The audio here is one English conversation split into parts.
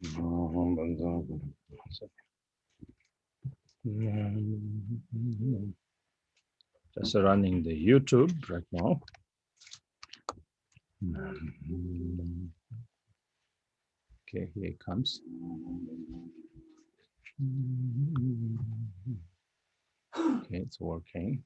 Just running the YouTube right now. Okay, here it comes. Okay, it's working.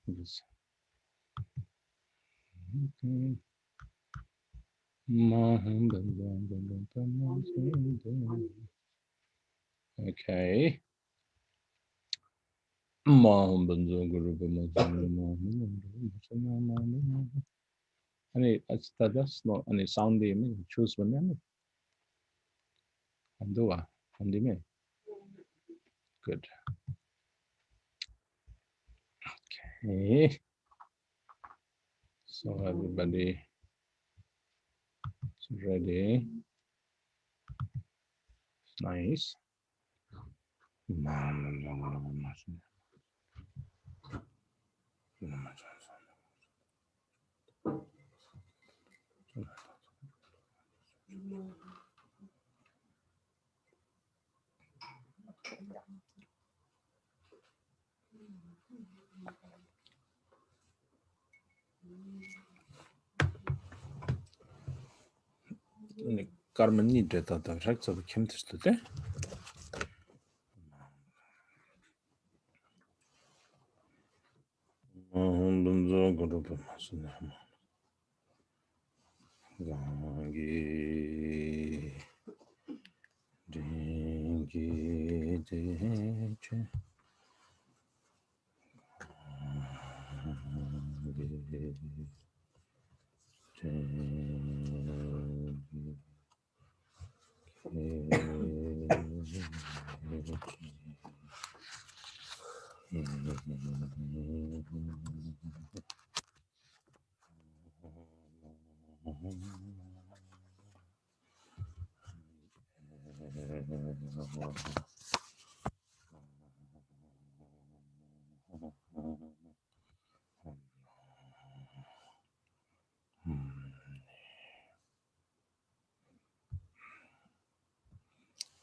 Okay. Any that's not any sound me choose one. Andua. Andime. Good. Okay. So everybody is ready. It's nice. Carmen need that right so we came to today.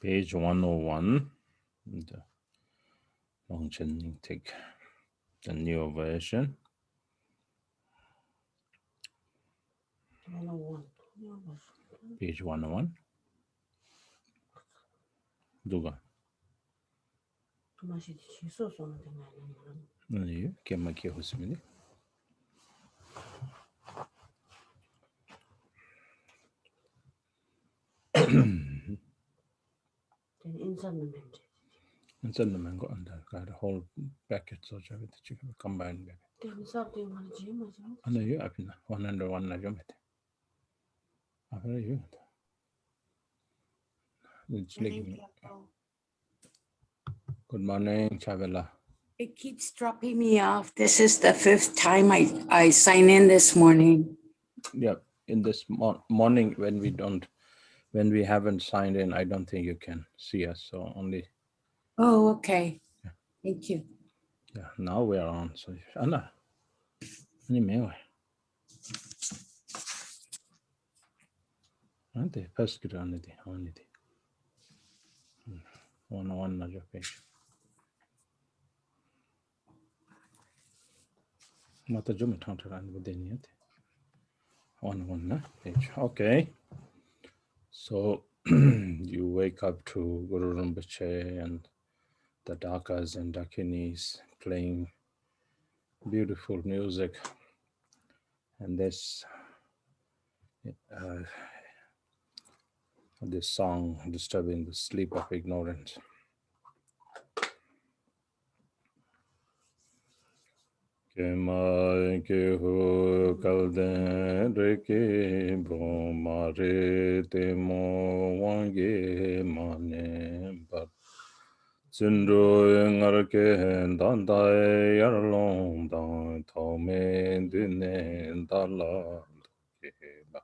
Page 101, the Longchen Nyingthig, the new version. 101. Page 101. 누가? 맛이 지소소는 되나요? 아니요, 걔만 기억했습니다. 인사는 멘트. 인사는 거 안다. got a whole packet so 저기 지금 combine 거. 인사도 말이지 맞아. 아니요, 앞이나 101 나죠 밑에. 아 그래요. It's like, good morning, Chavela. It keeps dropping me off. This is the 5th time I sign in this morning. Yeah, in this morning when we haven't signed in, I don't think you can see us. So only. Oh, okay. Yeah. Thank you. Yeah, now we are on. So Anna, anyway. Ante first good on it. 101 na page. Mata jumi tantaran within it. 101 na page. Okay. So you wake up to Guru Rinpoche and the Dakas and Dakinis playing beautiful music, and this song disturbing the sleep of ignorance. Kema kehu kalden reke bromare temo wange mane bat Zindro ngarke dandai yarlong dang tome dune dala keba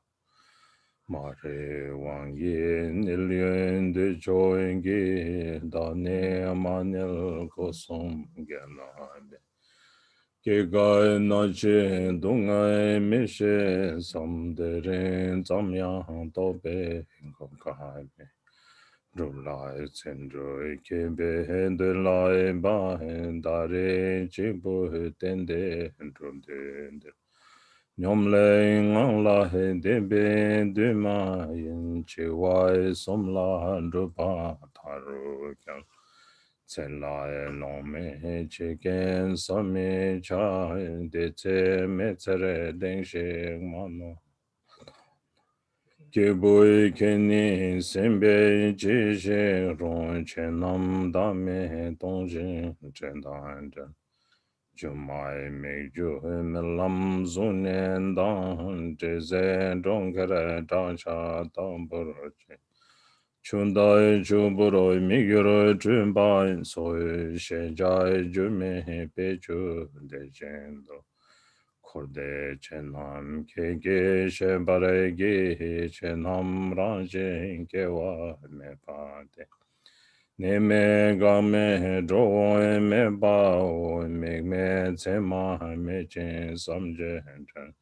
Mare wange nilyen de joinge dane amanel kosum ganabe Kegai nache dungai mishe samderen zamyang tobe kokabe Rulai Sendro Kebe Hendulai Bahen Dare Chibu Tende Hendrunde Nyomle Ngala Debe Duma Yin Chiwai Somla Drupa Taru Kyan Tselai Lome Chicken Sami Chai Dete Metzere Dengshe Mano Kibui keni sembe jishe ron chenam dame donjin chendan jen. Jumai me ju melam zunen dan jeze donkere dansha damburoche. Chundai juburoi miguroi jumbai soy shejai jume pechu dejendo. Korde chenam kege shebare ge chenam ranje kewa me pate. Neme game dro me bao me me tsema me chen samje chen.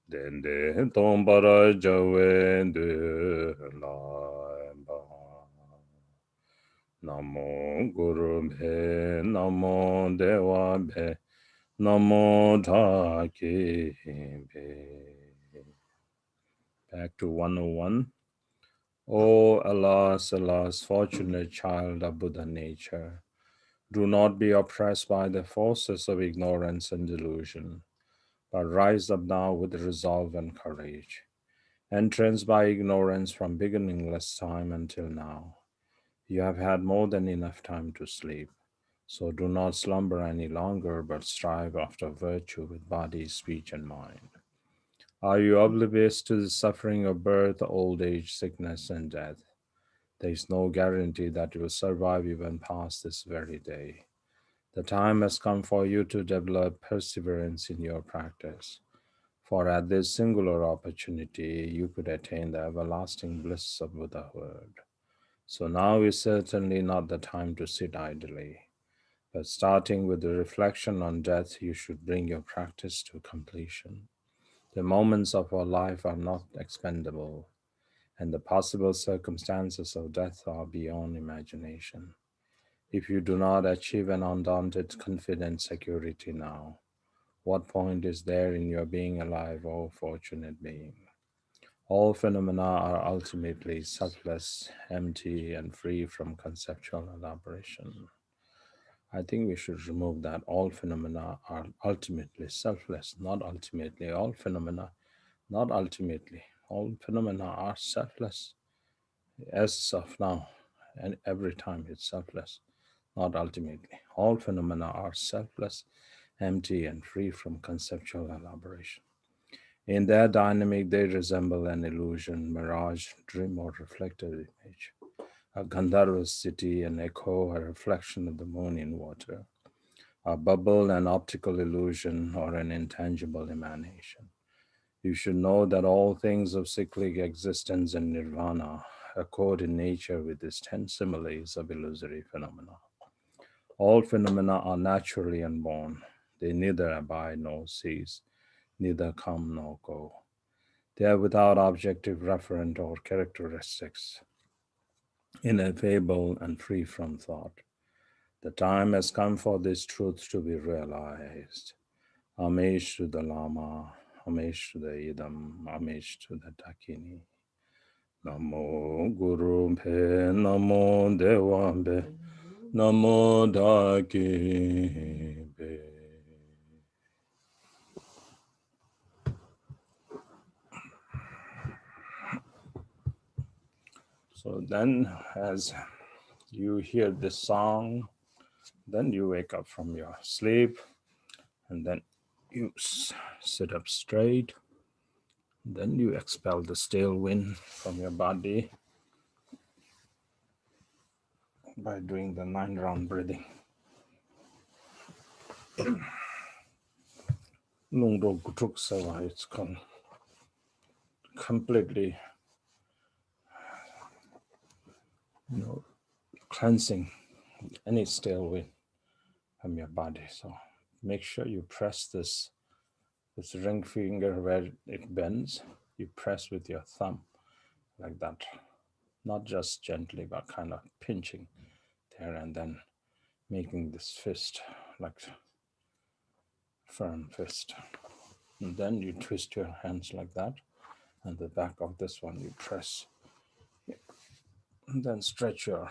Dende tombara jawe de la ba. Namo guru be namo dewa be. Namo Take Back to 101. O alas, alas, fortunate child of Buddha nature, do not be oppressed by the forces of ignorance and delusion, but rise up now with resolve and courage. Entranced by ignorance from beginningless time until now, you have had more than enough time to sleep. So do not slumber any longer, but strive after virtue with body, speech, and mind. Are you oblivious to the suffering of birth, old age, sickness, and death? There is no guarantee that you will survive even past this very day. The time has come for you to develop perseverance in your practice, for at this singular opportunity you could attain the everlasting bliss of Buddhahood. So now is certainly not the time to sit idly. But starting with the reflection on death, you should bring your practice to completion. The moments of our life are not expendable, and the possible circumstances of death are beyond imagination. If you do not achieve an undaunted, confident security now, what point is there in your being alive, O fortunate being? All phenomena are ultimately selfless, empty, and free from conceptual elaboration. I think we should remove that. All phenomena are ultimately selfless, not ultimately. All phenomena, not ultimately. All phenomena are selfless as of now, and every time it's selfless, not ultimately. All phenomena are selfless, empty, and free from conceptual elaboration. In their dynamic, they resemble an illusion, mirage, dream, or reflected image. A Gandharva's city, an echo, a reflection of the moon in water, a bubble, an optical illusion, or an intangible emanation. You should know that all things of cyclic existence and nirvana accord in nature with these 10 similes of illusory phenomena. All phenomena are naturally unborn. They neither abide nor cease, neither come nor go. They are without objective referent or characteristics, ineffable and free from thought. The time has come for this truth to be realized. Amesh to the Lama, Amesh to the Idam, Amesh to the Dakini. Namo Guru Pe, Namo Dewa Pe, Namo Daki Pe. So then, as you hear this song, then you wake up from your sleep, and then you sit up straight. Then you expel the stale wind from your body by doing the 9-round breathing. Lungdo Gutuk Seva, it's completely, cleansing any stale wind from your body. So make sure you press this ring finger where it bends. You press with your thumb like that. not just gently, but kind of pinching there and then making this fist like firm fist. And then you twist your hands like that, and the back of this one you press. And then stretch your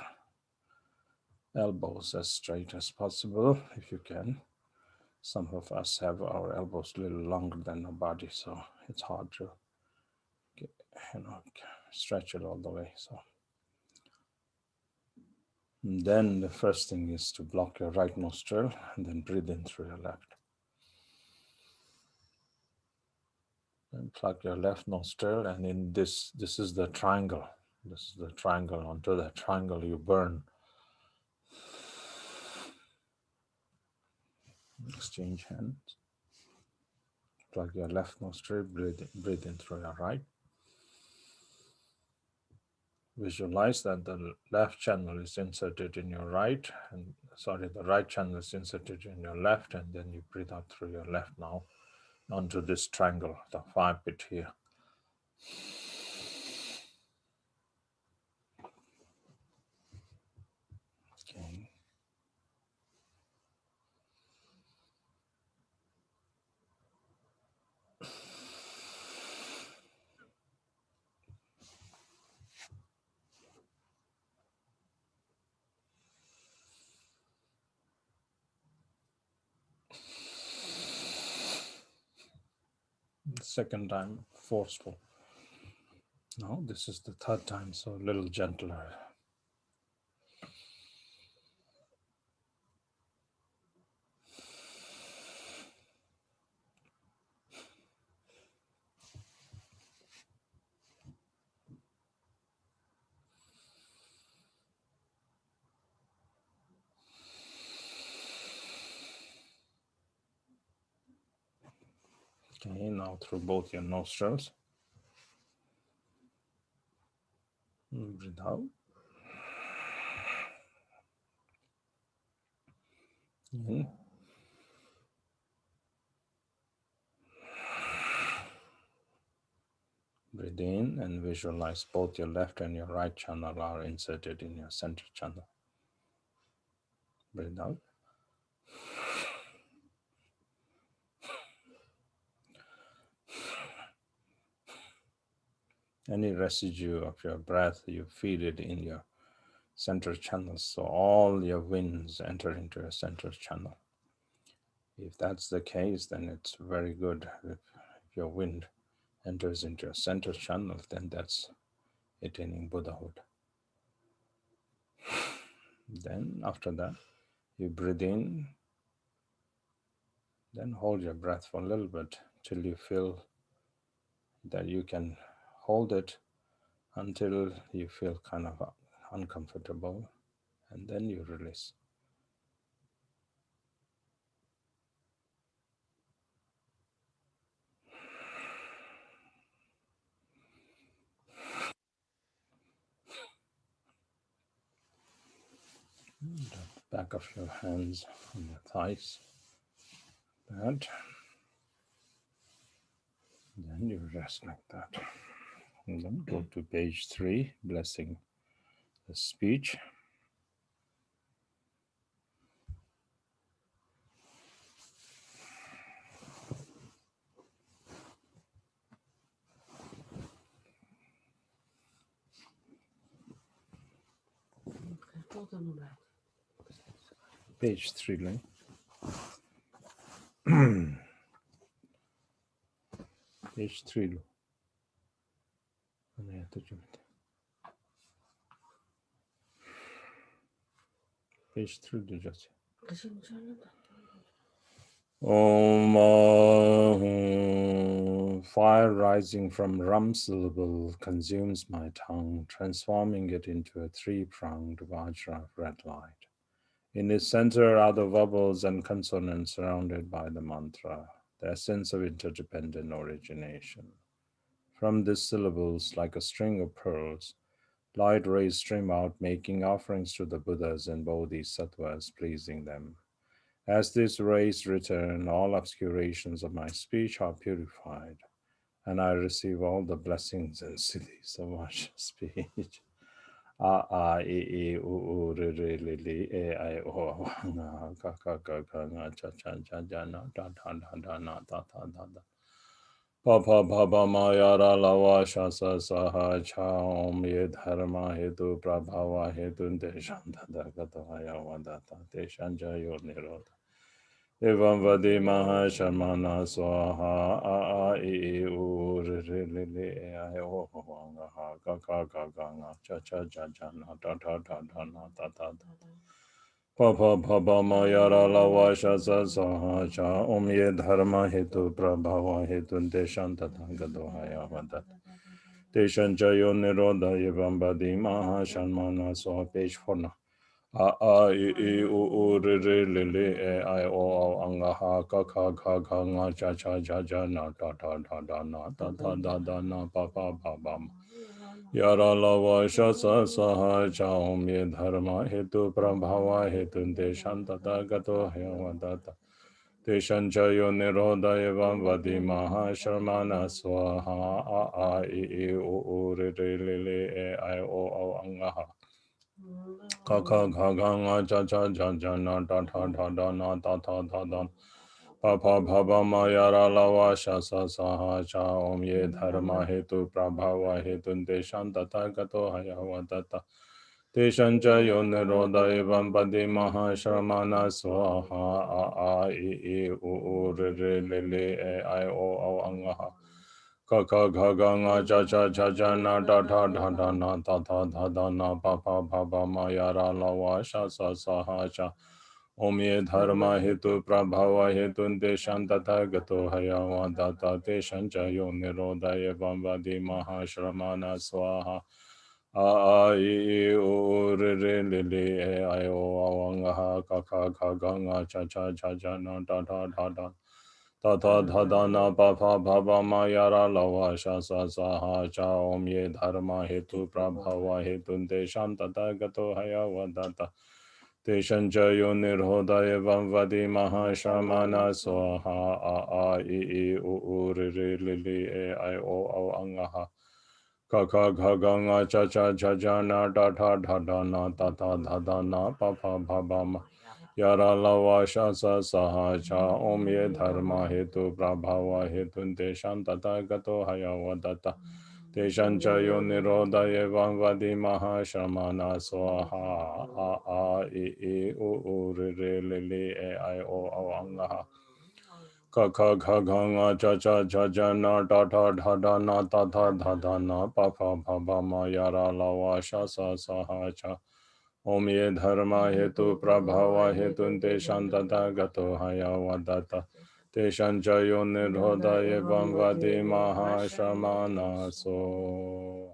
elbows as straight as possible if you can. Some of us have our elbows a little longer than our body, so it's hard to get, stretch it all the way. So and then the first thing is to block your right nostril and then breathe in through your left. And plug your left nostril, and in this is the triangle. This is the triangle. Onto that triangle you burn. Exchange hands. Plug your left nostril, breathe in through your right. Visualize that the left channel is inserted in your right, and the right channel is inserted in your left, and then you breathe out through your left now onto this triangle, the 5 bit here. Okay. Second time, forceful. Now this is the third time, so a little gentler. Okay, now through both your nostrils. Breathe out. In. Breathe in and visualize both your left and your right channel are inserted in your center channel. Breathe out. Any residue of your breath, you feel it in your center channels. So all your winds enter into your center channel. If that's the case, then it's very good. If your wind enters into your center channel, then that's attaining Buddhahood. Then after that, you breathe in, then hold your breath for a little bit till you feel that you can hold it until you feel kind of uncomfortable, and then you release. The back of your hands on your thighs. That. Then you rest like that. And then go to page 3, blessing the speech. Page 3 line. Page 3 lo. Page 3 do just. Om fire rising from rum syllable consumes my tongue, transforming it into a 3-pronged vajra of red light. In its center are the vowels and consonants surrounded by the mantra, the essence of interdependent origination. From these syllables, like a string of pearls, light rays stream out, making offerings to the Buddhas and Bodhisattvas, pleasing them. As these rays return, all obscurations of my speech are purified, and I receive all the blessings and siddhis of my speech. A a e e u u re re le le e I o nga ka ka ka ka nga cha cha cha ja na da da da da na da da da da pa pa pa pa ma ya ra la wa sha sa sa ha cha om ye dharma he tu prabhava he tu de shan da da ga ta ya wa da ta te shan ja yo ni ro da evam vade maha shamana swaha a a e e u re re le le e I o ho nga ha ka ka ka ka nga cha cha cha cha na da da da da na da da da pa pa pa pa ma ya ra la wa sha sa sa ha cha om ye dharma he tu prabhava he tu de shan da da ga do ha ya va da te shan cha yo ni ro da evam vade maha shamana swa page 4 na a a e o re re le le e I o anga ha ka ka ka ka nga cha cha cha cha na da da da da na da da da da na pa pa pa pa ma ya ra la va sha sa sa ha cha om ye dharma he tu prabhava he tu de shanta ta ga to he wa da ta te shan cha yo ni ro da evam vadi maha sharmana swaha a e o re re le le e I o anga ha ka ka ka ka nga cha cha cha cha na ta tha tha da na ta tha tha da pa pa pa pa ma ya ra la wa sha sa sa ha cha om ye dharma he tu prabhava he tu de shan ta ta ga to ha ya wa ta ta te shan cha yo ne ro da evam pa de maha shramana swaha a e o re re le le e I o anga ha ka ka ga ga nga cha cha cha cha na ta tha tha da na ta tha tha da na pa pa pa pa ma ya ra la wa sha sa sa ha cha om ye dharma he tu prabhava he tu de shan ta tha ga to ha ya wa da ta te shan cha yo ni ro da ye vam va di maha shramana swaha a e o re re le le e I o nga ha ka ka ka ga nga cha cha cha cha na ta tha tha da ta tha tha da na pa pha pha pa ma ya ra la wa sha sa sa ha cha om ye dharma he tu prabhava he tu de shan ta ta ga to ha ya va da ta te shan cha yo nirhoda evam vadi maha shamana swaha a e o re re le le e I o anga ha ka ka ga ga nga cha cha cha cha na ta tha tha da na ta tha tha da na pa pha pha pa ma ya ra la wa sha sa sa ha cha om ye dharma he tu prabhava he tu de shan ta ta ga to ha ya va da ta te shan cha yo nirodha evam vadi maha shamana swaha a e o re re le le e I o anga ha ka ka ga ga nga cha cha cha cha na ta tha tha da na ta tha tha da na pa pha pha pa ma ya ra la wa sha sa sa ha cha om ye dharma he tu prabhava he tu te shantata gato haya vadata te shancha yo nirodha evam vadi maha shamana so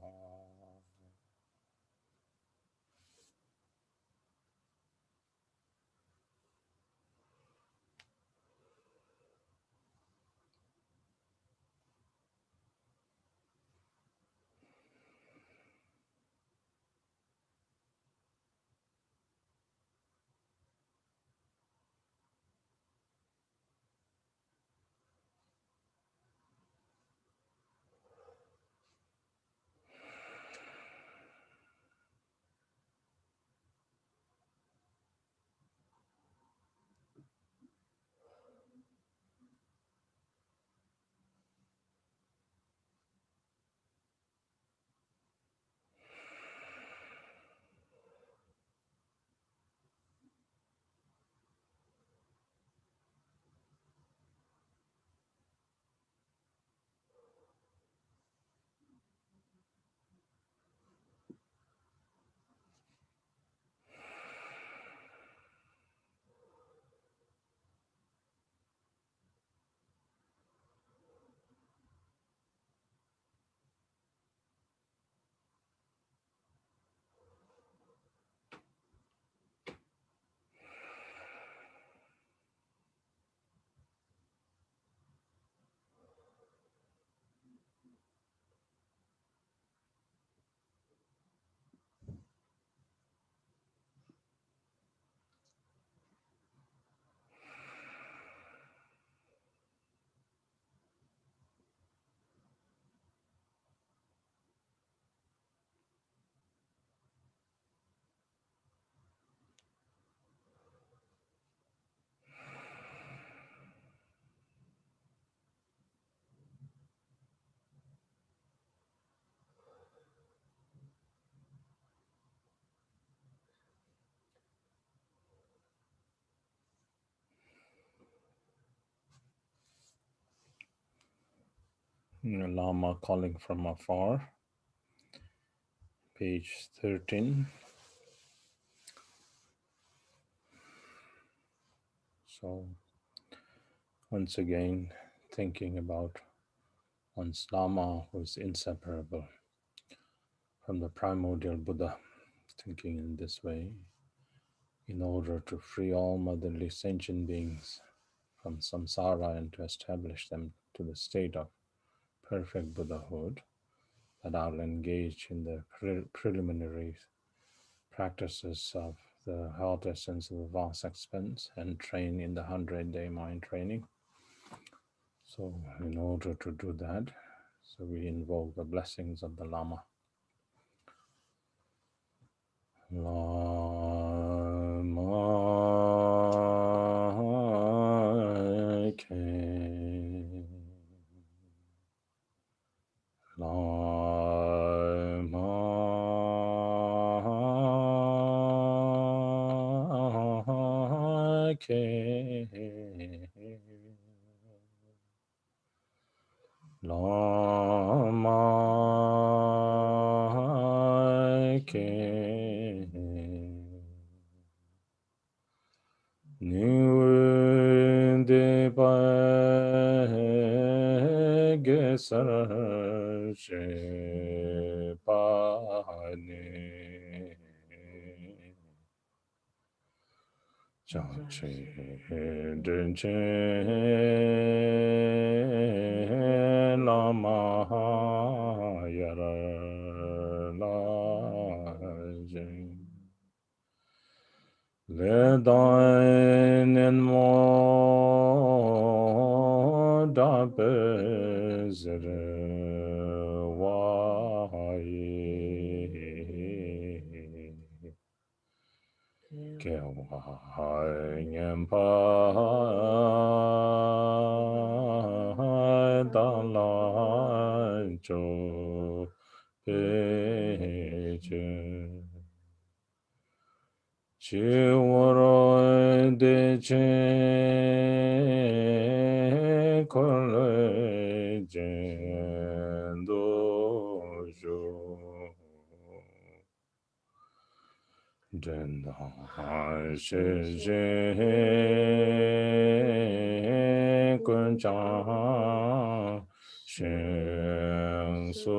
Lama calling from afar, page 13. So, once again, thinking about one's Lama who is inseparable from the primordial Buddha, thinking in this way, in order to free all motherly sentient beings from samsara and to establish them to the state of perfect Buddhahood, that I'll engage in the preliminary practices of the heart essence of the vast expanse and train in the 100-day mind training. So, in order to do that, so we invoke the blessings of the Lama. Lama ke Lama ke Lama ke Nyingthig gesar she pa ne Chang che den che lama yara la jing le dain en mo da be zere wa ye ke wa ngem pa da la cho pe che chi woro de che con le do jo den da she je kun chang shen so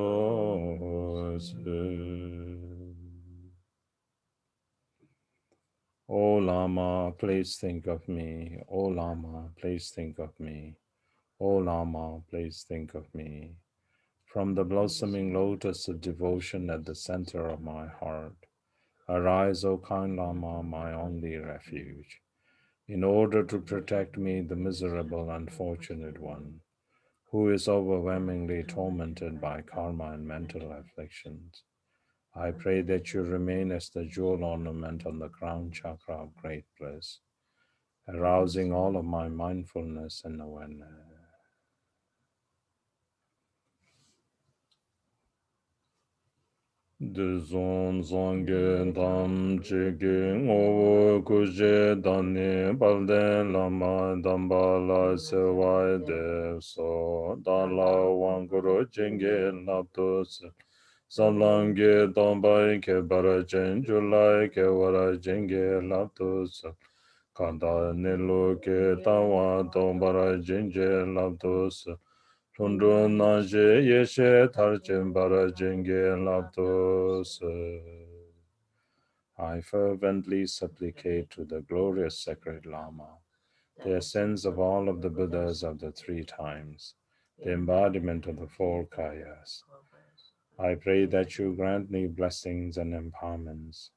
O Lama, please think of me. O Lama, please think of me. O Lama, please think of me. From the blossoming lotus of devotion at the center of my heart, arise, O kind Lama, my only refuge, in order to protect me, the miserable, unfortunate one, who is overwhelmingly tormented by karma and mental afflictions. I pray that you remain as the jewel ornament on the crown chakra of great bliss, arousing all of my mindfulness and awareness. De zon zonge dam chege ngo kuje dani balde lama damba la sewa de so dala wanguro jenge laptos salange damba ke bara jen julai ke wara jenge laptos kanda nilu ke tawa dombara jenge laptos Tundro naje yeshe tarchen bara jenge laptos. I fervently supplicate to the glorious sacred Lama, the essence of all of the Buddhas of the three times, the embodiment of the four kayas. I pray that you grant me blessings and empowerments.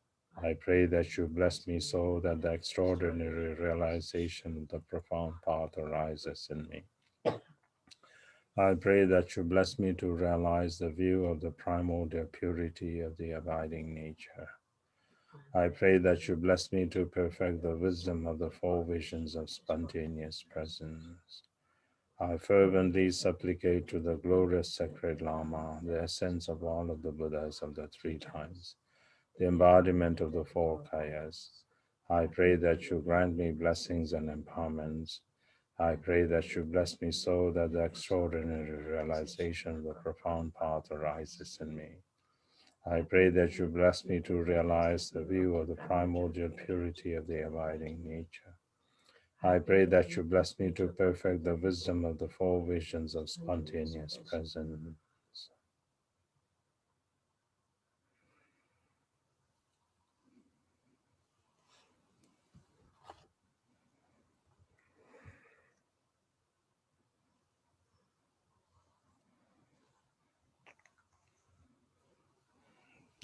I pray that you bless me so that the extraordinary realization of the profound path arises in me. I pray that you bless me to realize the view of the primordial purity of the abiding nature. I pray that you bless me to perfect the wisdom of the four visions of spontaneous presence. I fervently supplicate to the glorious sacred Lama, the essence of all of the Buddhas of the three times, the embodiment of the four kayas. I pray that you grant me blessings and empowerments. I pray that you bless me so that the extraordinary realization of the profound path arises in me. I pray that you bless me to realize the view of the primordial purity of the abiding nature. I pray that you bless me to perfect the wisdom of the four visions of spontaneous presence.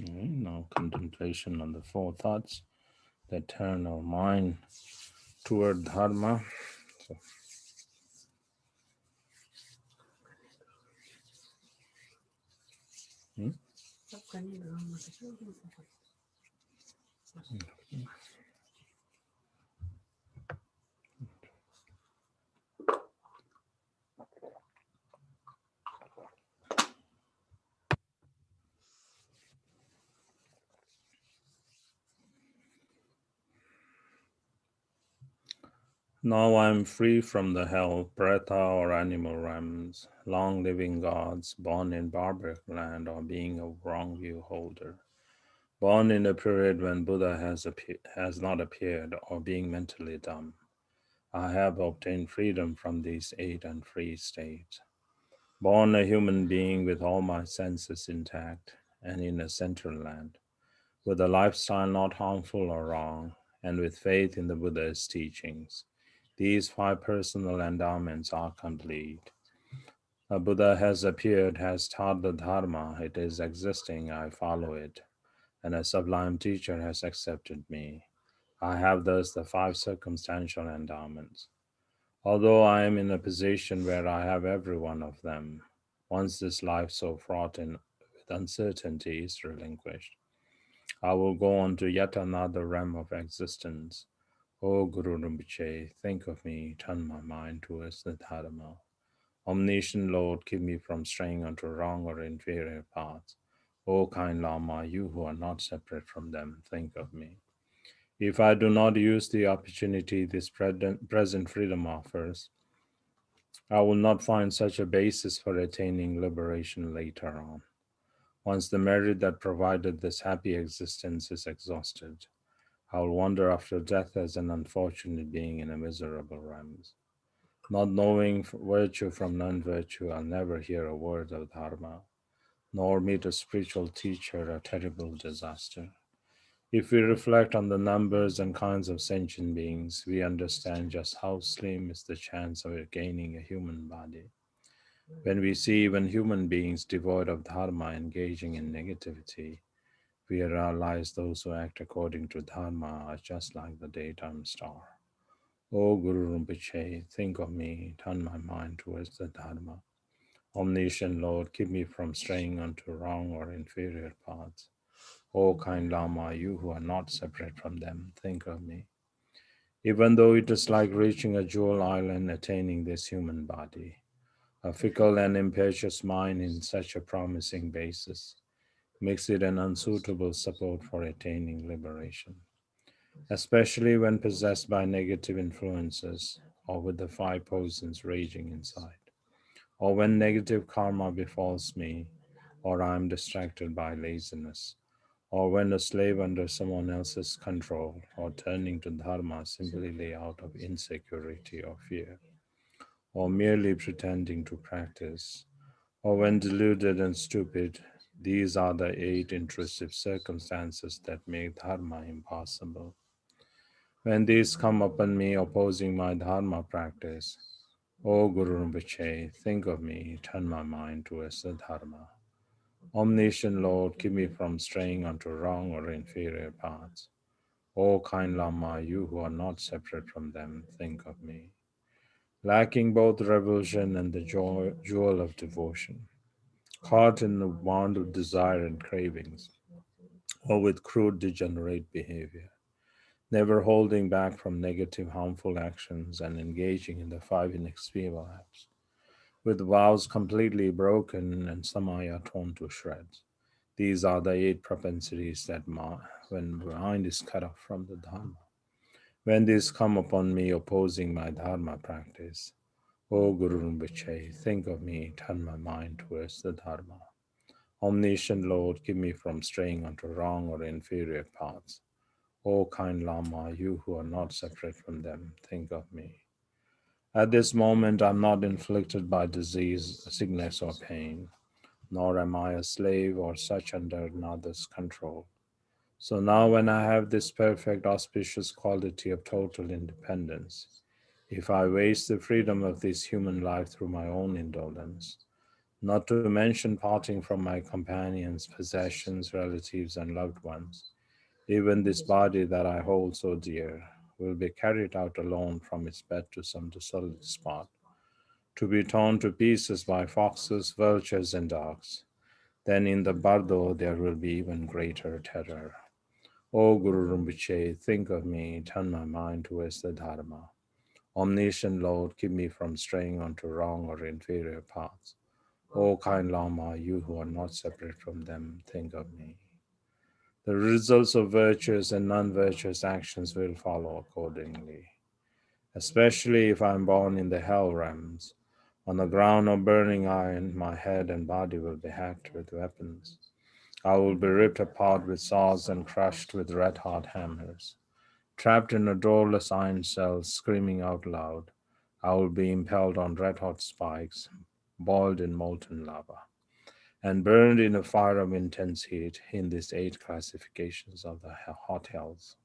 Now, contemplation on the four thoughts that turn our mind toward Dharma. So, hmm? सब करने drama Now I am free from the hell, preta, or animal realms, long living gods, born in barbaric land or being a wrong view holder, born in a period when Buddha has not appeared or being mentally dumb. I have obtained freedom from these eight unfree states. Born a human being with all my senses intact and in a central land, with a lifestyle not harmful or wrong, and with faith in the Buddha's teachings. These five personal endowments are complete. A Buddha has appeared, has taught the Dharma, it is existing, I follow it, and a sublime teacher has accepted me. I have thus the five circumstantial endowments. Although I am in a position where I have every one of them, once this life so fraught with uncertainty is relinquished, I will go on to yet another realm of existence. O Guru Rinpoche, think of me, turn my mind towards the Dharma. Omniscient Lord, keep me from straying onto wrong or inferior paths. O kind Lama, you who are not separate from them, think of me. If I do not use the opportunity this present freedom offers, I will not find such a basis for attaining liberation later on. Once the merit that provided this happy existence is exhausted, I will wander after death as an unfortunate being in a miserable realms. Not knowing virtue from non-virtue, I'll never hear a word of Dharma, nor meet a spiritual teacher, a terrible disaster. If we reflect on the numbers and kinds of sentient beings, we understand just how slim is the chance of gaining a human body. When we see even human beings devoid of Dharma engaging in negativity, we realize those who act according to Dharma are just like the daytime star. O Guru Rinpoche, think of me, turn my mind towards the Dharma. Omniscient Lord, keep me from straying onto wrong or inferior paths. O kind Lama, you who are not separate from them, think of me. Even though it is like reaching a jewel island attaining this human body, a fickle and impetuous mind in such a promising basis makes it an unsuitable support for attaining liberation, especially when possessed by negative influences or with the five poisons raging inside, or when negative karma befalls me, or I am distracted by laziness, or when a slave under someone else's control, or turning to Dharma simply out of insecurity or fear, or merely pretending to practice, or when deluded and stupid. These are the eight intrusive circumstances that make Dharma impossible. When these come upon me opposing my Dharma practice, O Guru Rinpoche, think of me, turn my mind towards the Dharma. Omniscient Lord, keep me from straying onto wrong or inferior paths. O kind Lama, you who are not separate from them, think of me. Lacking both revulsion and the jewel of devotion, caught in the bond of desire and cravings, or with crude degenerate behavior, never holding back from negative harmful actions and engaging in the five inexpiable acts, with vows completely broken and samaya torn to shreds. These are the eight propensities that when mind is cut off from the Dharma, When these come upon me opposing my Dharma practice, O Guru Rinpoche, think of me, turn my mind towards the Dharma. Omniscient Lord, keep me from straying onto wrong or inferior paths. O kind Lama, you who are not separate from them, think of me. At this moment, I am not inflicted by disease, sickness, or pain, nor am I a slave or such under another's control. So now, when I have this perfect, auspicious quality of total independence, if I waste the freedom of this human life through my own indolence, not to mention parting from my companions, possessions, relatives, and loved ones, even this body that I hold so dear will be carried out alone from its bed to some desolate spot, to be torn to pieces by foxes, vultures, and dogs. Then in the bardo there will be even greater terror. O Guru Rinpoche, think of me, turn my mind towards the Dharma. Omniscient Lord, keep me from straying onto wrong or inferior paths. O kind Lama, you who are not separate from them, think of me. The results of virtuous and non-virtuous actions will follow accordingly, especially if I am born in the hell realms. On the ground of burning iron, my head and body will be hacked with weapons. I will be ripped apart with saws and crushed with red-hot hammers. Trapped in a doorless iron cell, screaming out loud, I will be impaled on red-hot spikes, boiled in molten lava, and burned in a fire of intense heat in these 8 classifications of the hot hells.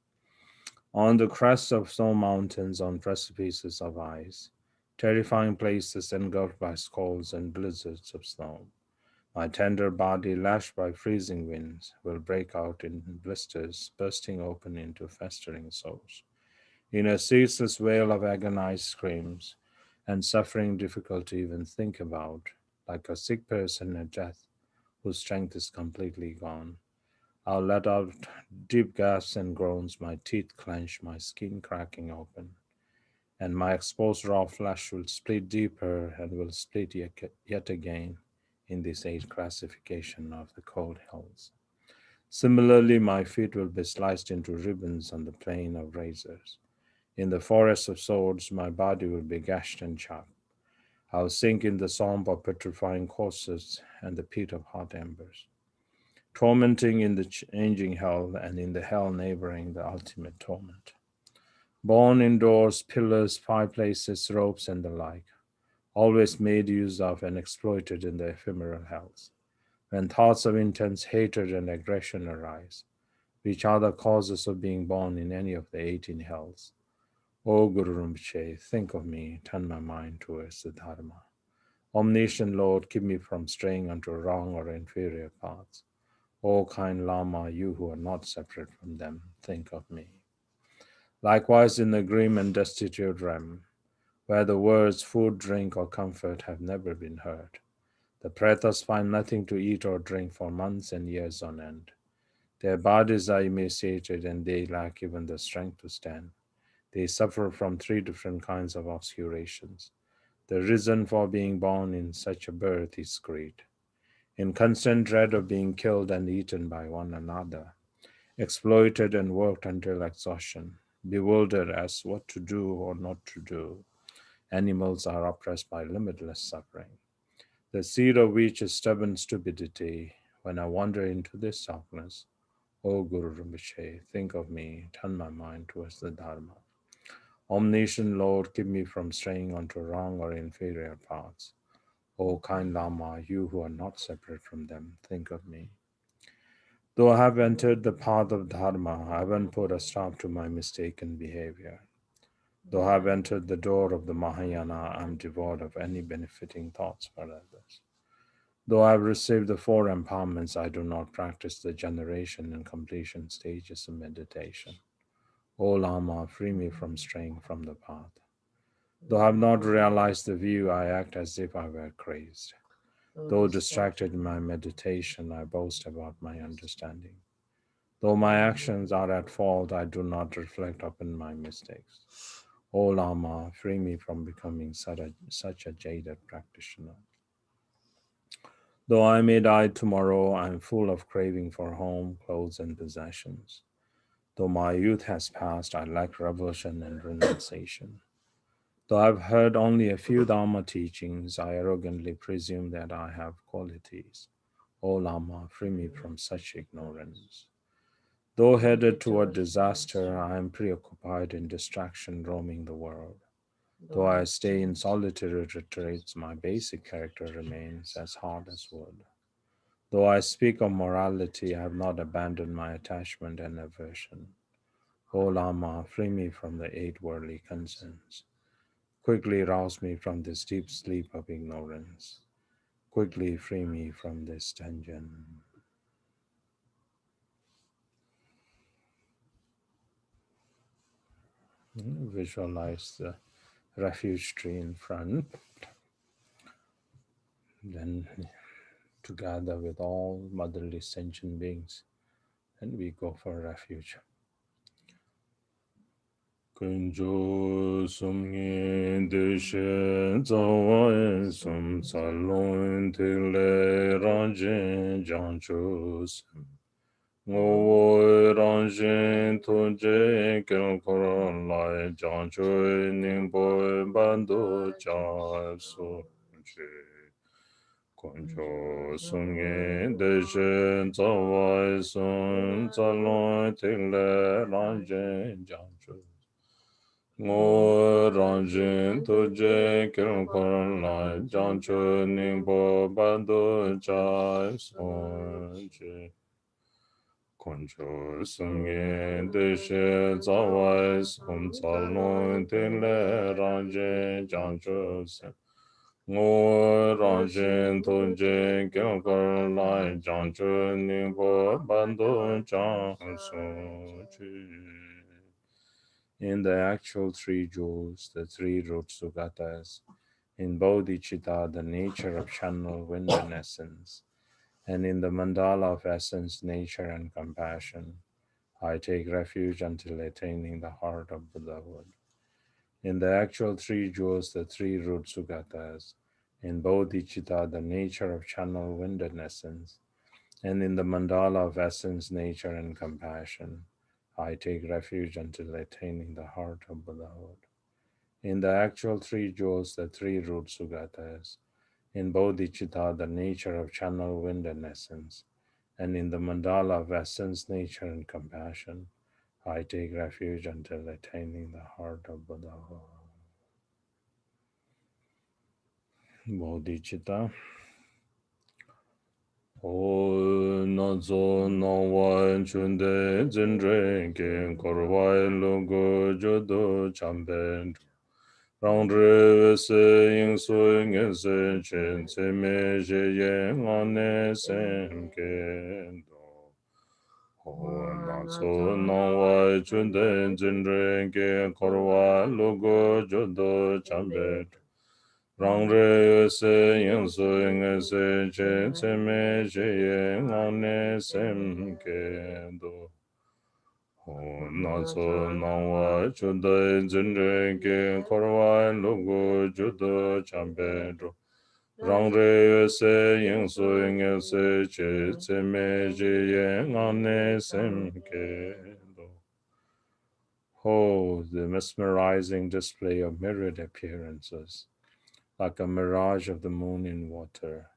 On the crests of snow mountains, on precipices of ice, terrifying places engulfed by squalls and blizzards of snow, my tender body, lashed by freezing winds, will break out in blisters, bursting open into festering sores. In a ceaseless wail of agonized screams and suffering difficult to even think about, like a sick person at death whose strength is completely gone. I'll let out deep gasps and groans, my teeth clench, my skin cracking open, and my exposed raw flesh will split deeper and will split yet again in this 8 classification of the cold hills. Similarly, my feet will be sliced into ribbons on the plane of razors. In the forest of swords, my body will be gashed and chopped. I'll sink in the swamp of petrifying corpses and the pit of hot embers, tormenting in the changing hell and in the hell neighboring the ultimate torment. Born indoors, pillars, fireplaces, ropes, and the like, always made use of and exploited in the ephemeral hells. When thoughts of intense hatred and aggression arise, which are the causes of being born in any of the 18 hells, O Guru Rinpoche, think of me, turn my mind towards the Dharma. Omniscient Lord, keep me from straying onto wrong or inferior paths. O kind Lama, you who are not separate from them, think of me. Likewise, in the grim and destitute realm, where the words food, drink, or comfort have never been heard, the pretas find nothing to eat or drink for months and years on end. Their bodies are emaciated and they lack even the strength to stand. They suffer from 3 different kinds of obscurations. The reason for being born in such a birth is greed. In constant dread of being killed and eaten by one another, exploited and worked until exhaustion, bewildered as what to do or not to do, animals are oppressed by limitless suffering, the seed of which is stubborn stupidity. When I wander into this darkness, O Guru Rinpoche, think of me, turn my mind towards the Dharma. Omniscient Lord, keep me from straying onto wrong or inferior paths. O kind Lama, you who are not separate from them, think of me. Though I have entered the path of Dharma, I haven't put a stop to my mistaken behavior. Though I have entered the door of the Mahayana, I am devoid of any benefiting thoughts for others. Though I have received the 4 empowerments, I do not practice the generation and completion stages of meditation. O Lama, free me from straying from the path. Though I have not realized the view, I act as if I were crazed. Though distracted in my meditation, I boast about my understanding. Though my actions are at fault, I do not reflect upon my mistakes. O Lama, free me from becoming such a jaded practitioner. Though I may die tomorrow, I am full of craving for home, clothes, and possessions. Though my youth has passed, I lack revulsion and renunciation. Though I've heard only a few Dharma teachings, I arrogantly presume that I have qualities. O Lama, free me from such ignorance. Though headed toward disaster, I am preoccupied in distraction roaming the world. Though I stay in solitary retreats, my basic character remains as hard as wood. Though I speak of morality, I have not abandoned my attachment and aversion. O Lama, free me from the eight worldly concerns. Quickly rouse me from this deep sleep of ignorance. Quickly free me from this dungeon. Visualize the refuge tree in front. Then, together with all motherly sentient beings, and we go for refuge. Kunjo sumngi deshe zawa sum salon tile ranjin jancho sam. Ngowo ranjin toje kyo koron lai jancho ningbo bando cha so. Kunjo sumngi deshe zawa sum salon tile ranjin jancho. Ngô rong jin tu je kyo kor la jang chu ning bo ban do cha son je. Kun chu sung ye de she za wai sum ca lung tin le rang je jang chu se. Ngô rong jin tu je kyo kor la jang chu ning bo ban do cha son je. In the actual three jewels, the three root sugatas, in bodhicitta, the nature of channel, wind, and essence, and in the mandala of essence, nature, and compassion, I take refuge until attaining the heart of Buddhahood. In the actual three jewels, the three root sugatas, in bodhicitta, the nature of channel, wind, and essence, and in the mandala of essence, nature, and compassion, I take refuge until attaining the heart of Buddhahood. In the actual three jewels, the three root sugatas, in bodhicitta, the nature of channel, wind, and essence, and in the mandala of essence, nature, and compassion, I take refuge until attaining the heart of Buddhahood. Bodhicitta. O nazo nawan chunde zindre ke korwai logo jodo chamben. Rang re se ying su nge se chen se me je ye ngane sem ke do. O nazo nawan chunde zindre ke korwai logo jodo chamben. Rang re se yin su yin se che tse me che ye ngang ne sem ke do. Ho na so nang wa chu dai zin re ke kor wa lu gu ju do chan pe do. Rang re se yin su yin se che tse me che ye ngang ne sem ke do. Oh, the mesmerizing display of mirrored appearances, like a mirage of the moon in water.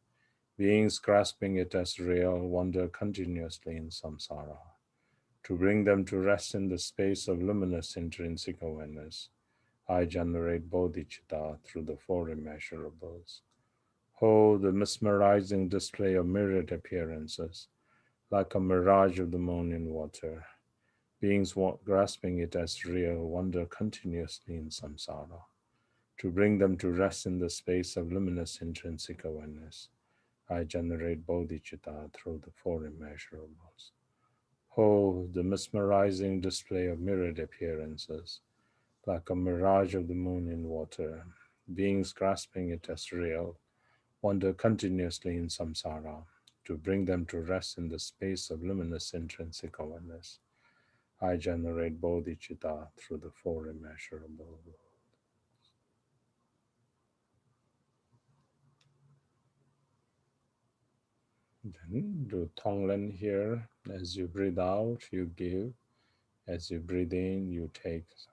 Beings grasping it as real wander continuously in samsara. To bring them to rest in the space of luminous intrinsic awareness, I generate bodhicitta through the four immeasurables. Oh, the mesmerizing display of mirrored appearances, like a mirage of the moon in water. Beings grasping it as real wander continuously in samsara. To bring them to rest in the space of luminous intrinsic awareness, I generate bodhicitta through the four immeasurables. Oh, the mesmerizing display of mirrored appearances, like a mirage of the moon in water. Beings grasping it as real wander continuously in samsara. To bring them to rest in the space of luminous intrinsic awareness, I generate bodhicitta through the four immeasurables. Then do Tonglen here. As you breathe out, you give As you breathe in, you take some.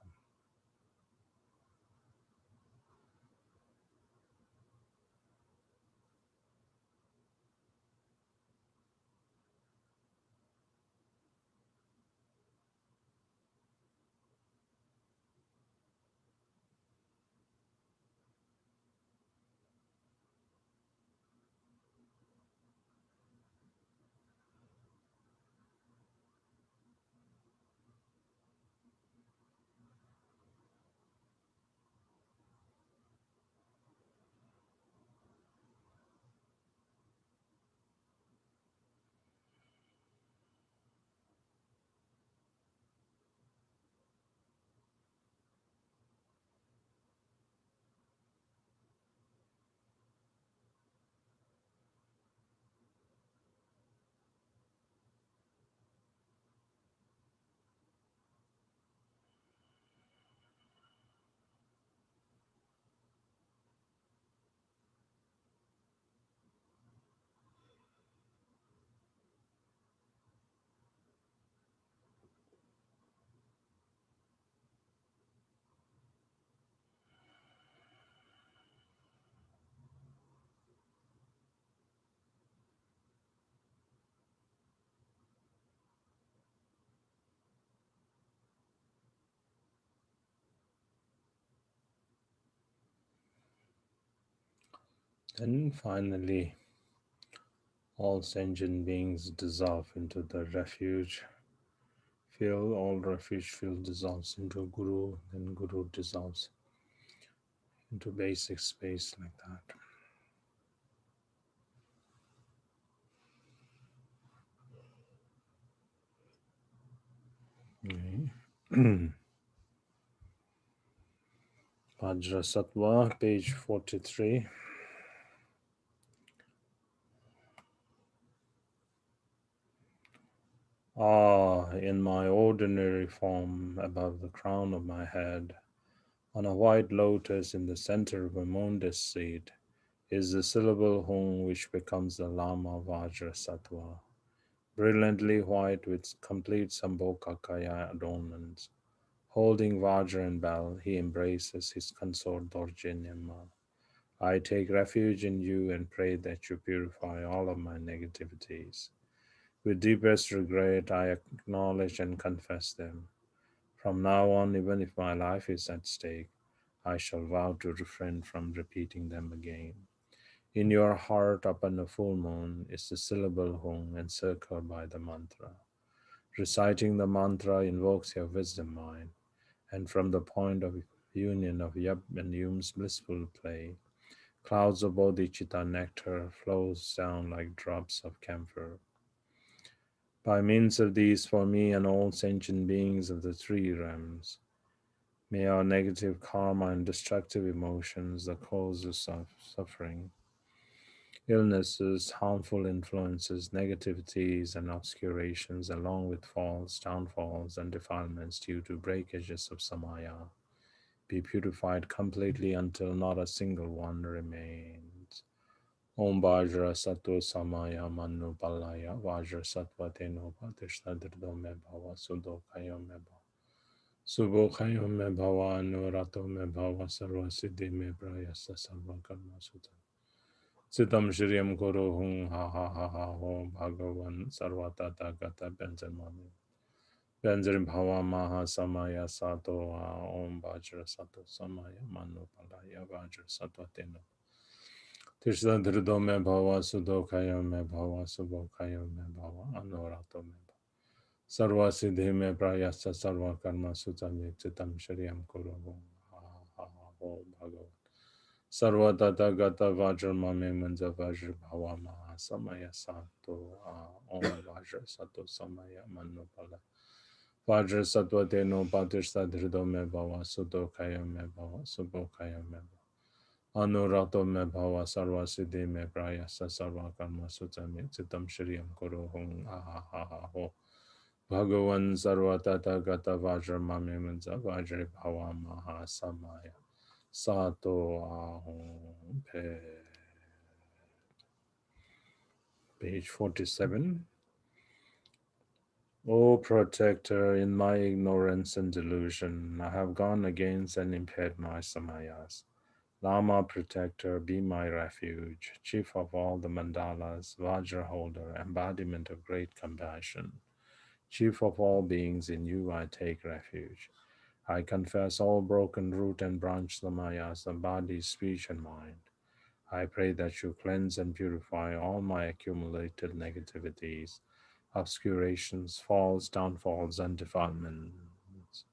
And finally, all sentient beings dissolve into the refuge field. All refuge field dissolves into Guru, then Guru dissolves into basic space like that. Okay. Vajrasattva, page 43. Ah, in my ordinary form, above the crown of my head, on a white lotus in the center of a Mondas seed, is the syllable Hum which becomes the Lama Vajrasattva. Brilliantly white with complete Sambhogakaya adornments. Holding Vajra and bell, he embraces his consort Dorjinyama. I take refuge in you and pray that you purify all of my negativities. With deepest regret, I acknowledge and confess them. From now on, even if my life is at stake, I shall vow to refrain from repeating them again. In your heart, upon a full moon, is the syllable Hung encircled by the mantra. Reciting the mantra invokes your wisdom mind, and from the point of union of Yab and Yum's blissful play, clouds of bodhicitta nectar flows down like drops of camphor. By means of these, for me and all sentient beings of the three realms, may our negative karma and destructive emotions, the causes of suffering, illnesses, harmful influences, negativities, and obscurations, along with falls, downfalls, and defilements due to breakages of samaya, be purified completely until not a single one remains. Om Vajra Sattva Samaya Manu Palaya Vajra Sattva Teno Patishta Dirdo Me Bhava Sudho Kayo Me Bhava Subho Kayo Me Bhava Anurato Me Bhava Sarva Siddhi Me Prayasa Sarva Karma Sutta Sitam Shriam Guru Hung Ha Ha Ha Ha Ho Bhagavan Sarva Tata Gata Benjamami Benjamin Bhava Maha Samaya Sato Om Vajra Sattva Samaya Manu Palaya Vajra Sattva Teno Tishta Dhrido me bhava sudho kaya me bhava subho kaya me bhava anorato me bhava. Sarva siddhi me prayasa sarva karma sutami chitam shriyam kuru ha ha ha ho bhagavan. Sarva tata gata vajra mame manja vajra bhava maha samaya sato om vajra sato samaya manupala. Vajra sattva teno patishta dhrido me bhava sudho kaya me bhava subho kaya me bhava. Anurato me bhava sarva siddhi me prayasa sarva karma sutami chitam shriyam kuru hung aha ha ha ho. Bhagavan sarva tata gata vajra mame manza vajra bhava maha samaya sato ahum pe. Page 47. O protector, in my ignorance and delusion, I have gone against and impaired my samayas. Lama protector, be my refuge, chief of all the mandalas, Vajra holder, embodiment of great compassion. Chief of all beings, in you I take refuge. I confess all broken root and branch samayas of body, speech, and mind. I pray that you cleanse and purify all my accumulated negativities, obscurations, falls, downfalls, and defilements.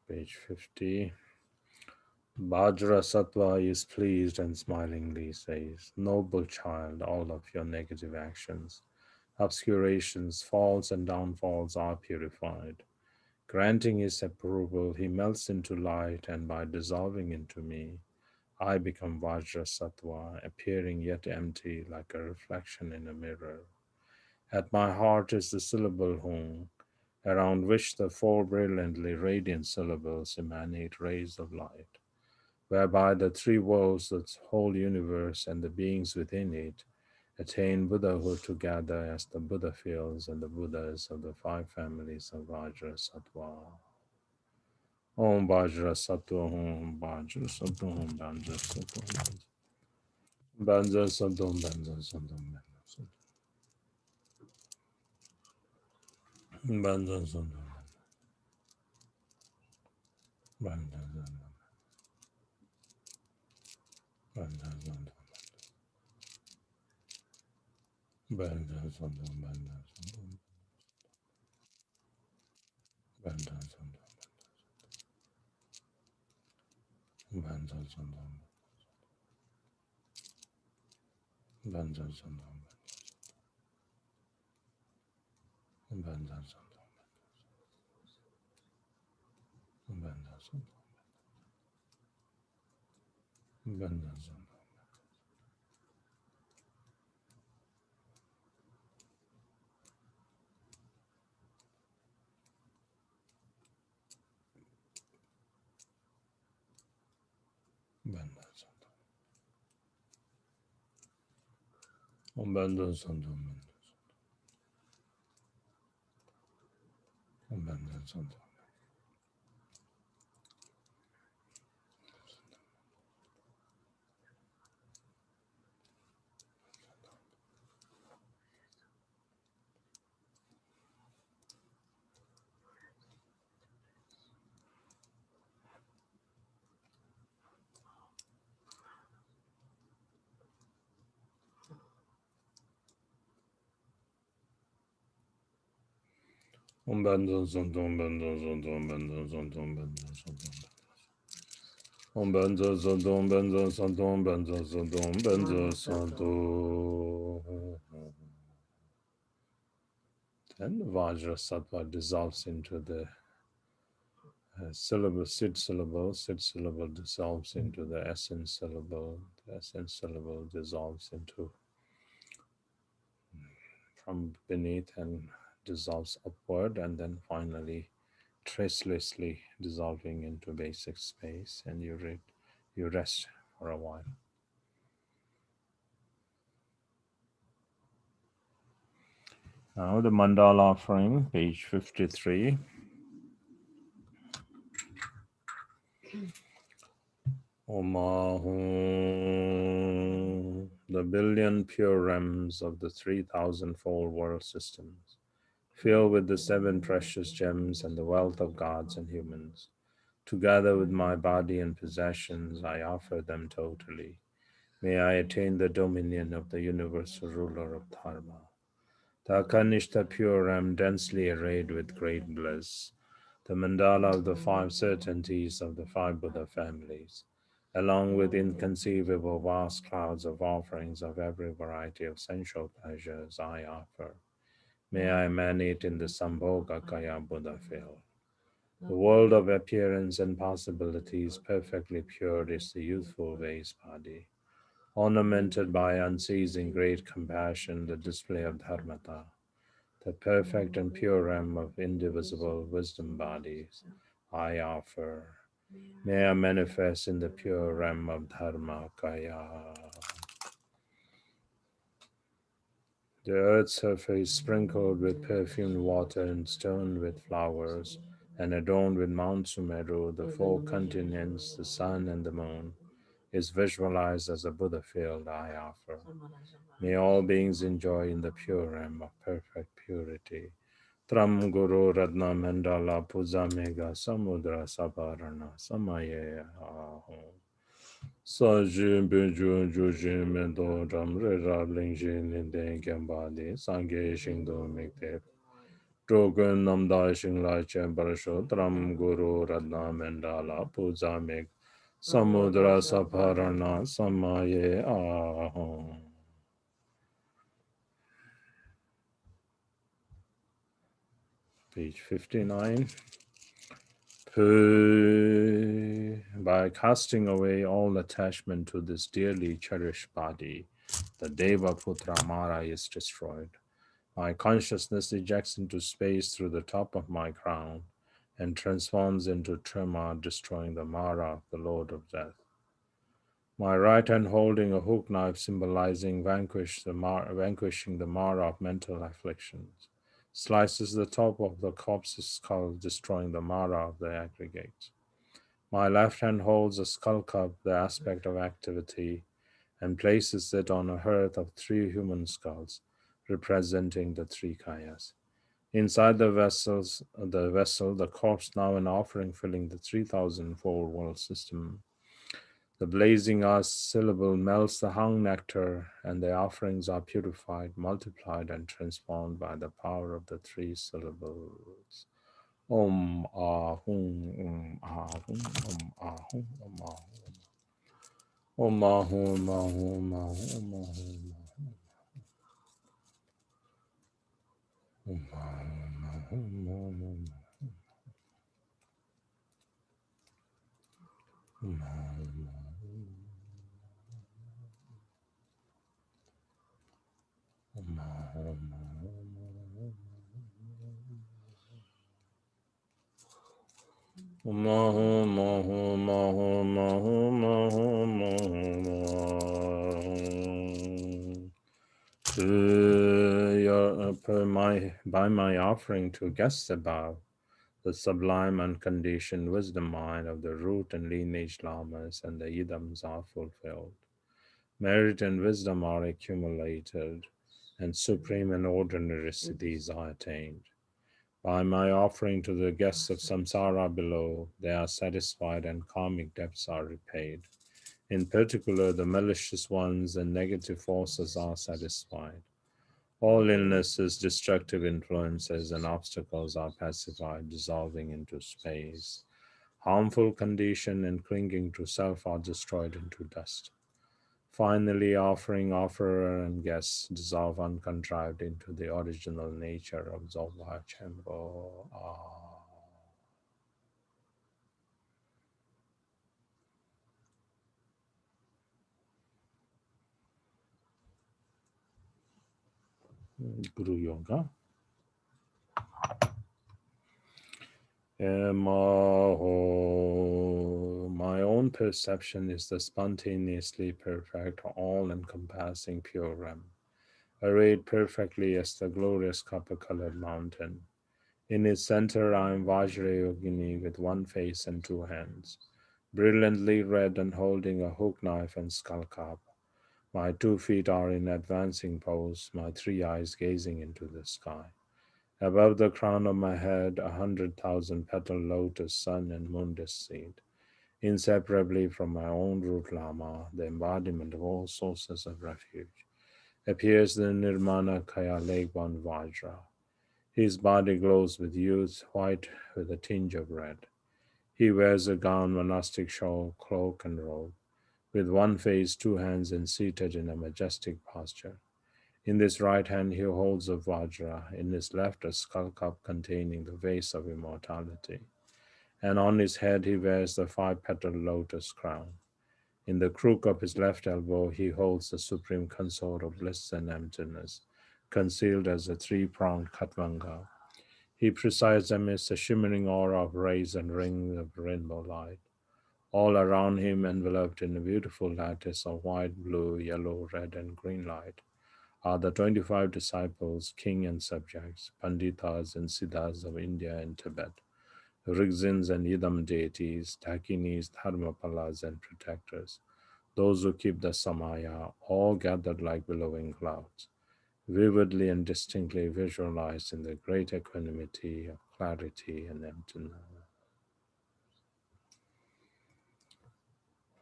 Page 50. Bhadra Sattva is pleased and smilingly says, Noble child, all of your negative actions, obscurations, falls, and downfalls are purified. Granting his approval, he melts into light, and by dissolving into me, I become Vajra Sattva, appearing yet empty like a reflection in a mirror. At my heart is the syllable Hum, around which the four brilliantly radiant syllables emanate rays of light, whereby the three worlds, the whole universe, and the beings within it attain Buddhahood together as the Buddha feels and the Buddhas of the five families of Vajra Sattva. Om Vajra Sattva Om Vajra Sattva Om Vajra Sattva Vajra Sattva Vajra Sattva Vajra Sattva Vajra Sattva Vajra Sattva Om Benzo Sodom Benzo Sodom Benzo Sodom Benzo Sodom. Then the Vajra Sattva dissolves into the syllable, Sid syllable dissolves into the essence syllable, the essence syllable dissolves into from beneath and dissolves upward, and then finally tracelessly dissolving into basic space, and you rest for a while. Now the mandala frame, page 53. Omahum, the billion pure realms of the 3,000-fold world systems, filled with the seven precious gems and the wealth of gods and humans. Together with my body and possessions, I offer them totally. May I attain the dominion of the universal ruler of Dharma. The Kanishta pure am densely arrayed with great bliss, the mandala of the five certainties of the five Buddha families, along with inconceivable vast clouds of offerings of every variety of sensual pleasures I offer. May I emanate in the Sambhoga Kaya Buddha field. The world of appearance and possibilities, perfectly pure, is the youthful vase body, ornamented by unceasing great compassion, the display of dharmata, the perfect and pure realm of indivisible wisdom bodies I offer. May I manifest in the pure realm of Dharma Kaya. The earth's surface sprinkled with perfumed water and strewn with flowers, and adorned with Mount Sumeru, the four continents, the sun, and the moon, is visualized as a Buddha field I offer. May all beings enjoy in the pure realm of perfect purity. Tram Guru Radna Mandala Puja Mega Samudra Sabarana Samaye Aho. Sa Jun Bin Jun Ju Jin Mendo Ram Re Ra Ling Jin Lin Den Gyamba Di Sangye Shing Do Mik Te Drogun Nam Da Shing La Chen Parasho Tram Guru Radna Mandala Puja Meg Samudra Saparana Samaye Aho. Page 59. By casting away all attachment to this dearly cherished body, the Deva Putra Mara is destroyed. My consciousness ejects into space through the top of my crown and transforms into Trema, destroying the Mara of the Lord of Death. My right hand holding a hook knife symbolizing vanquishing the Mara of mental afflictions, slices the top of the corpse's skull, destroying the Mara of the aggregates. My left hand holds a skull cup, the aspect of activity, and places it on a hearth of three human skulls, representing the three kayas. Inside the vessel, the corpse now an offering filling the 3004 world system. The blazing syllable melts the hung nectar, and the offerings are purified, multiplied, and transformed by the power of the three syllables. Om Ahum, Ahum, Ahum, Ahum. Om Ahum, Ahum, Ahum, Ahum. Om Ahum, Ahum, Ahum. Om Ahum, Om Ahum, Ahum. Om Ahum, Ahum, Ahum, Ahum, Ahum, Ahum. By my offering to guests above, the sublime unconditioned wisdom mind of the root and lineage lamas and the idams are fulfilled. Merit and wisdom are accumulated, and supreme and ordinary siddhis are attained. By my offering to the guests of samsara below, they are satisfied and karmic debts are repaid. In particular, the malicious ones and negative forces are satisfied. All illnesses, destructive influences, and obstacles are pacified, dissolving into space. Harmful condition and clinging to self are destroyed into dust. Finally, offering, offerer, and guests dissolve uncontrived into the original nature of Zoba Chambo. Guru Yoga. My own perception is the spontaneously perfect, all-encompassing pure realm, arrayed perfectly as the glorious copper-colored mountain. In its center, I am Vajrayogini with one face and two hands, brilliantly red and holding a hook knife and skull cap. My 2 feet are in advancing pose, my three eyes gazing into the sky. Above the crown of my head, 100,000 petal lotus, sun and moon seed, inseparably from my own root Lama, the embodiment of all sources of refuge, appears the Nirmana Kaya Legban Vajra. His body glows with youth, white with a tinge of red. He wears a gown, monastic shawl, cloak, and robe, with one face, two hands, and seated in a majestic posture. In this right hand he holds a vajra, in his left a skull cup containing the vase of immortality, and on his head he wears the five-petaled lotus crown. In the crook of his left elbow he holds the supreme consort of bliss and emptiness, concealed as a three-pronged khatvanga. He presides amidst a shimmering aura of rays and rings of rainbow light. All around him, enveloped in a beautiful lattice of white, blue, yellow, red, and green light, are the 25 disciples, king and subjects, Panditas and Siddhas of India and Tibet, Rigzins and Yidam deities, Dakinis, Dharmapalas and protectors, those who keep the Samaya, all gathered like billowing clouds, vividly and distinctly visualized in the great equanimity of clarity and emptiness.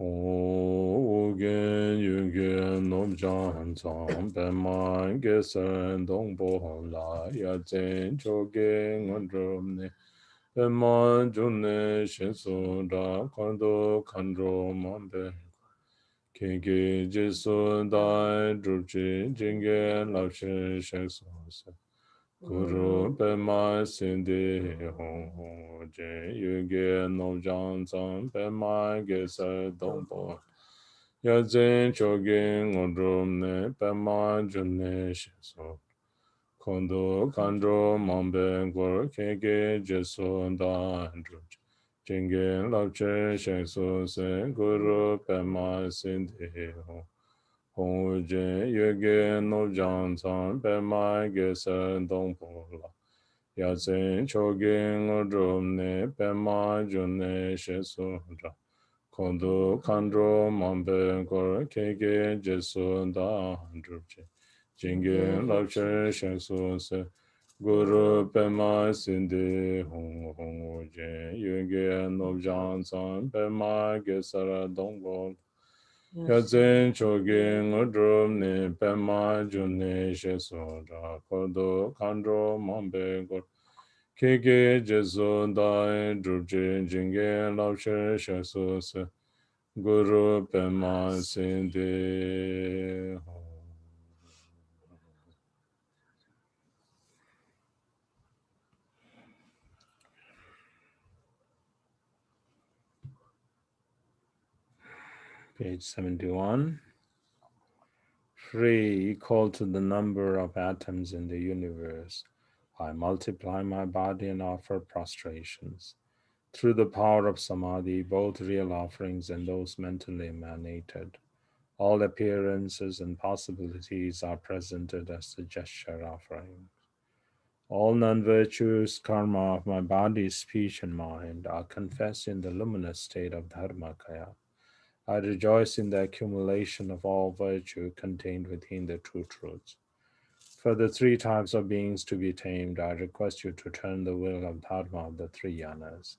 Ogen yugen nomjan zang benman gesen dongbo la ya zhen chogen ngondromne benman junne shinsu da kondo kandro mambe kege jesu dai drupchi jingen lapshin shekso se Guru Pema Sindhi Hong Hong Jin Yuge No Jang Zang Pema Gesa Dongpo Yazin Chogin Ngondrum Ne Pema Junne Shiso Kondo Kandro Mambe Gor Kege Jesu Dandru Jingen Lapche Shekso Se Guru Pema Sindhi Hong Hong Jin Yuge No Jang Zang Pema Gesa Dongpo Ya zhen chogin odrom ne pema junne shesu ra. Kondo kandro mambe kor kege jesu da drupche. Jingen lapche shesu se. Guru pema sindi hong hong jen. Yuge nobjan san pema gesara dongbol. Ya zhen chogin odrom ne pema junne shesu ra. Kondo kandro mambe kor Kege Jesu Dai Drupje Jinge Lapshe Shasu Se Guru Pema Sinde. Page 71. Free equal to the number of atoms in the universe, I multiply my body and offer prostrations. Through the power of Samadhi, both real offerings and those mentally emanated, all appearances and possibilities are presented as the gesture offering. All non-virtuous karma of my body, speech, and mind are confessed in the luminous state of Dharmakaya. I rejoice in the accumulation of all virtue contained within the two truths. For the three types of beings to be tamed, I request you to turn the wheel of Dharma of the three yanas.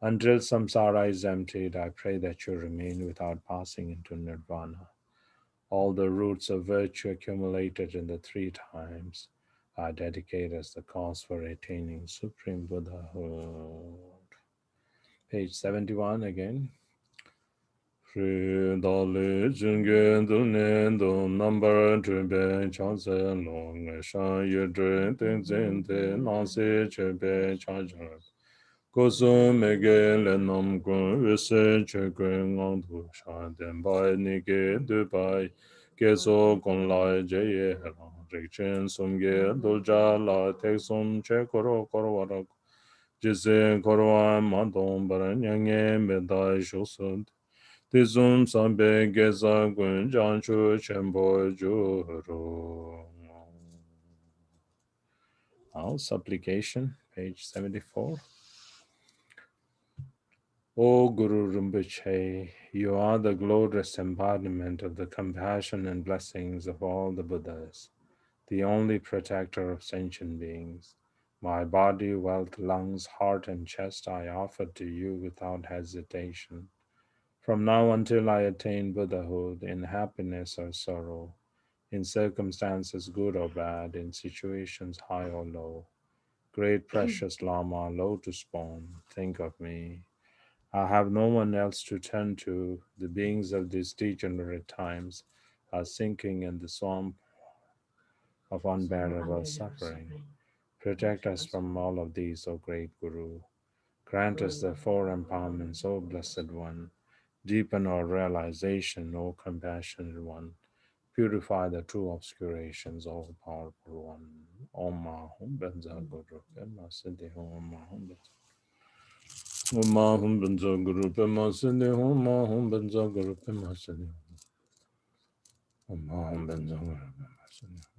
Until samsara is emptied, I pray that you remain without passing into nirvana. All the roots of virtue accumulated in the three times are dedicated as the cause for attaining supreme Buddhahood. Page 71 again. Shri Dali Jingen Du Nen Du Number Trebe Chanse Long Shan Yu Dre Ten Zen Te Nansi Chebe Chajar Kosum Mege Lenam Gun Vise Chekwe Ngang Tu Shan Den Bai Nike Du Bai Keso Gon Lai Jeye Helang Rikchen Sumge Dulja La Tek Sum Che Koro Koro Warak Jise Korwa Mandong Baran Yange Medai Shosud Tizum Sambe Geza Gun Janchu Chembo Juru. Now, supplication, page 74. O Guru Rinpoche, you are the glorious embodiment of the compassion and blessings of all the Buddhas, the only protector of sentient beings. My body, wealth, lungs, heart, and chest I offer to you without hesitation. From now until I attain Buddhahood, in happiness or sorrow, in circumstances good or bad, in situations high or low, great precious Lama, lotus born, think of me. I have no one else to turn to. The beings of these degenerate times are sinking in the swamp of unbearable suffering. Protect us from all of these, O great Guru. Grant us the four empowerments, O blessed one. Deepen our realization, O compassionate one. Purify the two obscurations, O powerful one. Om Ahum Benza Guru Pema Siddhi Om Ahum Benza. Om Ahum Benza Guru Pema Siddhi Om Ahum Benza Guru Pema Siddhi Om Ahum Benza Guru Pema Siddhi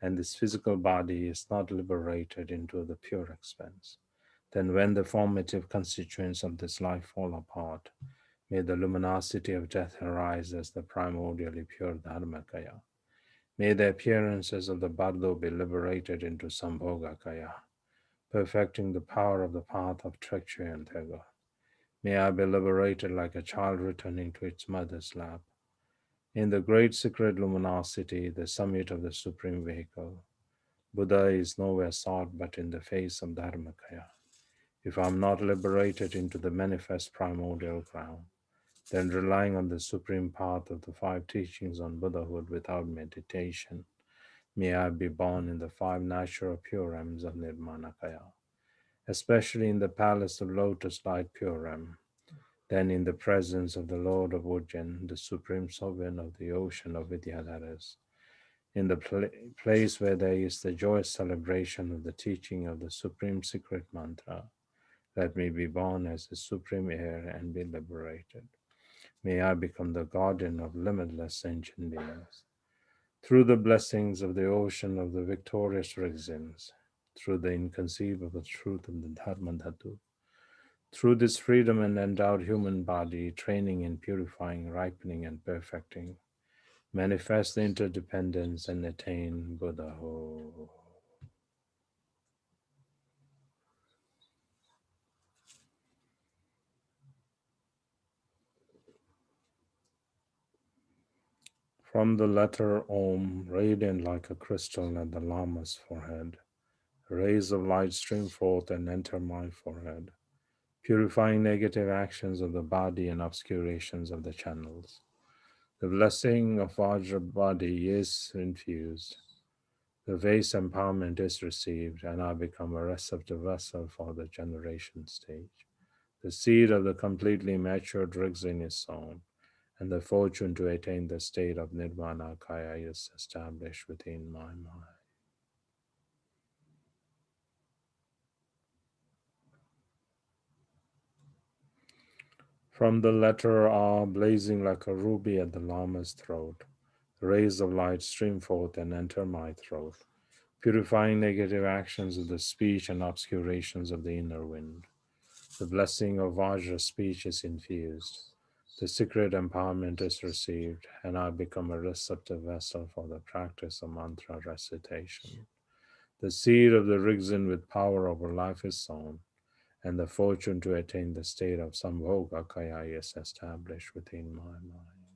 and this physical body is not liberated into the pure expanse, then when the formative constituents of this life fall apart, may the luminosity of death arise as the primordially pure Dharmakaya. May the appearances of the Bardo be liberated into Sambhogakaya, perfecting the power of the path of Trekchö and Tego. May I be liberated like a child returning to its mother's lap. In the great secret luminosity, the summit of the supreme vehicle, Buddha is nowhere sought but in the face of Dharmakaya. If I am not liberated into the manifest primordial ground, then relying on the supreme path of the five teachings on Buddhahood without meditation, may I be born in the five natural pure realms of Nirmanakaya, especially in the palace of lotus light pure realm, then in the presence of the Lord of Ujjain, the supreme sovereign of the ocean of Vidyadharas, in the place where there is the joyous celebration of the teaching of the supreme secret mantra, let me be born as the supreme heir and be liberated. May I become the guardian of limitless sentient beings. Through the blessings of the ocean of the victorious Rigzins, through the inconceivable truth of the Dharma Dhatu, through this freedom and endowed human body, training in purifying, ripening, and perfecting, manifest the interdependence and attain Buddhahood. From the letter Om, radiant like a crystal at the Lama's forehead, rays of light stream forth and enter my forehead, purifying negative actions of the body and obscurations of the channels. The blessing of Vajra body is infused. The vase empowerment is received, and I become a receptive vessel for the generation stage. The seed of the completely matured Rigzin is sown, and the fortune to attain the state of Nirvana Kaya is established within my mind. From the letter R, blazing like a ruby at the Lama's throat, rays of light stream forth and enter my throat, purifying negative actions of the speech and obscurations of the inner wind. The blessing of Vajra speech is infused. The secret empowerment is received, and I become a receptive vessel for the practice of mantra recitation. The seed of the Rigzin with power over life is sown, and the fortune to attain the state of Sambhoga Kaya is established within my mind.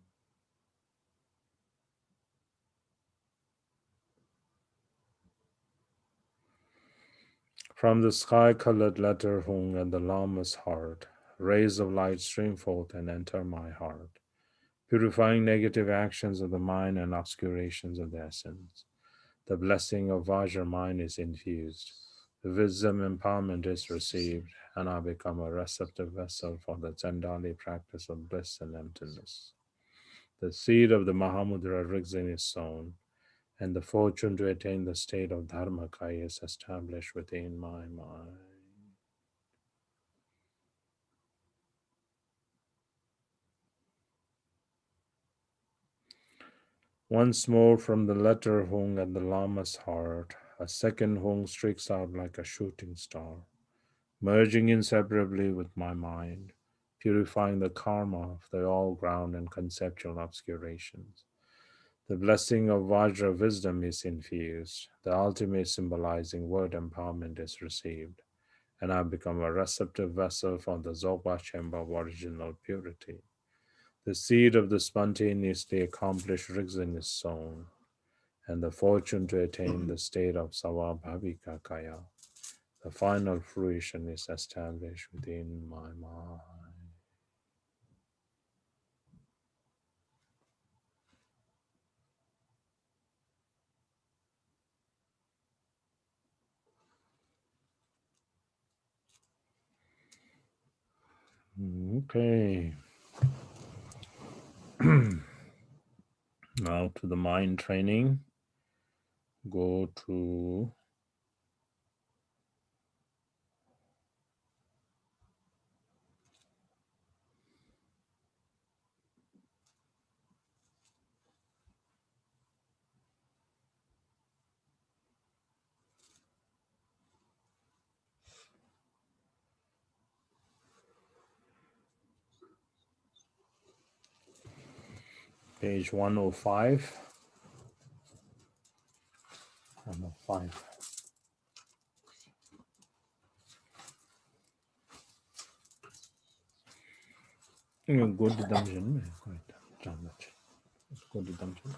From the sky-colored letter hung at the Lama's heart, rays of light stream forth and enter my heart, purifying negative actions of the mind and obscurations of the essence. The blessing of Vajra mind is infused. The wisdom empowerment is received, and I become a receptive vessel for the Chandali practice of bliss and emptiness. The seed of the Mahamudra Rigzin is sown, and the fortune to attain the state of Dharmakaya is established within my mind. Once more from the letter hung at the Lama's heart, a second hung streaks out like a shooting star, merging inseparably with my mind, purifying the karma of the all-ground and conceptual obscurations. The blessing of Vajra wisdom is infused, the ultimate symbolizing word empowerment is received, and I become a receptive vessel for the Zopa chamber of original purity. The seed of the spontaneously accomplished Rigzin is sown, and the fortune to attain the state of Savabhavika Kaya, the final fruition is established within my mind. Okay. Now to the mind training. Go to Page 105. 105. Go to dungeon. Go to dungeon. Go to dungeon.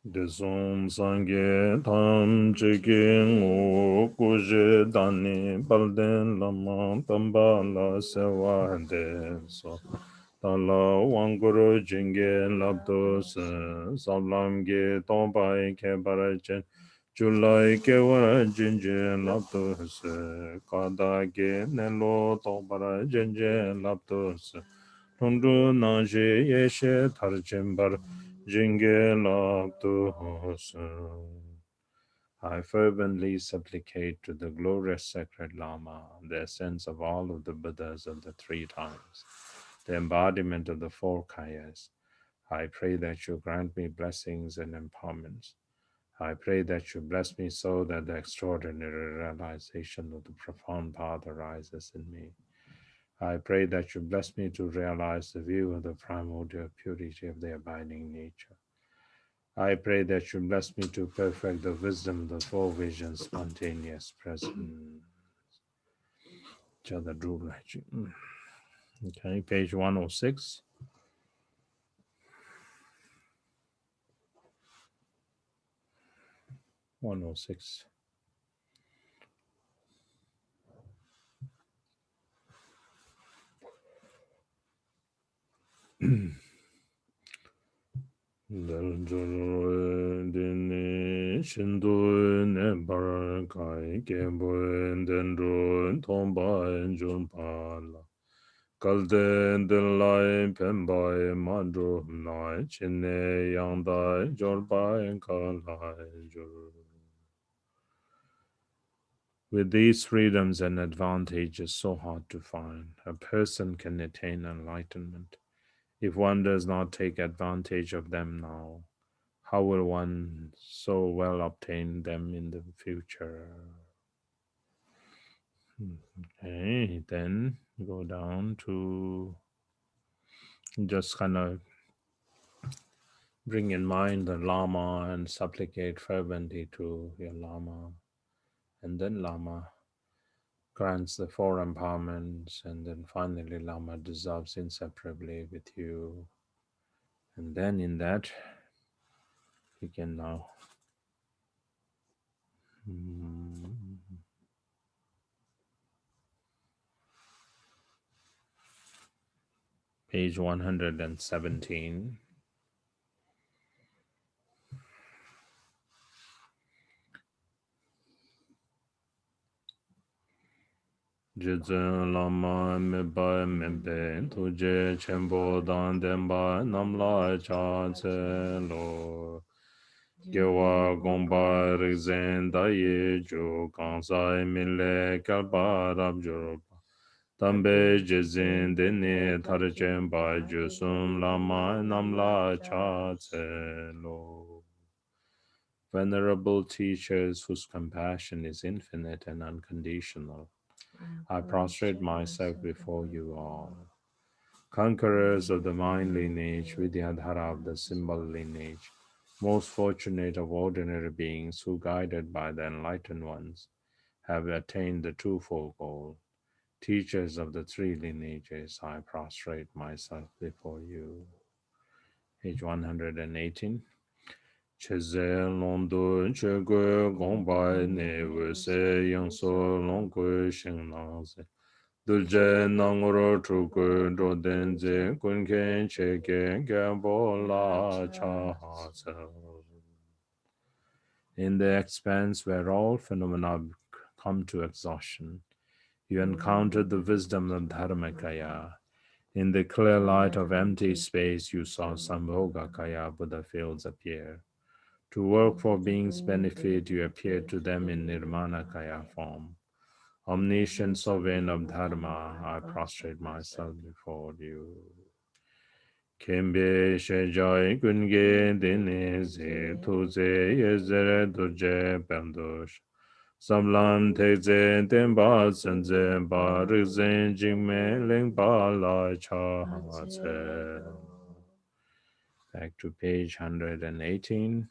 Desum sangue tam cheke ngo kuje dani balden lama tamba la sewa de so tala wanguru jinge labdo se sablam ge tomba ke barajen julai ke wara jinje labdo se kada ge nelo tomba jinje labdo se Tundu Naji Yeshe Tarjimbar I fervently supplicate to the glorious sacred Lama, the essence of all of the Buddhas of the three times, the embodiment of the four kayas. I pray that you grant me blessings and empowerments. I pray that you bless me so that the extraordinary realization of the profound path arises in me. I pray that you bless me to realize the view of the primordial purity of the abiding nature. I pray that you bless me to perfect the wisdom of the four visions, spontaneous presence. Okay, page 106. 106. Dini shindu ne bar kai kembo dendro tomba enjun pala kalden delai pembai mandro nai chine yangdai jorbai kalai jor. With these freedoms and advantages so hard to find, a person can attain enlightenment. If one does not take advantage of them now, how will one so well obtain them in the future? Okay, then go down to just kind of bring in mind the Lama and supplicate fervently to your Lama. And then Lama grants the four empowerments, and then finally Lama dissolves inseparably with you. And then in that, we can now page 117. Jizen lama meba mebe tuje chenpo dan denpa namla cha tse lo. Gewa gomba rizен daye ju kansai mille kalpa rab jurpa. Tambe jizen dene tar chenpa jusum lama namla cha tse lo. Venerable teachers whose compassion is infinite and unconditional, I prostrate myself before you all. Conquerors of the mind lineage, Vidyadhara of the symbol lineage, most fortunate of ordinary beings who, guided by the enlightened ones, have attained the twofold goal. Teachers of the three lineages, I prostrate myself before you. Page 118. Cheze londo chegwe gongbai ne wese yangso longkwe shingnaze. Dulce nangoro chukwe drodenze kunken cheke gambo la cha. In the expanse where all phenomena come to exhaustion, you encountered the wisdom of Dharmakaya. In the clear light of empty space, you saw Sambhogakaya Buddha fields appear. To work for beings' benefit, you appeared to them in Nirmanakaya form. Omniscient sovereign of Dharma, I prostrate myself before you. Kembe Shejai Gunge Denize Tuze Yezere Duje Pendush Samlam Teze Demba Senze Barizin Jingme Lingpa La Cha Tse. Back to page 118.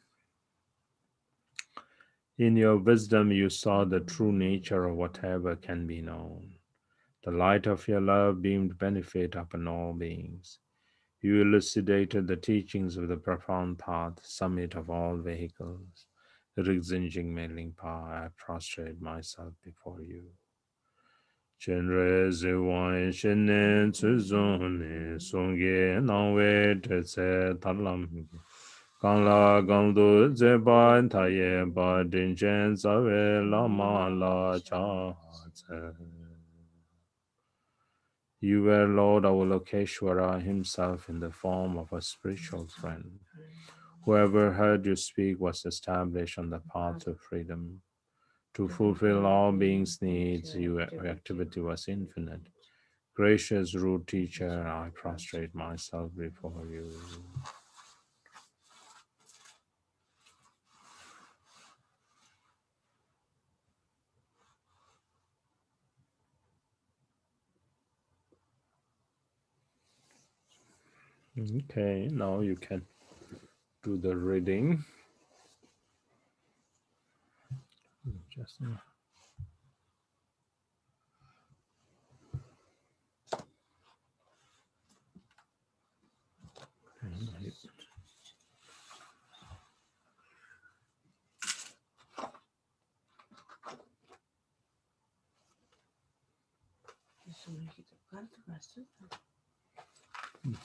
In your wisdom, you saw the true nature of whatever can be known. The light of your love beamed benefit upon all beings. You elucidated the teachings of the profound path, summit of all vehicles. Rizin Me Lingpa, I prostrate myself before you. Chenre Ziwan Shenen Tsuzone Songye Nangwe Tse Talam Kangla Gangdu Zeba Taye Ba Dinchen Zawe Lama La Cha Tse. You were Lord Avalokiteshvara himself in the form of a spiritual friend. Whoever heard you speak was established on the path to freedom. To fulfill all beings' needs, your activity was infinite. Gracious root teacher, I prostrate myself before you. Okay, now you can do the reading. Just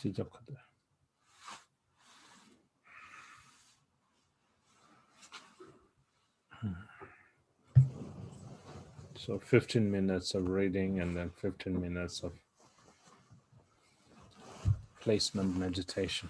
시작하자. So 15 minutes of reading and then 15 minutes of placement meditation.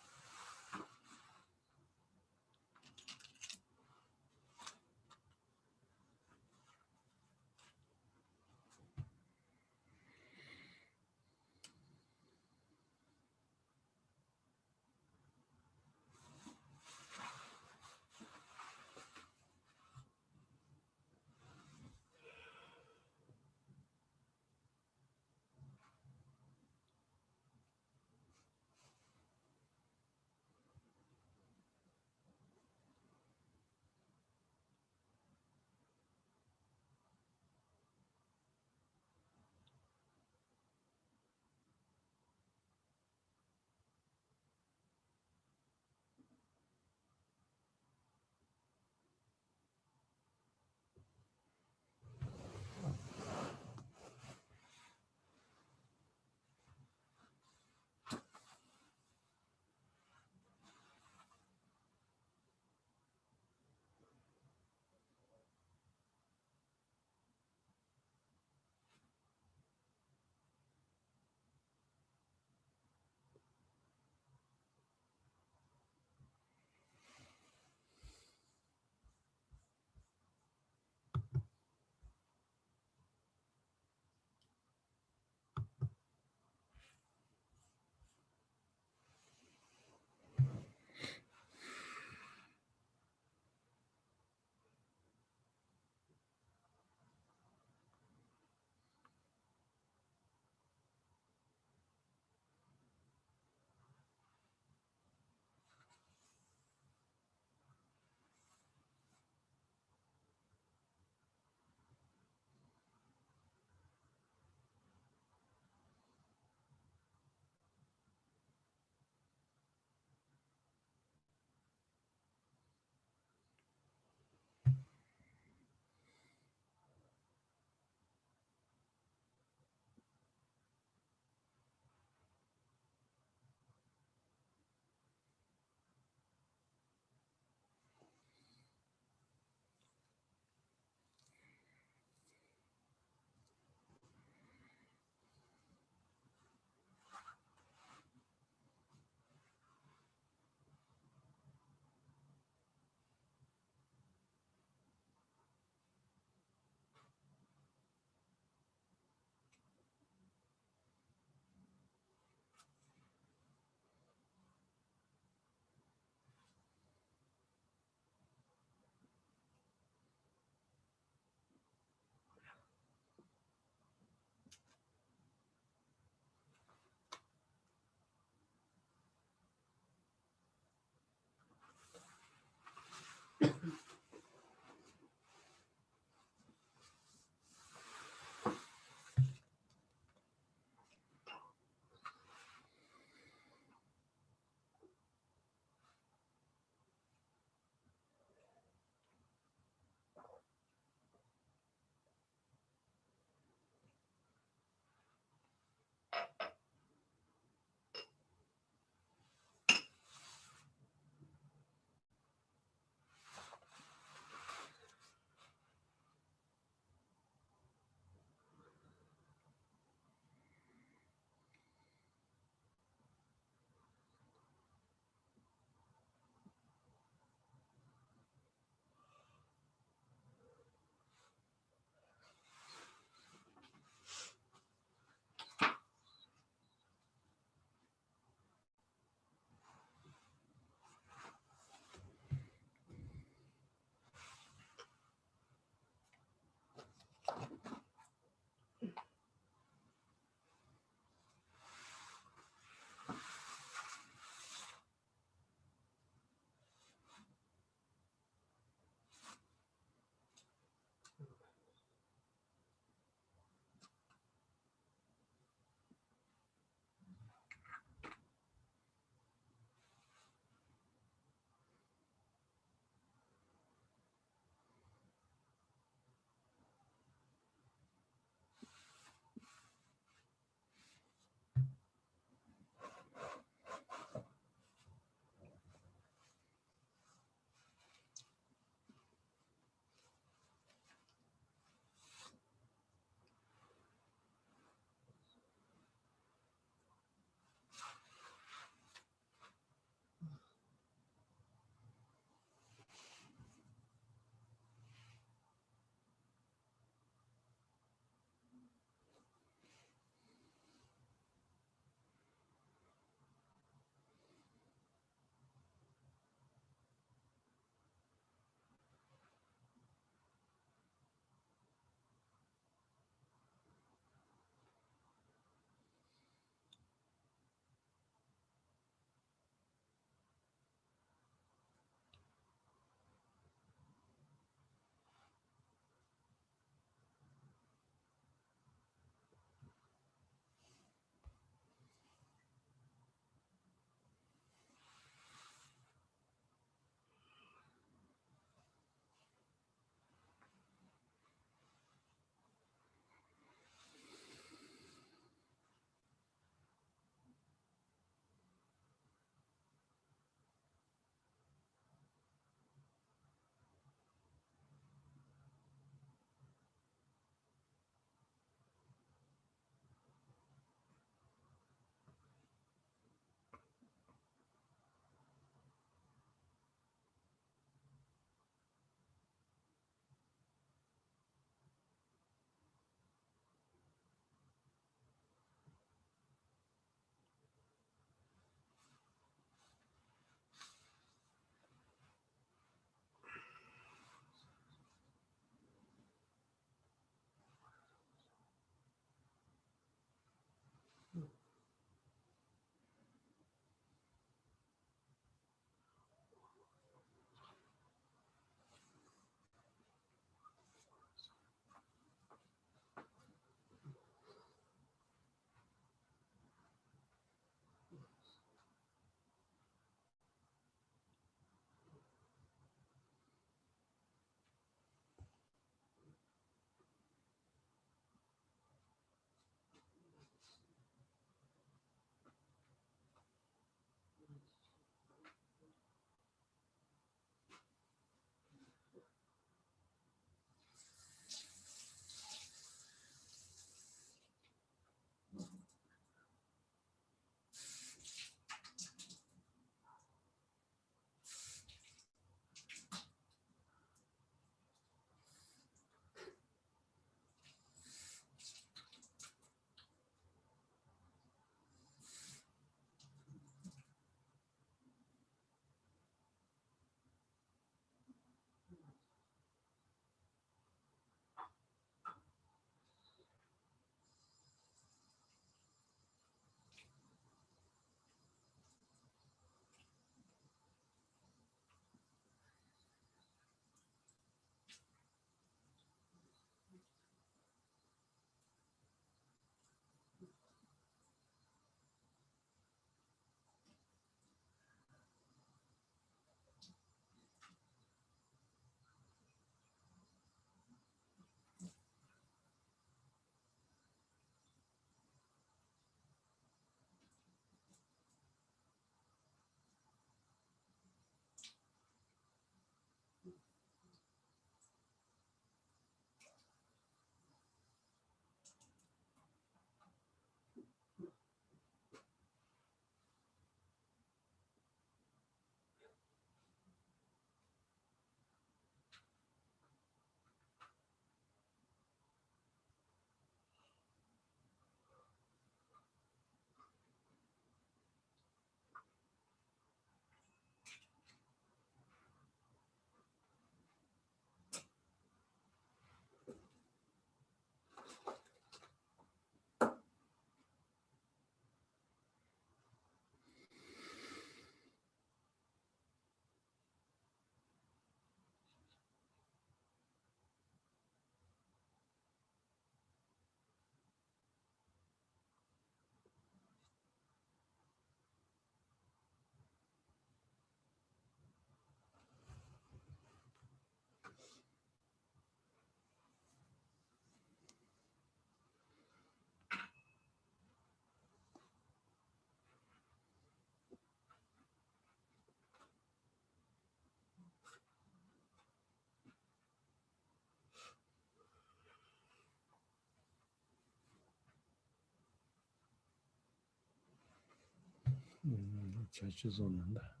才制作能的。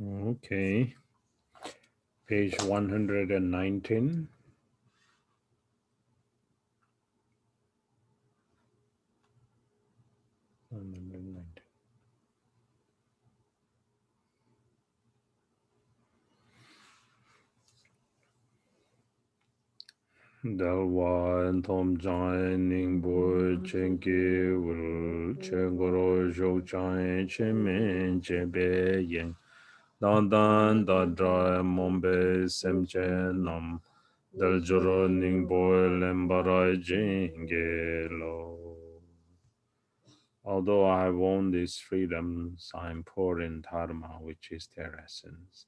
Okay. Page 119. 119. Dalwa and Tom Joining Boy Chenki will Chengoro Zhou Chai Chemin Chebe Yin Dan Dan Da Dra Mombe Sem Chen Nam Dal Joro Ning Boy Lembarai Jinge Lo. Although I have won these freedoms, I am poor in dharma, which is their essence.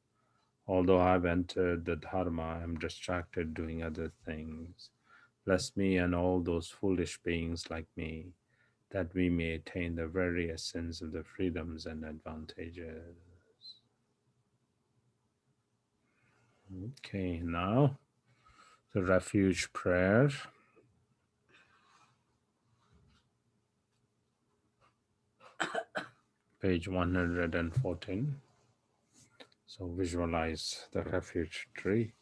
Although I have entered the dharma, I am distracted doing other things. Bless me and all those foolish beings like me, that we may attain the very essence of the freedoms and advantages. Okay, now the refuge prayer, page 114. So visualize the refuge tree.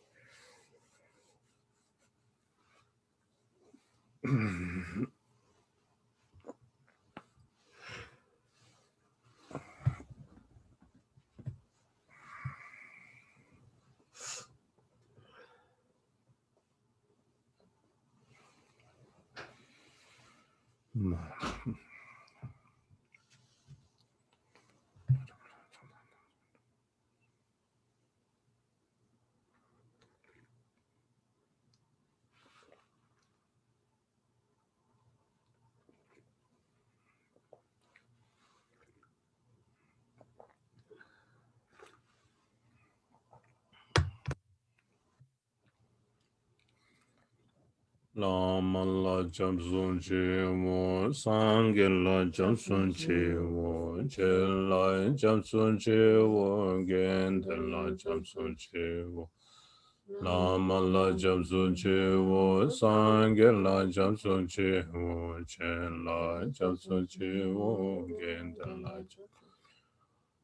Lama la jamsun che wo, sangye la jamsun che wo, che la jamsun che wo, gente la jamsun che wo. Lama la jamsun che wo, sangye la jamsun che wo, che la jamsun che wo, gente la jamsun.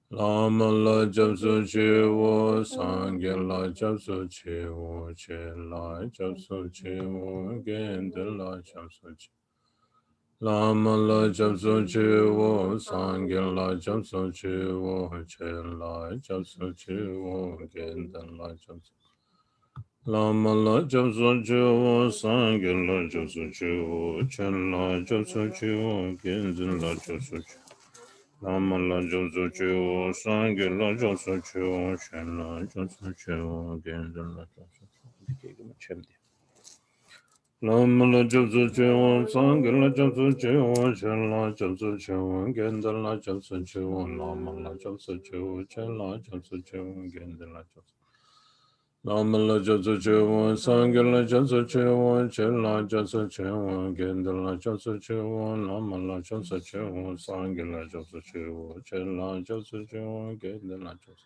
Lama la jamsu che wo, sangye la jamsu che wo, che la jamsu che wo, gende la jamsu che. Lama la jamsu che wo, sangye la jamsu che wo, che la jamsu che wo, gende la jamsu. Lama la jamsu che wo, sangye la jamsu che wo, che la jamsu che wo, gende la jamsu che. Lama la jamsu che wo, sangye la jamsu che wo, che la jamsu che wo, gende la jamsu che. Lama la jamsu che wo, sangye la jamsu che wo, che la jamsu che wo, gende la jamsu che wo, lama la jamsu che wo, che la jamsu che wo, gende la jamsu. Lama la jamsu che wo, sangye la jamsu che wo, che la jamsu che wo, gende la jamsu che wo, lama la jamsu che wo, sangye la jamsu che wo, che la jamsu che wo, gende la jamsu.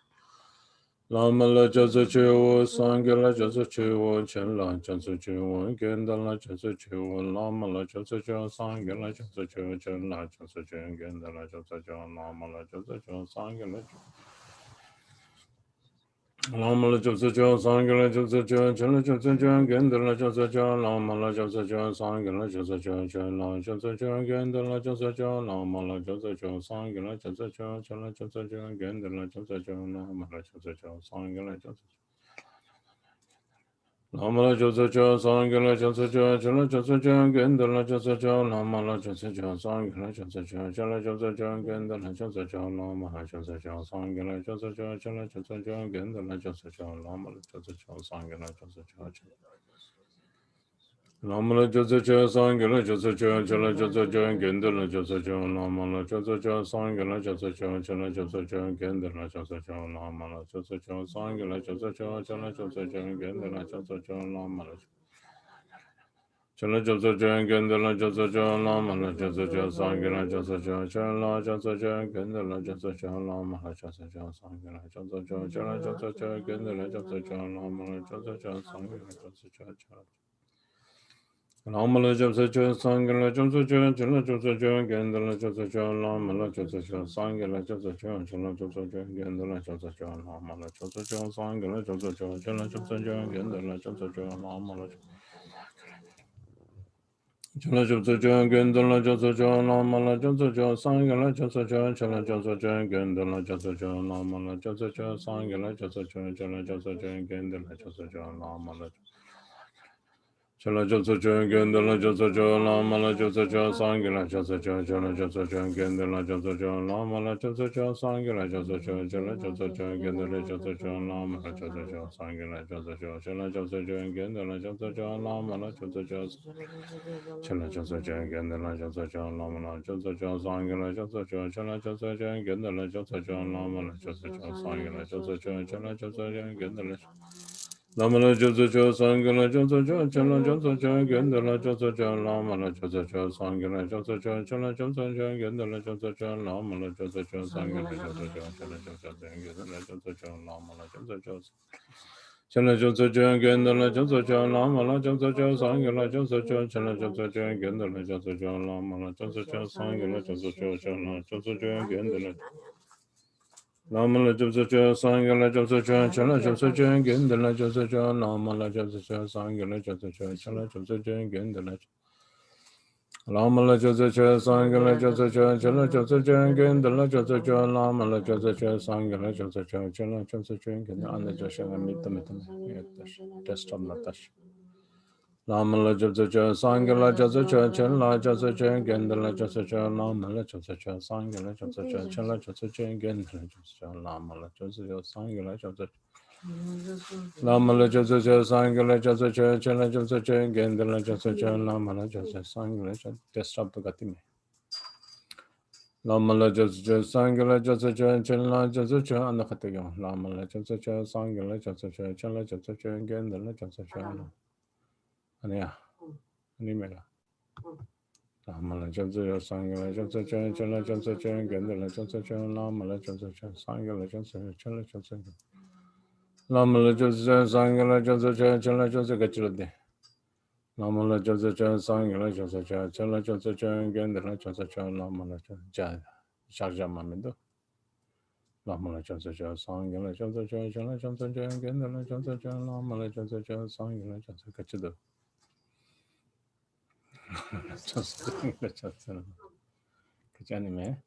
Lama la jamsu che wo, sangye la jamsu che wo, che la jamsu che wo, gende la jamsu che wo, lama la jamsu che wo, sangye la jamsu che wo, che la jamsu che wo, gende la jamsu che wo, lama la jamsu che wo, sangye la jamsu. Lama la jamsu che wo, sangye la jamsu che wo, che la jamsu che wo, gende la jamsu che wo, lama la jamsu che wo, sangye la jamsu che wo, che la jamsu che wo, gende la jamsu che wo, lama la jamsu che wo, sangye la jamsu che wo, che la jamsu che wo, gende la jamsu che wo, lama la jamsu che wo, sangye la jamsu. Lama la jamsu che wo, sangye la jamsu che wo, che la jamsu che wo, gende la jamsu che wo, lama la jamsu che wo, sangye la jamsu che wo, che la jamsu che wo, gende la jamsu che wo, lama la jamsu che wo, sangye la jamsu che wo, che la jamsu che wo, gende la jamsu che wo, lama la jamsu che wo, sangye la jamsu che wo, lama la jamsu che wo, sangye la jamsu che wo, che la jamsu che wo, gende la jamsu che wo, lama la jamsu che wo, sangye la jamsu che wo, che la jamsu che wo, gende la jamsu che wo, lama la jamsu che wo, sangye la jamsu che wo, che la jamsu che wo, gende la jamsu che wo, lama la. Chala jamsa jaya ganda la jamsa jaya lama la jamsa jaya sangha la jamsa jaya chala la jamsa jaya ganda la jamsa jaya lama la jamsa jaya sangha la jamsa jaya chala jamsa jaya ganda la jamsa jaya lama la jamsa jaya sangha la jamsa jaya chala. Lamala Joseph Sangala Joseph Chilla Joseph Gendala Joseph Lamala Joseph Sangala Joseph Chilla Joseph Gendala Joseph Lamala Joseph Sangala Joseph Chilla Joseph Gendala Joseph Lamala Chilla Joseph Gendala Joseph Lamala Joseph Sangala Joseph Chilla Joseph Gendala Joseph Lamala Joseph Sangala Joseph Chilla Joseph Gendala Joseph Lamala Chala Joseph Gendala Joseph Lamala Joseph Sangala Joseph Chala Joseph Gendala Joseph Lamala Joseph Sangala Joseph Chala Joseph Gendala Joseph Lamala Joseph Sangala Joseph Chala Joseph Gendala Joseph Lamala Joseph Chala Joseph Gendala Joseph Lamala Joseph Sangala Joseph Chala Joseph Gendala Joseph Lamala Joseph Sangala Joseph Chala Joseph Gendala Lamala Joseph Sangala Joseph Chala Joseph Gendala Joseph Lamala Joseph Sangala Joseph Chala Joseph Gendala Joseph Lamala Joseph Sangala Joseph Chala Joseph Gendala Joseph Lamala Joseph Chala Joseph Gendala Joseph Lamala Joseph Sangala Joseph Chala Joseph Gendala Joseph Lamala Joseph Sangala Joseph Chala Joseph Gendala Lamala Joseph Sangala Joseph Chala Joseph Gendala Joseph Lamala Joseph Sangala Joseph Chala Joseph Gendala Lamala Joseph Sangala Joseph Chala Joseph Gendala Joseph Lamala Joseph Sangala Joseph Chala Joseph Gendala Anna Joseph Mitam Test of Natash Lamala Joseph Sangala Joseph Chala Joseph Gendala Joseph Lamala Joseph Sangala Joseph Chala Joseph Gendala Joseph Lamala Joseph Sangala Joseph Lamala Joseph Sangala Joseph Chala Joseph Gendala Joseph Lamala Joseph Sangala Test of the Gatime Lamala Joseph Sangala Joseph Chala Joseph Anna Kataga Lamala Joseph Sangala Joseph Chala Joseph Gendala Joseph Ania Animela Lamala Joseph Sangala Joseph Chala Joseph Gendala Joseph Lamala Joseph Sangala Joseph Chala Joseph Lamala Joseph Sangala Joseph Chala Joseph Gachilde Lamala Joseph Sangala Joseph Chala Joseph Gendala Joseph Lamala Joseph Sharja Mamido Lamala Joseph Sangala Joseph Chala Joseph Gendala Joseph Lamala Joseph Sangala Joseph Gachido Joseph Kachanime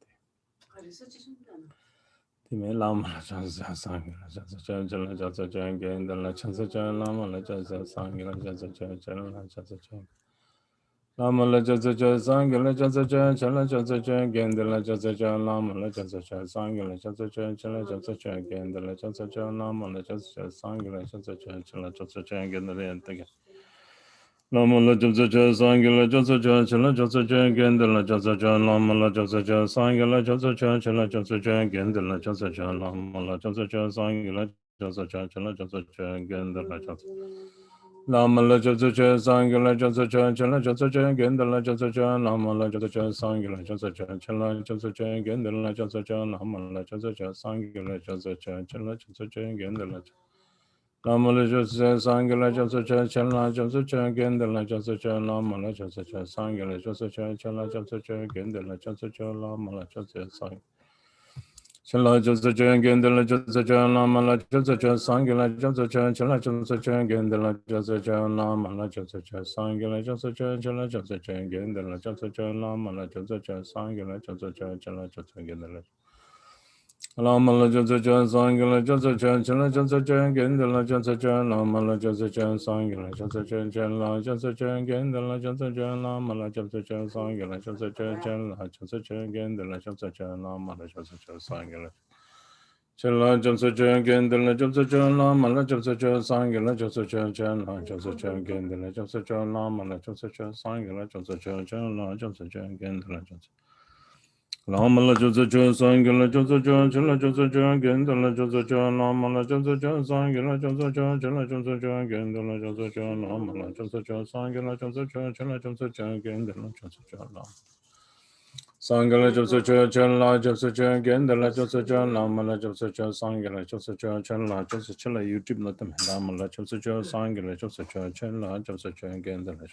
Time Lamala Joseph Sangala Joseph Chala Joseph Gendala Joseph Lamala Joseph Sangala Joseph Chala Joseph Lamala Joseph Sangala Joseph Chala Joseph Gendala Joseph Lamala Joseph Sangala Joseph Chala Joseph Gendala Joseph Lamala Joseph Sangala Joseph Chala Joseph Gendala Lamala Joseph Sangala Joseph Chala Joseph Gendala Joseph Lamala Joseph Sangala Joseph Chala Joseph Gendala Joseph Lamala Joseph Sangala Joseph Chala Joseph Gendala Joseph Lamala Joseph Sangala Joseph Chala Joseph Gendala Joseph Lamala Joseph Sangala Joseph Chala Joseph Gendala Joseph Lamala Joseph Sangala Joseph Chala Joseph Gendala Lamala Joseph Sangala Joseph Chala Joseph Gendala Joseph Lamala Joseph Sangala Joseph Chala Joseph Gendala Joseph Lamala Joseph Sangala Chala Joseph Gendala Joseph Lamala Joseph Sangala Joseph Chala Joseph Gendala Joseph Lamala Joseph Sangala Joseph Chala Joseph Gendala Joseph Lamala Joseph Sangala Joseph Chala Joseph Gendala Lamala Joseph Sangala Joseph Chala Joseph Gendala Joseph Lamala Joseph Sangala Joseph Chala Joseph Gendala Joseph Lamala Joseph Sangala Joseph Chala Joseph Gendala Joseph Lamala Joseph Sangala Chala Joseph Gendala Joseph Lamala Joseph Sangala Joseph Chala Joseph Gendala Joseph Lamala Joseph Sangala Joseph Chala Joseph Gendala Joseph Lamala Joseph Sangala Joseph Chala Joseph Gendala Joseph Lamala Joseph Sangala Joseph Chala Joseph Gendala Joseph Lamala Joseph Sangala Joseph Chala Joseph Gendala Joseph Sangala Joseph Chala Joseph Gendala Joseph Lamala Joseph Sangala Joseph Chala Joseph Chala YouTube Latam Lamala Joseph Sangala Joseph Chala Joseph Gendala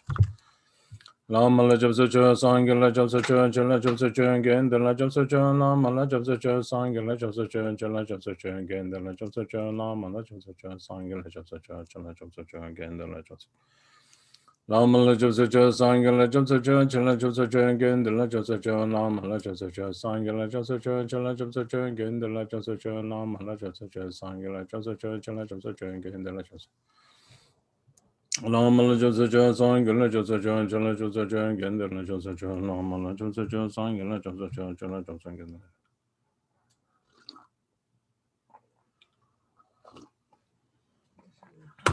Lama la jab sucha sangha la jab sucha chala jab sucha genda la jab sucha lama la jab sucha sangha la jab sucha chala jab sucha genda la jab sucha lama la jab sucha sangha la jab sucha chala jab sucha genda la jab lama la jab sucha sangha la jab sucha chala jab sucha genda la jab sucha lama la jab sucha sangha la jab sucha chala jab sucha genda la jab sucha lama la jab sucha sangha la jab sucha chala jab sucha genda la jab Lama la jab sucha sangha la jab sucha chala jab sucha genda la jab sucha lama la jab sucha sangha la jab sucha chala jab sucha genda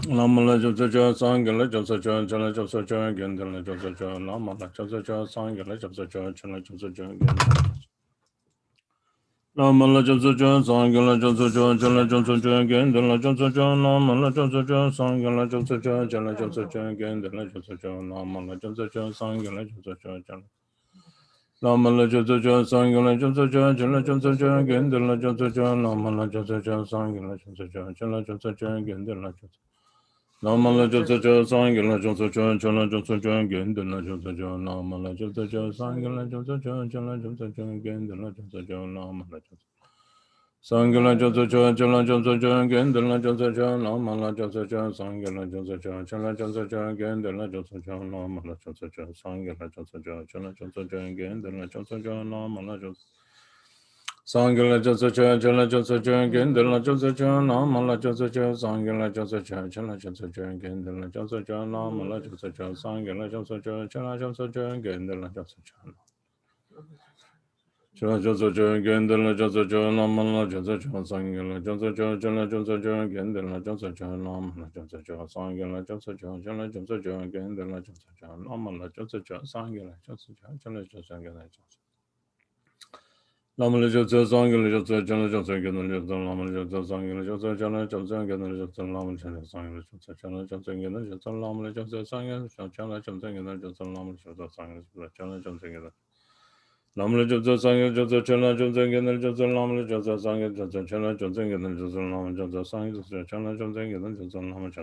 Lama la jab sucha sangha la jab sucha chala jab sucha genda la jab sucha lama la jab sucha sangha la jab sucha chala jab sucha genda Lama la jab sucha sangha la jab sucha chala jab sucha genda la jab sucha lama la jab sucha sangha la jab sucha chala jab sucha genda la jab sucha lama la jab sucha sangha la jab sucha chala Lama la jab sucha sangha la jab sucha chala jab sucha genda la jab sucha lama la jab sucha sangha la jab sucha chala jab sucha genda la jab Lama la jab sucha sangha la jab sucha chala jab sucha genda la jab sucha lama la jab sucha sangha la jab sucha chala jab sucha genda la jab sucha lama la jab Sangha la jab sucha chala jab sucha genda la jab sucha lama la jab sucha sangha la jab sucha chala jab sucha genda la jab sucha lama la jab sucha sangha la jab sucha chala jab sucha genda la jab sucha lama la jab Sangha la jab sucha chala jab sucha genda la jab sucha lama la jab sucha sangha la jab sucha chala jab sucha genda la jab sucha lama la jab sucha sangha la jab sucha chala jab sucha genda la jab sucha Chala jab sucha genda la jab sucha lama la jab sucha sangha la jab sucha chala jab sucha genda la jab sucha lama la jab sucha sangha la jab sucha chala jab sucha genda la jab sucha lama la jab sucha sangha la jab sucha chala jab sucha genda la jab sucha Lama la jab sucha sangha la jab sucha chala jab sucha genda la jab sucha lama la jab sucha sangha la jab sucha chala jab sucha genda la jab sucha lama la jab sucha sangha la jab sucha chala jab sucha genda la jab sucha lama la jab sucha sangha la chala jab sucha genda la jab sucha lama la jab sucha sangha la chala jab sucha genda Lama la jab sucha sangha jab sucha chala jab sucha genda la jab sucha lama la jab sucha sangha jab sucha chala jab sucha genda la jab sucha lama la jab sucha sangha jab sucha chala jab sucha genda la jab sucha lama la jab sucha sangha jab sucha chala jab sucha genda la jab sucha lama la jab sucha sangha jab sucha chala jab sucha genda la jab sucha Lama la jab sucha sangha jab sucha chala jab sucha genda la jab sucha lama la jab sucha sangha jab sucha chala jab sucha genda la jab sucha lama la jab sucha sangha jab sucha chala jab sucha genda la jab sucha lama la jab sucha sangha jab sucha chala jab sucha genda la jab sucha lama la jab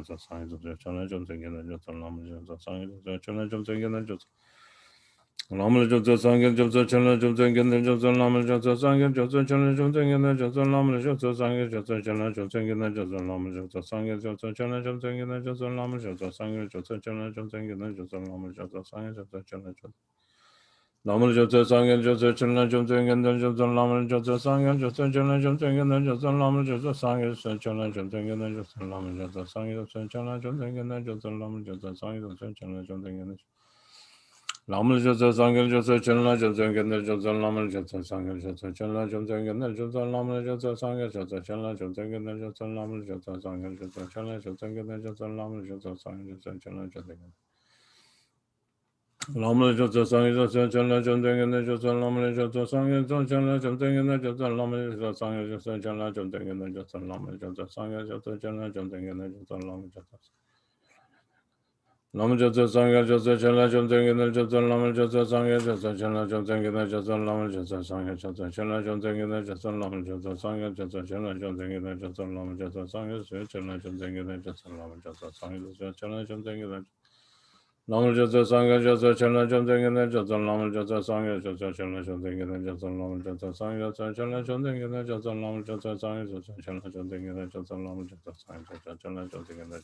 sucha sangha jab sucha chala jab sucha genda la jab sucha lama la jab sucha sangha jab sucha chala jab Lama la jab sucha sangha jab sucha chala jab sucha genda la jab sucha lama la jab sucha sangha jab sucha chala jab sucha genda la jab sucha lama la jab sucha sangha jab sucha chala jab sucha genda la jab sucha lama la jab sucha sangha jab sucha chala jab sucha genda la jab sucha lama la jab sucha sangha jab sucha chala jab sucha genda Lama la jab sucha sangha jab sucha chala jab sucha genda la jab sucha lama la jab sucha sangha jab sucha chala jab sucha genda la jab sucha lama la jab sucha sangha jab sucha chala jab sucha genda la jab sucha lama la jab sucha sangha jab sucha chala jab sucha genda la jab sucha lama la jab sucha sangha jab sucha chala jab sucha genda Lama la jab sucha sangha jab sucha chala jab sucha genda la jab sucha lama la jab sucha sangha jab sucha chala jab sucha genda la jab sucha lama la jab sucha sangha jab sucha chala jab sucha genda la jab sucha lama la jab sucha sangha jab sucha chala jab sucha genda la jab sucha lama la jab sucha Lama jab sucha sangha jab sucha chala jab sucha genda la jab sucha lama la jab sucha sangha jab sucha chala jab sucha genda la jab sucha lama la jab sucha sangha jab sucha chala jab sucha genda la jab sucha lama la jab sucha sangha jab sucha chala jab sucha genda la jab sucha lama la jab sucha sangha jab sucha chala jab sucha genda la jab sucha lama la jab sucha sangha jab sucha chala jab sucha genda la Lama jab sucha sangha jab sucha chala jab sucha genda la jab sucha lama la jab sucha sangha jab sucha chala jab sucha genda la jab sucha lama la jab sucha sangha jab sucha chala jab sucha genda la jab sucha lama la jab sucha sangha jab sucha chala jab sucha genda la jab sucha lama la jab sucha sangha jab sucha chala jab sucha genda Lama la jab sucha sangha jab sucha chala jab sucha genda la jab sucha lama la jab sucha sangha jab sucha chala jab sucha genda la jab sucha lama la jab sucha sangha jab sucha chala jab sucha genda la jab sucha lama la jab sucha sangha jab sucha chala jab sucha genda la jab sucha lama la jab sucha sangha jab sucha chala jab sucha genda la jab sucha lama la jab sucha sangha jab sucha chala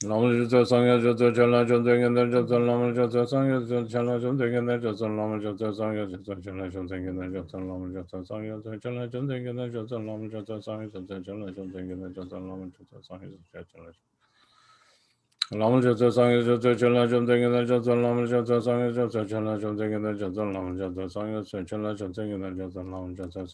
Lama jab sucha sangha jab sucha chala jab sucha genda la jab sucha lama la jab sucha sangha jab sucha chala jab sucha genda la jab sucha lama la jab sucha sangha jab sucha chala jab sucha genda la jab sucha lama la jab sucha sangha jab sucha chala jab sucha genda la jab sucha lama la jab sucha sangha jab sucha chala jab sucha genda la jab sucha lama la jab sucha Lama jab sucha sangha jab sucha chala jab sucha genda la jab sucha lama la jab sucha sangha jab sucha chala jab sucha genda la jab sucha lama la jab sucha sangha jab sucha chala jab sucha genda la jab sucha lama la jab sucha sangha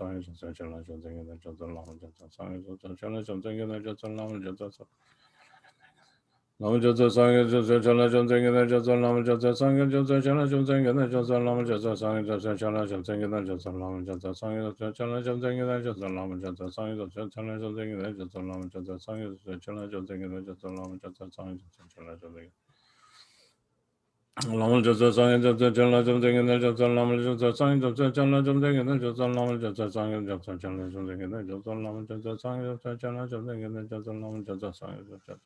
jab sucha chala jab sucha genda la jab sucha lama la jab sucha sangha jab sucha chala jab sucha genda la jab sucha lama la jab sucha sangha jab sucha chala jab sucha genda la jab sucha lama la jab sucha sangha jab sucha chala jab sucha Lama la jab sucha sangha jab sucha chala jab sucha genda la jab sucha lama la jab sucha sangha jab sucha chala jab sucha genda la jab sucha lama la jab sucha sangha jab sucha chala jab sucha genda la jab sucha lama la jab sucha sangha jab sucha chala jab sucha genda la jab sucha lama la jab sucha sangha jab sucha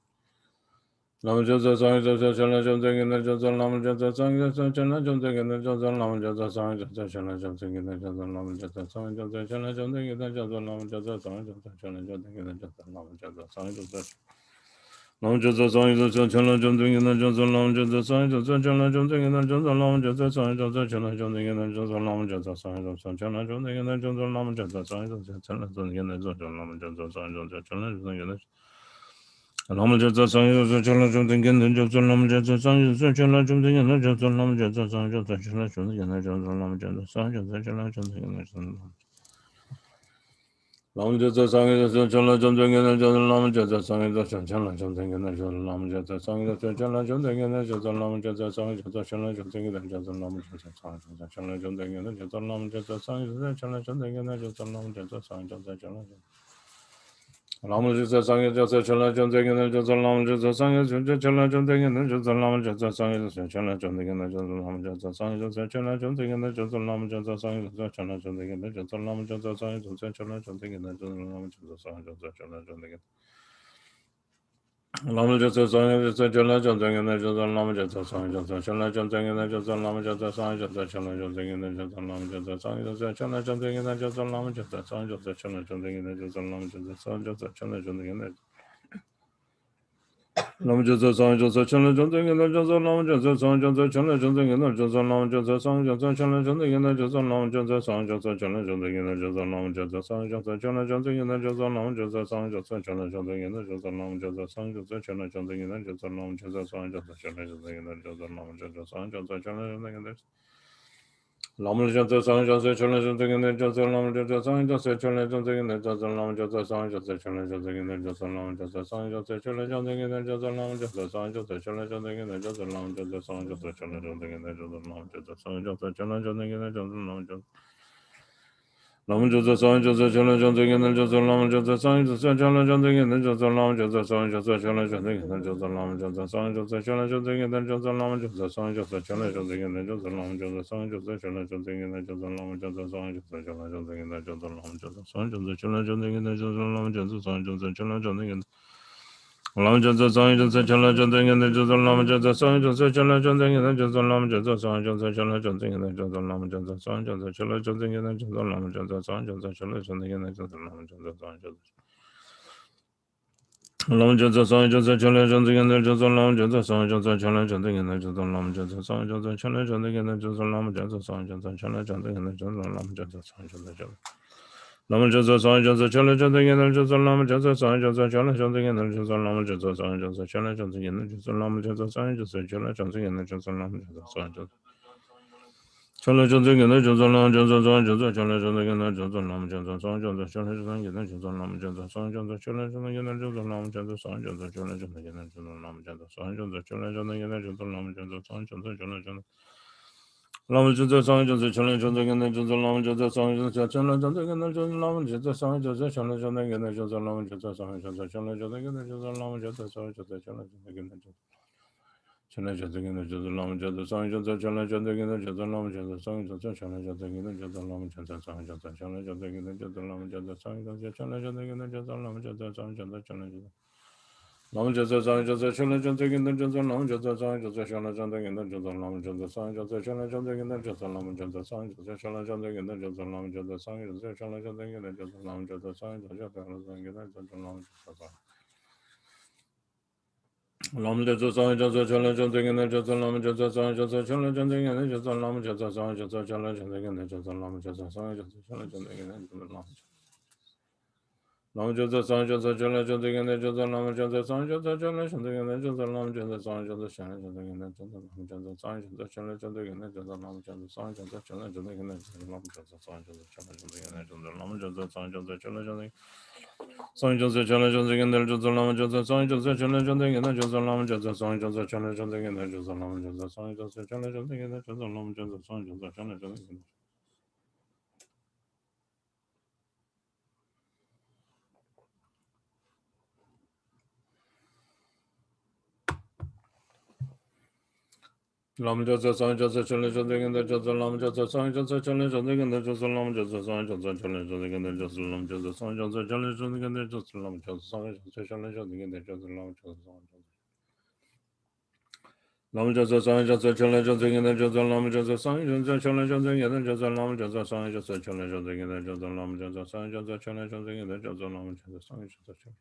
Lam Jasa Sang Jasa Chala Jasa Gina Jasa Lam Jasa Sang Jasa Chala Jasa Gina Jasa Lam Jasa Sang Jasa Chala Jasa Gina Jasa Lam Jasa Sang Jasa Chala Jasa Gina Jasa Lam Jasa Sang Jasa Chala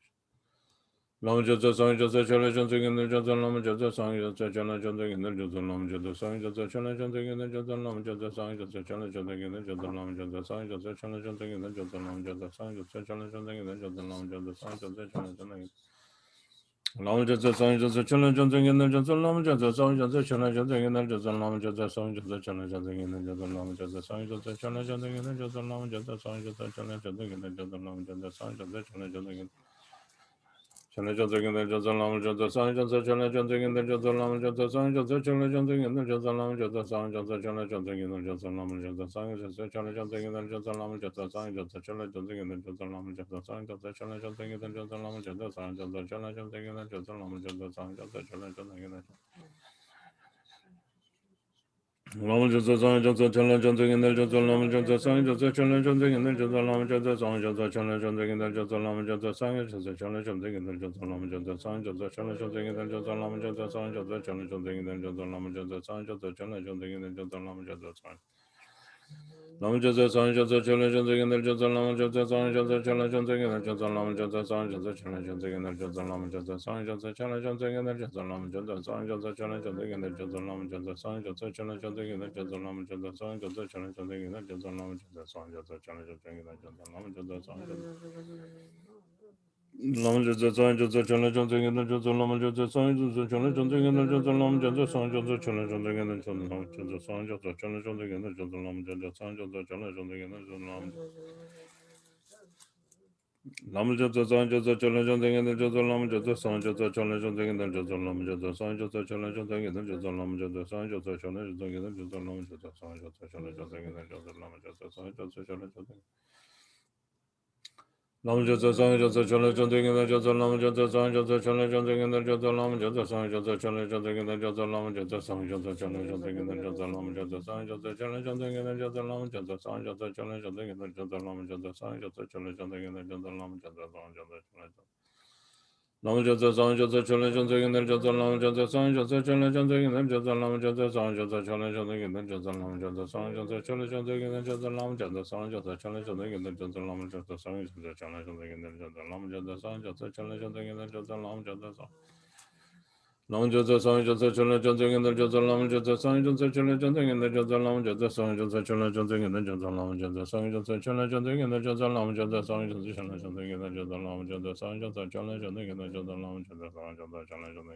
Lam Jasa Sang Jasa Chala Jasa Gina Jasa Lam Jasa Sang Jasa Chala Jasa Gina Jasa Lam Jasa Sang Jasa Chala Jasa Gina Jasa Lam Jasa Sang Jasa Chala Jasa Gina Jasa Lam Jasa Sang Jasa Chala Jasa Gina Jasa Lam Jasa Sang Jasa Chala Jasa Gina Jasa Lam Jasa Sang Jasa Chala Jasa Lam Jasa Sang Jasa Chala Jasa Gina Jasa Lam Jasa Sang Jasa Chala Jasa Gina Jasa Lam Jasa Sang Jasa Chala Jasa Gina Jasa Lam Jasa Sang Jasa Chala Jasa Gina Jasa Lam Jasa Sang Jasa Chala Jasa Gina Jasa Lam Jasa Sang Jasa Chala Jasa Gina Chala Jasa Gina Jasa Lam Jasa Sang Jasa Chala Jasa Gina Jasa Lam Jasa Sang Jasa Chala Jasa Gina Jasa Lam Jasa Sang Jasa Chala Jasa Gina Jasa Lam Jasa Sang Jasa Chala Jasa Gina Jasa Lam Jasa Sang Jasa Chala Jasa Gina Jasa Lam Jasa Sang Jasa Chala Jasa Gina Jasa Lam Jasa Sang Jasa Chala Jasa Gina Jasa Lam Jasa Sang Jasa Chala Jasa Gina Lam Jasa Sang Jasa Chala Jasa Gina Jasa Lam Jasa Sang Jasa Chala Jasa Gina Jasa Lam Jasa Sang Jasa Chala Jasa Gina Jasa Lam Jasa Sang Jasa Chala Jasa Gina Jasa Lam Jasa Sang Jasa Chala Jasa Gina Jasa Lam Jasa Sang Jasa Chala Jasa Gina Jasa Lam Jasa Sang Jasa Chala Jasa Gina Jasa Lam Jasa Sang Lam Jasa Sang Jasa Chala Jasa Gina Jasa Lam Jasa Sang Jasa Chala Jasa Gina Jasa Lam Jasa Sang Jasa Chala Jasa Gina Jasa Lam Jasa Sang Jasa Chala Jasa Gina Jasa Lam Jasa Sang Jasa Chala Jasa Gina Jasa Lam Jasa Sang Jasa Chala Jasa Gina Jasa Lam Jasa Sang Jasa Chala Jasa Gina Jasa Lam Jasa Sang Jasa Chala Jasa Gina Jasa Lam Jasa Sang Jasa Lam Jasa Sang Jasa Chala Jasa Gina Jasa Lam Jasa Sang Jasa Chala Jasa Gina Jasa Lam Jasa Sang Jasa Chala Jasa Gina Jasa Lam Jasa Sang Jasa Chala Jasa Gina Jasa Lam Jasa Sang Jasa Chala Jasa Gina Jasa Lam Lam Jasa Sang Jasa Chala Jasa Gina Jasa Lam Jasa Sang Jasa Chala Jasa Gina Jasa Lam Jasa Sang Jasa Chala Jasa Gina Jasa Lam Jasa Sang Jasa Chala Jasa Gina Jasa Lam Jasa Sang Jasa Chala Jasa Gina Jasa Lam Jasa Sang Jasa Chala Jasa Lam Jasa Sang Jasa Chala Jasa Gina Jasa Lam Jasa Sang Jasa Chala Jasa Gina Jasa Lam Jasa Sang Jasa Chala Jasa Gina Jasa Lam Jasa Sang Jasa Chala Jasa Gina Jasa Lam Jasa Sang Jasa Chala Jasa Gina Jasa Lam Jasa Sang Jasa Chala Jasa Gina Jasa Lam Jasa Sang Jasa Chala Jasa Gina Jasa Lam Jasa Sang Jasa Chala Jasa Lam Jasa Sang Jasa Chala Jasa Gina Jasa Lam Jasa Sang Jasa Chala Jasa Gina Jasa Lam Jasa Sang Jasa Chala Jasa Gina Jasa Lam Jasa Sang Jasa Chala Jasa Gina Jasa Lam Jasa Sang Jasa Chala Jasa Gina Jasa Lam Jasa Sang Jasa Chala Jasa Gina Jasa Lam Jasa Sang Jasa Chala Jasa Gina Jasa Lam Jasa Sang Lam Jasa Sang Jasa Chala Jasa Gina Jasa Lam Jasa Sang Jasa Chala Jasa Gina Jasa Lam Jasa Sang Jasa Chala Jasa Gina Jasa Lam Jasa Sang Jasa Chala Jasa Gina Jasa Lam Jasa Sang Jasa Chala Jasa Gina Jasa Lam Jasa Sang Jasa Chala Jasa Gina Jasa Lam Jasa Sang Jasa Chala Jasa Gina Jasa Lam Jasa Sang Jasa Lam Jasa Sang Jasa Chala Jasa Gina Jasa Lam Jasa Sang Jasa Chala Jasa Gina Jasa Lam Jasa Sang Jasa Chala Jasa Gina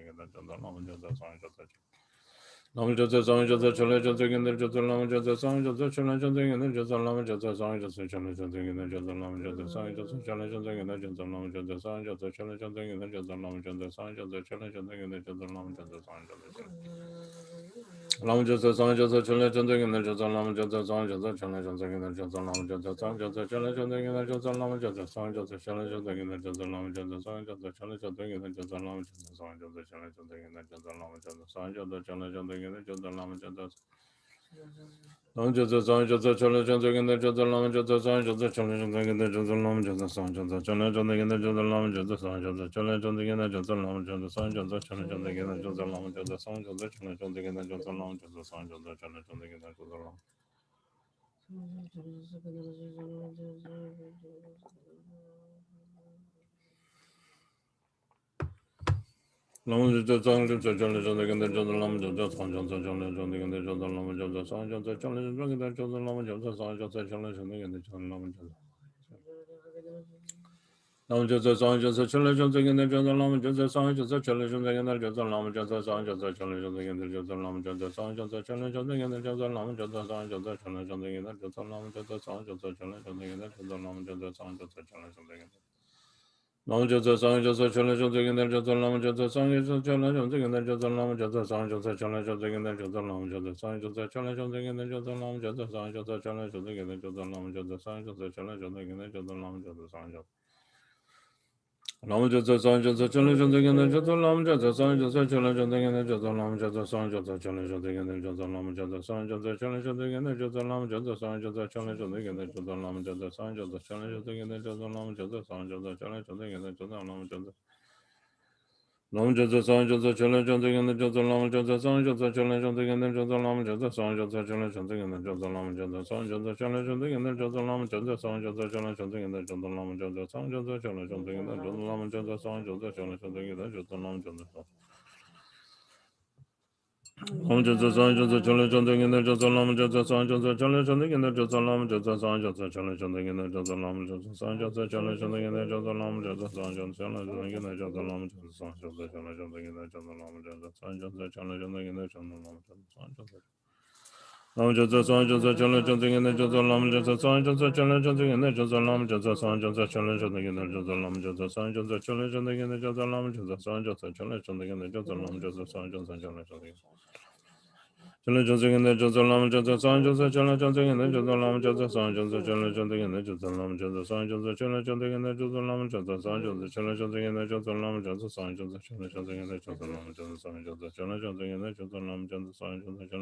Jasa Lam Jasa Sang Jasa Chala Jasa Gina Jasa Lam Jasa Sang Jasa Chala Jasa Gina Jasa Lam Jasa Sang Jasa Chala Jasa Gina Jasa Lam Jasa Sang Jasa Lam Jasa Sang Jasa Chala Jasa Gina Jasa Lam Jasa Sang Jasa Chala Jasa Gina Jasa Lam Jasa Sang Jasa Chala Jasa Gina Jasa Lam Jasa Sang Jasa Chala Jasa Gina Jasa Lam Jasa Sang Jasa Chala Jasa Gina Jasa Lam Jasa Sang Jasa Chala Jasa Gina Jasa Lam Jasa Sang Jasa Chala Jasa Gina Jasa Lam Jasa Lam Jasa Sang Jasa Chala Jasa Gina Jasa Lam Jasa Sang Jasa Chala Jasa Gina Jasa Lam Jasa Sang Jasa Chala Jasa Gina Jasa Lam Jasa Sang Jasa Chala Jasa Gina Jasa Lam Jasa Sang Jasa Chala Jasa Gina Jasa Lam Jasa Sang Jasa Chala Jasa Gina Jasa Lam Jasa Sang Jasa Chala Jasa Gina Jasa Lam Lam Jasa Sang Jasa Chala Jasa Gina Jasa Lam Jasa Sang Jasa Chala Jasa Gina Jasa Lam Jasa Sang Jasa Chala Jasa Gina Jasa Lam Jasa Sang Jasa Chala Jasa Gina Jasa Lam Jasa Lam Jasa Sang Jasa Chala Jasa Gina Jasa Lam Jasa Sang Jasa Chala Jasa Gina Jasa Lam Jasa Sang Jasa Chala Jasa Gina Jasa Lam Jasa Sang Jasa Chala Jasa Gina Jasa Lam Jasa Sang Jasa Chala Jasa Gina Jasa Lam Jasa Sang Jasa Chala Jasa Gina Jasa Lam Jasa Sang Jasa Chala Jasa Gina Lam Jasa Sang Jasa Chala Jasa Gina Jasa Lam Jasa Sang Jasa Chala Jasa Gina Jasa Lam Jasa Sang Jasa Chala Jasa Gina Jasa Lam Jasa Sang Jasa Chala Jasa Gina Jasa Lam Jasa Sang Jasa Chala Jasa Gina Jasa Lam Jasa Sang Jasa Chala Jasa Gina Jasa Lam Jasa Sang Jasa Lam Jasa Sang Jasa Chala Jasa Gina Jasa Lam Jasa Sang Jasa Chala Jasa Gina Jasa Lam Jasa Sang Jasa Chala Jasa Gina Jasa Lam Jasa Sang Jasa Chala Jasa Gina Jasa Lam Jasa Sang Jasa Chala Jasa Gina Jasa Lam Jasa Sang Jasa Chala Jasa Gina Jasa Lam Jasa Sang Jasa Chala Jasa Gina Jasa Lam Jasa Lam Jasa Sang Jasa Chala Janta Ganda Jasa Lam Jasa Sang Jasa Chala Janta Ganda Jasa Lam Jasa Sang Jasa Chala Janta Ganda Jasa Lam Jasa Sang Jasa Chala Janta Ganda Jasa Lam Jasa Sang Jasa Chala Janta Ganda Jasa Lam Jasa Sang Jasa Chala Janta Ganda Jasa Lam Jasa Sang Jasa Chala Janta Ganda Jasa Lam Jasa Lam Jasa Sang Jasa Chala Janta Ganda Jasa Lam Jasa Sang Jasa Chala Janta Ganda Jasa Lam Jasa Sang Jasa Chala Janta Ganda Jasa Lam Jasa Sang Jasa Chala Janta Ganda Jasa Lam Jasa Sang Jasa Chala Janta Ganda Jasa Lam Jasa Sang Jasa Chala Janta Ganda Jasa Lam Jasa Sang Jasa Chala Janta Ganda Jasa Lam Jasa Lam Jasa Sang Jasa Chala Janta Ganda Jasa Lam Jasa Sang Jasa Chala Janta Ganda Jasa Lam Jasa Sang Jasa Chala Janta Ganda Jasa Lam Jasa Sang Jasa Chala Janta Ganda Jasa Lam Jasa Sang Jasa Chala Janta Ganda Jasa Lam Jasa Sang Jasa Chala Janta Chala Janta Ganda Jasa Lam Jasa Sang Jasa Chala Janta Ganda Jasa Lam Jasa Sang Jasa Chala Janta Ganda Jasa Lam Jasa Sang Jasa Chala Janta Ganda Jasa Lam Jasa Sang Jasa Chala Janta Ganda Jasa Lam Jasa Sang Jasa Chala Janta Ganda Jasa Lam Jasa Sang Jasa Chala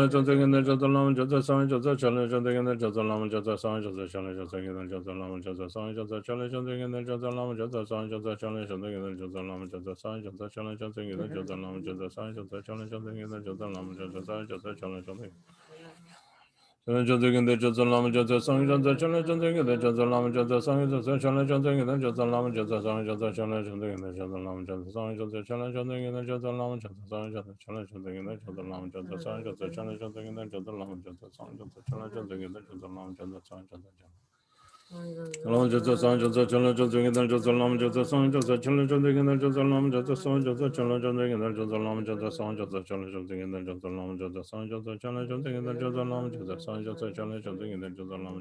Janta Ganda Jasa Lam Jasa Sang Jasa Chala Janta Ganda Lam Jasa Sang Jasa Chala Janta Ganda Jasa Lam Jasa Sang Jasa Chala Janta Ganda Jasa Lam Jasa Sang Jasa Chala Janta Ganda Jasa Lam Jasa Sang Jasa Chala Janta Ganda Jasa Lam Jasa Sang Jasa Chala Janta Ganda Jasa Lam Jasa Sang Jasa Chala Janta Ganda Jasa Lam Jasa Sang Jasa Chala Janta Ganda Jasa Lam Jasa Sang Jasa Chala Janta Chala Janta Ganda Jasa Lam Jasa Sang Jasa Chala Janta Ganda Jasa Lam Jasa Sang Jasa Chala Janta Ganda Jasa Lam Jasa Sang Jasa Chala Janta Ganda Jasa Lam Jasa Sang Jasa Chala Janta Ganda Jasa Lam Jasa Sang Jasa Chala Janta Ganda Jasa Lam Jasa Sang Jasa Chala Janta Ganda Jasa Lam Jasa Sang Jasa Chala Janta Ganda Jasa Lam Jasa Sang Jasa Lam Jasa Sang Jasa Chala Janta Ganda Jasa Lam Jasa Sang Jasa Chala Janta Ganda Jasa Lam Jasa Sang Jasa Chala Janta Ganda Jasa Lam Jasa Sang Jasa Chala Janta Ganda Jasa Lam Jasa Sang Jasa Chala Janta Ganda Jasa Lam Jasa Sang Jasa Chala Janta Ganda Jasa Lam Jasa Sang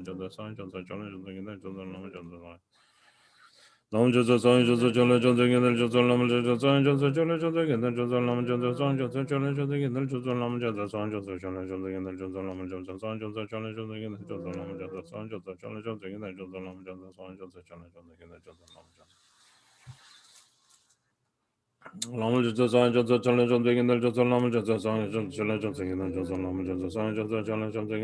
Jasa Chala Janta Ganda Jasa Lam Jasa Lam Jasa Sang Jasa Chala Janta Ganda Jasa Lam Jasa Sang Jasa Chala Janta Ganda Jasa Lam Jasa Sang Jasa Chala Janta Ganda Jasa Lam Jasa Sang Jasa Chala Janta Ganda Jasa Lam Jasa Sang Jasa Chala Janta Ganda Jasa Lam Jasa Sang Jasa Chala Janta Ganda Jasa Lam Jasa Sang Jasa Chala Janta Ganda Jasa Lam Jasa Lam Jasa Sang Jasa Chala Janta Ganda Jasa Lam Jasa Sang Jasa Chala Janta Ganda Jasa Lam Jasa Sang Jasa Chala Janta Ganda Jasa Lam Jasa Sang Jasa Chala Janta Ganda Jasa Lam Jasa Sang Jasa Chala Janta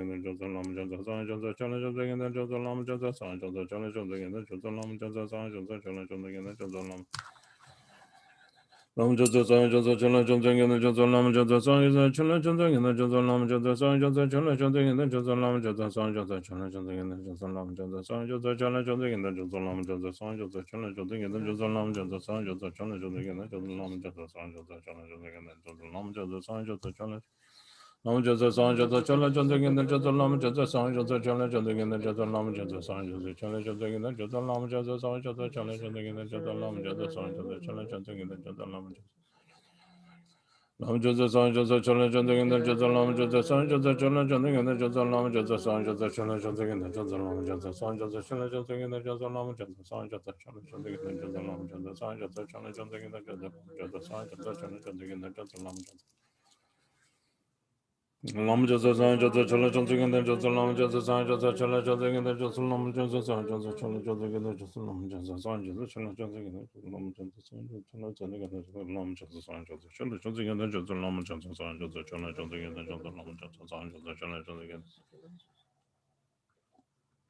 Ganda Jasa Lam Jasa Sang Jasa Chala Janta Ganda Jasa Lam Jasa Sang Jasa Chala Janta Ganda Jasa Lam Lam Jasa Sang Jasa Chala Janta Ganda Jasa Lam Jasa Sang Jasa Chala Janta Ganda Jasa Lam Jasa Sang Jasa Chala Janta Ganda Jasa Lam Jasa Sang Jasa Chala Janta Ganda Jasa Lam Jasa Sang Jasa Chala Janta Ganda Jasa Lam Jasa Sang Jasa Chala Janta Ganda Jasa Lam Jasa Sang Jasa Chala Janta Ganda Jasa Lam Jasa Sang Jasa Chala Janta Ganda Jasa Lam Jasa Sang Jasa Chala Lam Jasa Sang Jasa Chala Janta Ganda Jasa Lam Jasa Sang Jasa Chala Janta Ganda Jasa Lam Jasa Sang Jasa Chala Janta Ganda Jasa Lam Jasa Sang Jasa Chala Janta Ganda Jasa Lam Jasa Sang Jasa Chala Janta Ganda Jasa Lam Jasa Lam Jasa Sang Jasa Chala Janta Ganda Jasa Lam Jasa Sang Jasa Chala Janta Ganda Jasa Lam Jasa Sang Jasa Chala Janta Ganda Jasa Lam Jasa Sang Jasa Chala Janta Ganda Jasa Lam Jasa Sang Jasa Chala Janta Ganda Jasa Lam Jasa Sang Jasa Chala Janta Ganda Jasa Lam Jasa Sang Jasa Chala Janta Ganda Jasa Lam Jasa Lam Jasa Sang Jasa Chala Janta Ganda Jasa Lam Jasa Sang Jasa Chala Janta Ganda Jasa Lam Jasa Sang Jasa Chala Janta Ganda Jasa Lam Jasa Sang Jasa Chala Janta Ganda Jasa Lam Jasa Sang Jasa Chala Janta Ganda Jasa Lam Jasa Sang Jasa Chala Janta Ganda Jasa Lam Jasa Sang Jasa Chala Janta Ganda Jasa Lam Jasa Sang Jasa Chala Janta Ganda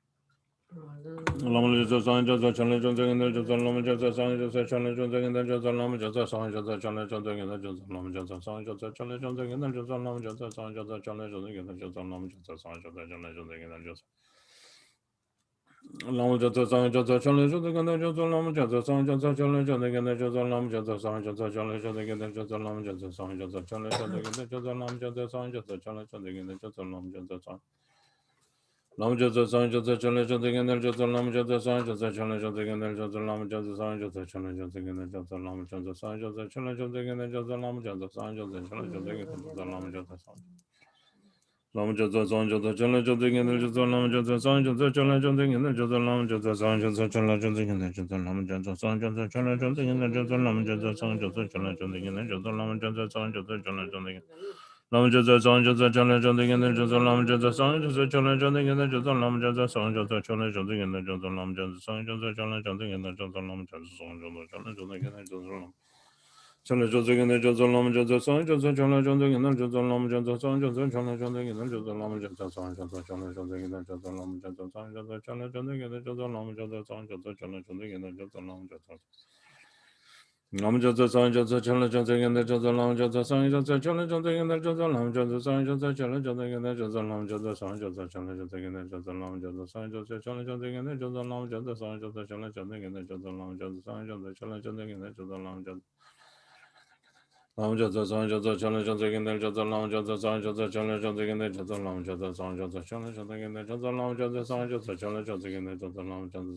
Lam Jasa Sang Jasa Chala Janta Ganda Jasa Lam Jasa Sang Jasa Chala Janta Ganda Jasa Lam Jasa Sang Jasa Chala Janta Ganda Jasa Lam Jasa Sang Jasa Chala Janta Ganda Jasa Lam Jasa Sang Jasa Chala Janta Ganda Jasa Lam Jasa Sang Jasa Chala Janta Ganda Jasa Lam Jasa Sang Jasa Chala Janta Ganda Jasa Lam Jasa Sang Jasa Chala Janta Ganda Jasa Lam Jasa Sang Jasa Chala Janta Ganda Jasa Lam Jasa Sang Jasa Chala Janta Ganda Jasa Lam Jasa Sang Jasa Chala Janta Ganda Jasa Lam Jasa Sang Lam Jasa Sang Jasa Chala Janta Ganda Jasa Lam Jasa Sang Jasa Chala Janta Ganda Jasa Lam Jasa Sang Jasa Chala Janta Ganda Jasa Lam Jasa Sang Jasa Chala Janta Ganda Jasa Lam Jasa Sang Jasa Chala Janta Ganda Jasa Lam Jasa Sang Lam Jasa Sang Jasa Chala Janta Ganda Jasa Lam Jasa Sang Jasa Chala Janta Ganda Jasa Lam Jasa Sang Jasa Chala Janta Ganda Jasa Lam Jasa Sang Jasa Chala Janta Ganda Jasa Lam Jasa Sang Jasa Chala Janta Ganda Jasa Lam Jasa Sang Jasa Chala Janta Ganda Lam Jasa Sang Jasa Chala Janta Ganda Jasa Lam Jasa Sang Jasa Chala Janta Ganda Jasa Lam Jasa Sang Jasa Chala Janta Ganda Jasa Lam Jasa Sang Jasa Chala Janta Ganda Jasa Lam Jasa Sang Jasa Chala Janta Ganda Jasa Lam Chana Josa Gina Josa Lama Josa San Josa Chana Josa Gina Josa Lama Josa San Josa Chana Josa Gina Josa Lama Josa San Josa Chana Josa Gina Josa Lama Josa San Josa Chana Josa Gina Josa Lama Josa San Josa Chana Josa Gina Josa Lama Josa Lama Josa San Josa Chana Josa Gina Josa Lama Josa San Josa Chana Josa Gina Josa Lama Josa San Josa Chana Josa Gina Josa Lama Josa San Josa Chana Josa Gina Josa Lama Josa San Josa Chana Josa Gina Josa Lama Josa San Josa Chana Josa Gina Josa Lama Josa San Josa Chana Josa Gina Josa Lama Josa Lam Josa San Josa Chana Josa Gina Josa Lam Josa San Josa Chana Josa Gina Josa Lam Josa San Josa Chana Josa Gina Josa Lam Josa San Josa Chana Josa Gina Josa Lam Josa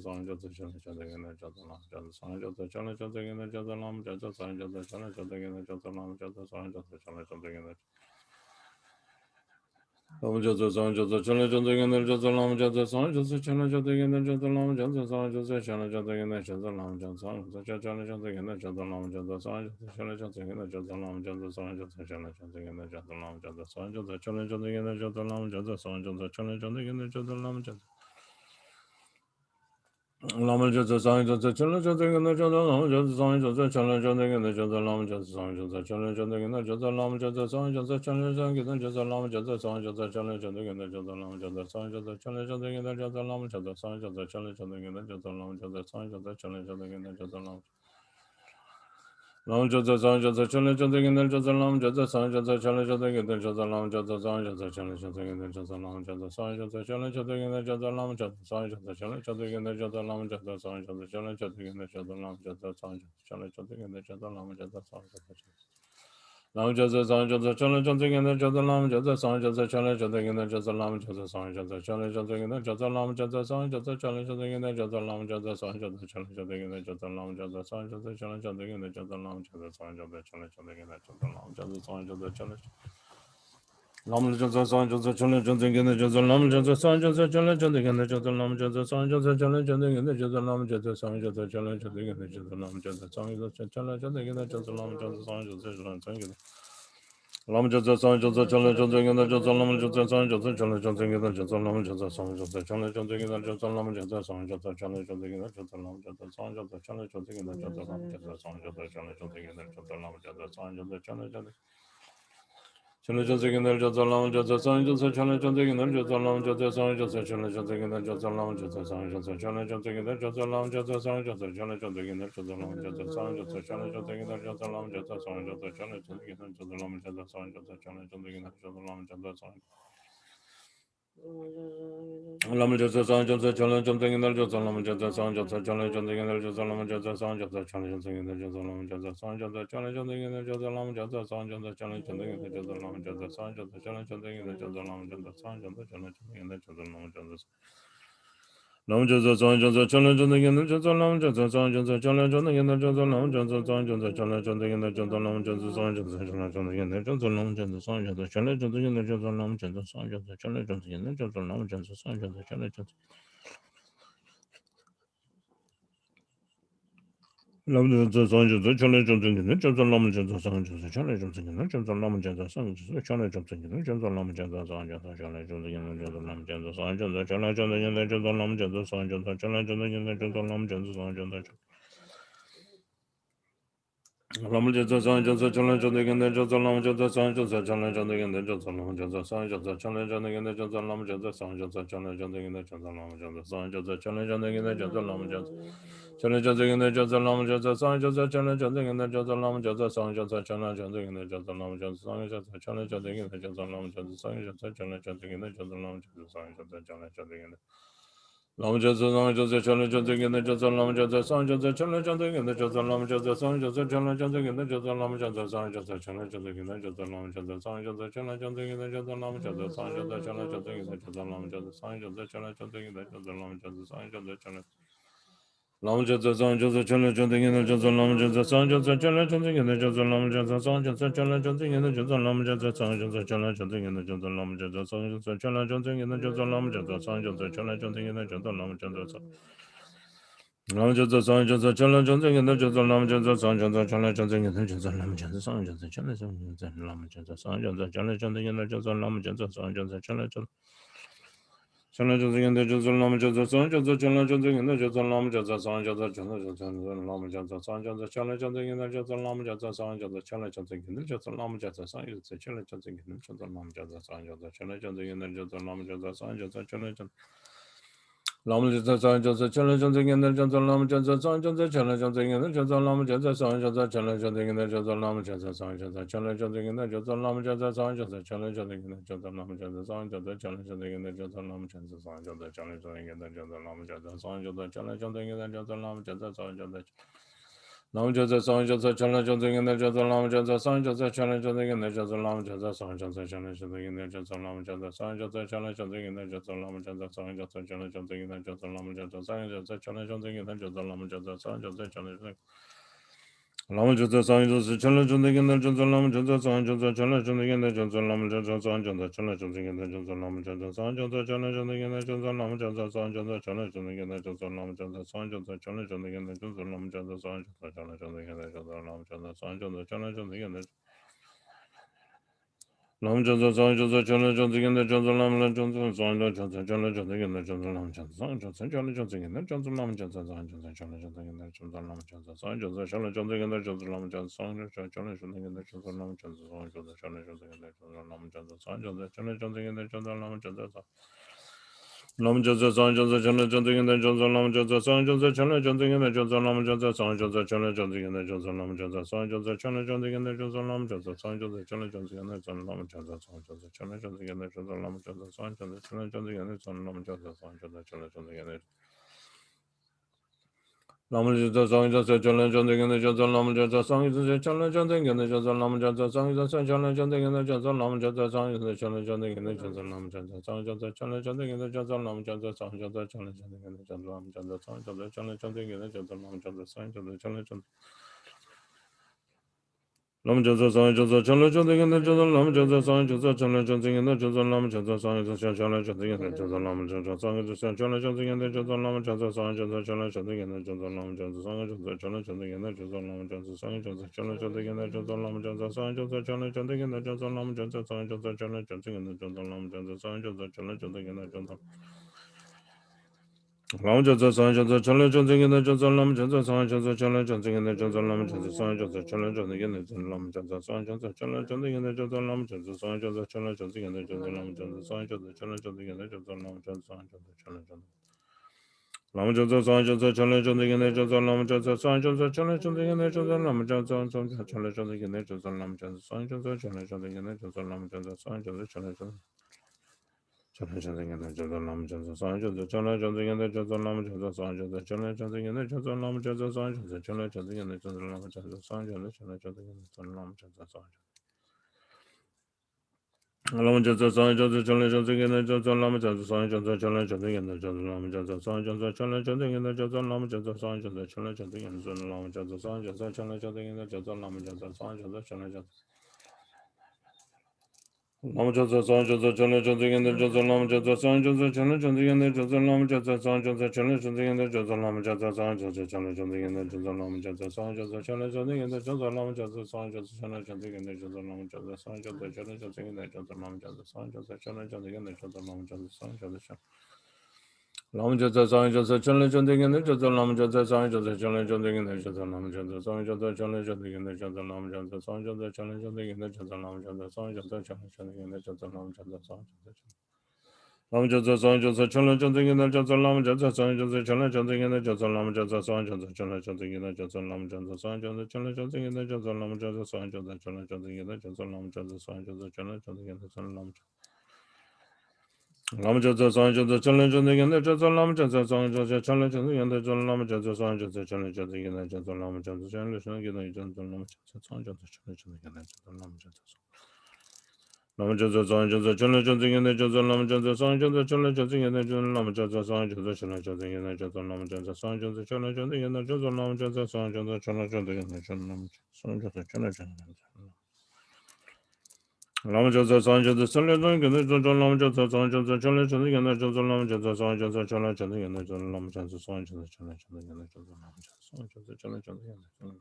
San Josa Chana Josa Gina Josa Lam Josa San Josa Chana Josa Gina Josa Lam Josa San Josa Chana Josa Gina Josa Lam Josa San Josa Chana Josa Gina Lam Josa San Josa Chana Josa Gina Josa Lam Josa San Josa Chana Josa Gina Josa Lam Josa San Josa Chana Josa Gina Josa Lam Josa San Josa Chana Josa Gina Josa Lam Josa San Josa Chana Josa Gina Josa Lam Josa San Josa Chana Josa Gina Josa Lam Josa San Josa Chana Josa Gina Josa Lam Josa San Josa Chana Josa Gina Josa Lam Josa Lama Josa San Josa Chana Josa Gina Josa Lam Josa San Josa Chana Josa Gina Josa Lam Josa San Josa Chana Josa Gina Josa Lam Josa San Josa Chana Josa Gina Josa Lam Josa San Josa Chana Josa Gina Josa Lam Josa San Josa Chana Josa Gina Josa Lam Josa San Josa Chana Josa Gina Josa Lam Josa San Josa Chana Josa Gina Josa Lam Lam Josa San Josa Chana Josa Gina Josa Lam Josa San Josa Chana Josa Gina Josa Lam Josa San Josa Chana Josa Gina Josa Lam Josa San Josa Chana Josa Gina Josa Lam Josa San Josa Chana Josa Gina Josa Lam Josa San Josa Chana Josa Gina Josa Lam Josa San Josa Chana Josa Gina Josa Lam Josa San Josa Lam Josa San Josa Chana Josa Gina Josa Lam Josa San Josa Chana Josa Gina Josa Lam Josa San Josa Chana Josa Gina Josa Lam Josa San Josa Chana Josa Gina Josa Lam Josa San Josa Chana Josa Gina Josa Lam Josa San Josa Chana Josa Gina Josa Lam Josa San Josa Chana Josa Gina Josa Lam Josa San Josa Chana Lam Josa San Josa Chana Josa Gina Josa Lam Josa San Josa Chana Josa Gina Josa Lam Josa San Josa Chana Josa Gina Josa Lam Josa San Josa Chana Josa Gina Josa Lam Josa San Josa Chana Josa Gina Josa Lam Josa San Josa Chana Josa Lam Josa San Josa Chana Josa Gina Josa Lam Josa San Josa Chana Josa Gina Josa Lam Josa San Josa Chana Josa Gina Josa Lam Josa San Josa Chana Josa Gina Josa Lam Josa San Josa Chana Josa Gina Josa Lam Josa San Josa Chana Josa Gina Josa Lam Josa San Josa Chana Josa Chana Josa Gina Josa Lam Josa San Josa Chana Josa Gina Josa Lam Josa San Josa Chana Josa Gina Josa Lam Josa San Josa Chana Josa Gina Josa Lam Josa San Josa Chana Josa Gina Josa Lam Josa San Josa Chana Josa Gina Josa Lam Josa San Josa Chana Josa Gina Josa Lam Josa San Josa Chana Josa Gina Josa Lam Josa San Lam Josa San Josa Chana Josa Gina Josa Lam Josa San Josa Chana Josa Gina Josa Lam Josa San Josa Chana Josa Gina Josa Lam Josa San Josa Chana Josa Gina Josa Lam Josa San Josa Chana Josa Gina Josa Lam Josa San Josa Chana Josa Gina Josa Lam Josa San Josa Chana Josa Gina Josa Lam Josa Lam Josa San Josa Chana Josa Gina Josa Lam Josa San Josa Chana Josa Gina Josa Lam Josa San Josa Chana Josa Gina Josa Lam Josa San Josa Chana Josa Gina Josa Lam Josa San Josa Chana Josa Gina Josa Lam Josa San Josa Chana Josa Gina Josa Lam Josa San Josa Chana Josa Lam Josa San Josa Chana Josa Gina Josa Lam Josa San Josa Chana Josa Gina Josa Lam Josa San Josa Chana Josa Gina Josa Lam Josa San Josa Chana Josa Gina Josa Lam Josa San Josa Chana Josa Gina Josa Lam Josa San Josa Chana Josa Gina Josa Lam Josa San Josa Lam Josa San Josa Chana Josa Gina Josa Lam Josa San Josa Chana Josa Gina Josa Lam Josa San Josa Chana Josa Gina Josa Lam Josa San Josa Chana Josa Gina Josa Lam Josa San Josa Chana Josa Gina Josa Lam Josa Chana Josa Gina Josa Lam Josa San Josa Chana Josa Gina Josa Lam Josa San Josa Chana Josa Gina Josa Lam Josa San Josa Chana Josa Gina Josa Lam Josa San Josa Chana Josa Gina Josa Lam Josa San Josa Chana Josa Gina Lam Josa San Josa Chana Josa Gina Josa Lam Josa San Josa Chana Josa Gina Josa Lam Josa San Josa Chana Josa Gina Josa Lam Josa San Josa Chana Josa Gina Josa Lam Josa San Josa Chana Josa Gina Josa Lam Josa San Josa Chana Josa Gina Josa Lam Josa San Josa Chana Josa Gina Josa Lam Josa San Josa Chana Lam Josa San Josa Chana Josa Gina Josa Lam Josa San Josa Chana Josa Gina Josa Lam Josa San Josa Chana Josa Gina Josa Lam Josa San Josa Chana Josa Gina Josa Lam Josa San Josa Chana Josa Gina Josa Lam Josa San Josa Chana Josa Gina Josa Lam Josa Lam Josa San Josa Chana Josa Gina Josa Lam Josa San Josa Chana Josa Gina Josa Lam Josa San Josa Chana Josa Lam Josa San Josa Chana Josa Gina Josa Lam Josa San Josa Chana Josa Chana Jozi and the Josel Lama Josa Son Josa Chana Josi and the Josel Lama Josa Son Josa Chana Josa Lama Josa Son Josa Chana Josi and the Josel Lama Josa Son Josa Chana Josi and the Josel Lama Josa Son Josa Chana Josi and the Josel Lama Josa Son Josa Chana Josi and the Josel Lama Josa Son Josa Chana Josi Lama Josa Son Josa Chana Josi and the Josel Lama Josa Son Josa Chana Josi and the Josel Lama Josa Son Josa Chana Josi and the Josel Lama Josa Son Josa Chana Josi and the Josel Lama Josa Son Josa Chana Josi and the Josel Lama Josa Son Josa Chana Josi and the Josel Lama Josa Son Josa Chana Josi and the Josel Lama Josa Son Josa Chana Josi and the Josel Lama Josa Son Josa Lama Josa Son Josa Chana Josi and the Josel Lama Josa Son Josa Chana Josi and the Josel Lama Josa Son Josa Chana Josi and the Josel Lama Josa Son Josa Chana Josi and the Josel Lama Josa Son Josa Chana Josi and the Josel Lama Josa Son Josa Chana Josi and the Josel Lama Josa Son Josa Chana Josi Lama Josa Son Josa Chana Josi and the Josel Lama Josa Son Josa Chana Josi and the Josel Lama Josa Son Josa Chana Josi and the Josel Lama Josa Son Josa Chana Josi and the Josel Lama Josa Son Josa Chana Josi and the Josel Lama Josa Son Josa Chana Josi and the Josel Lama Josa Son Josa Chana Josi and the Josel Lama Josa Son Josa Chana Josi and the Lam Josa Son Josa Chana Josi and the Josel Lama Josa Son Josa Chana Josi and the Josel Lama Josa Son Josa Chana Josi and the Josel Lama Josa Son Josa Chana Josi and the Josel Lama Josa Son Josa Chana Josi and the Josel Lama Josa Son Josa Chana Josi and the Josel Lama Josa Son Josa Chana Josi and the Josel Lama Josa Son Josa Chana Josi and the Josel Lama Josa Lam Josa Son Josa Chana Josi and the Josel Lama Josa Son Josa Chana Josi and the Josel Lama Josa Son Josa Chana Josi and the Josel Lama Josa Son Josa Chana Josi and the Josel Lama Josa Son Josa Chana Josi and the Josel Lama Josa Son Josa Chana Josi and the Josel Lama Josa Son Josa Chana Josi and the Josel Lama Josa Son Josa Chana Josi and the Lama Josa Son Josa Chana Josi and the Josel Lama Josa Son Josa Chana Josi and the Josel Lama Josa Son Josa Chana Josi and the Josel Lama Josa Son Josa Chana Josi and the Josel Lama Josa Son Josa Chana Josi and the Josel Lama Josa Son Josa Chana Josi and the Josel Lama Josa Son Josa Chana Josi and the Josel Lama Josa Son Josa Chana Josi Lama Josa Son Josa Chana Josi and the Josel Lama Josa Son Josa Chana Josi and the Josel Lama Josa Son Josa Chana Josi and the Josel Lama Josa Son Josa Chana Josi and the Josel Lama Josa Son Josa Chana Josi and the Josel Lama Josa Son Josa Chana Josi and the Josel Lama Josa Son Josa Chana Josi and the Josel Lama Josa Son Josa Chana Josi and the Josel Lama Josa Son Josa Chana Josi and the Josel Lama Josa Son Josa Chana Josi and the Josel Lama Josa Son Josa Chana Josi and the Josel Lama Josa Son Josa Chana Josi and the Josel Lama Josa Son Josa Chana Josi and the Josel Lama Josa Son Josa Chana Josi and the Josel Lama Josa Son Josa Chana Josi and the Josel Lama Josa Son Josa Chana Josi and the Josel Lama Josa Son Josa Chana Josi Lama Josa Son Josa Chana Josi and the Josel Lama Josa Son Josa Chana Josi and the Josel Lama Josa Son Josa Chana Josi and the Josel Lama Josa Son Josa Chana Josi and the Josel Lama Josa Son Josa Chana Josi Chana Josi and the Josel Lama Josa Son Josa Chana Josi and the Josel Lama Josa Son Josa Chana Josi and the Josel Lama Josa Son Josa Chana Josi and the Josel Lama Josa Son Josa Chana Josi and the Josel Lama Josa Son Lama Josa Son Josa Chana Josi and the Josel Lama Josa Son Josa Chana Josi and the Josel Lama Josa Son Josa Chana Josi and the Josel Lama Josa Son Josa Chana Josi and the Josel Lama Josa Son Josa Chana Josi and the Josel Lama Josa Son Josa Chana Josi Lama Josa Son Josa Chana Josi and the Josel Lama Josa Son Josa Chana Josi and the Josel Lama Josa Son Josa Chana Josi and the Josel Lama Josa Son Josa Chana Josi and the Josel Lama Josa Son Josa Chana Josi and the Josel Lama Josa Son Josa Chana Josi and the Josel Lama Josa Son Josa Chana Josi and the Josel Lama Josa Son Josa Chana Josi and the Josel Lama Josa Son Josa Lama Josa Son Josa Chana Josi and the Josel Lama Josa Son Josa Chana Josi and the Josel Lama Josa Son Josa Chana Josi and the Josel Lama Josa Son Josa Chana Josi and the Josel Lama Josa Son Josa Chana Josi and the Josel Lama Josa Son Josa Lama Josa Son Josa Chana Josi and the Josel Lama Josa Son Josa Chana Josi and the Josel Lama Josa Son Josa Chana Josi and the Josel Lama Josa Son Josa Chana Josi and the Josel Lama Josa Son Josa Chana Josi and the Josel Lama Josa Son Josa Chana Josi and the Josel Lama Lama Josa Son Josa Chana Josi and the Josel Lama Josa Son Josa Chana Josi and the Josel Lama Josa Son Josa Chana Josi and the Josel Lama Josa Chana Josi and the Josel Lama Josa Son Josa Chana Josi and the Josel Lama Josa Lama Josa Son Josa Chana Josi and the Josel Lama Josa Son Josa Chana Josi and the Josel Lama Josa Son Josa Chana Josi and the Josel Lama Josa Son Josa Chana Josi and the Josel Lama Josa Son Josa Chana Josi and the Josel Lama Son Josa Chana Josi Lama Josa Son Josa Chana Josi and the Josel Lama Josa Son Josa Chana Josi and the Josel Lama Josa Son Josa Chana Josi and the Josel Lama Josa Son Josa Chana Josi and the Josel Lama Josa Son Josa Chana Josi and the Josel Lama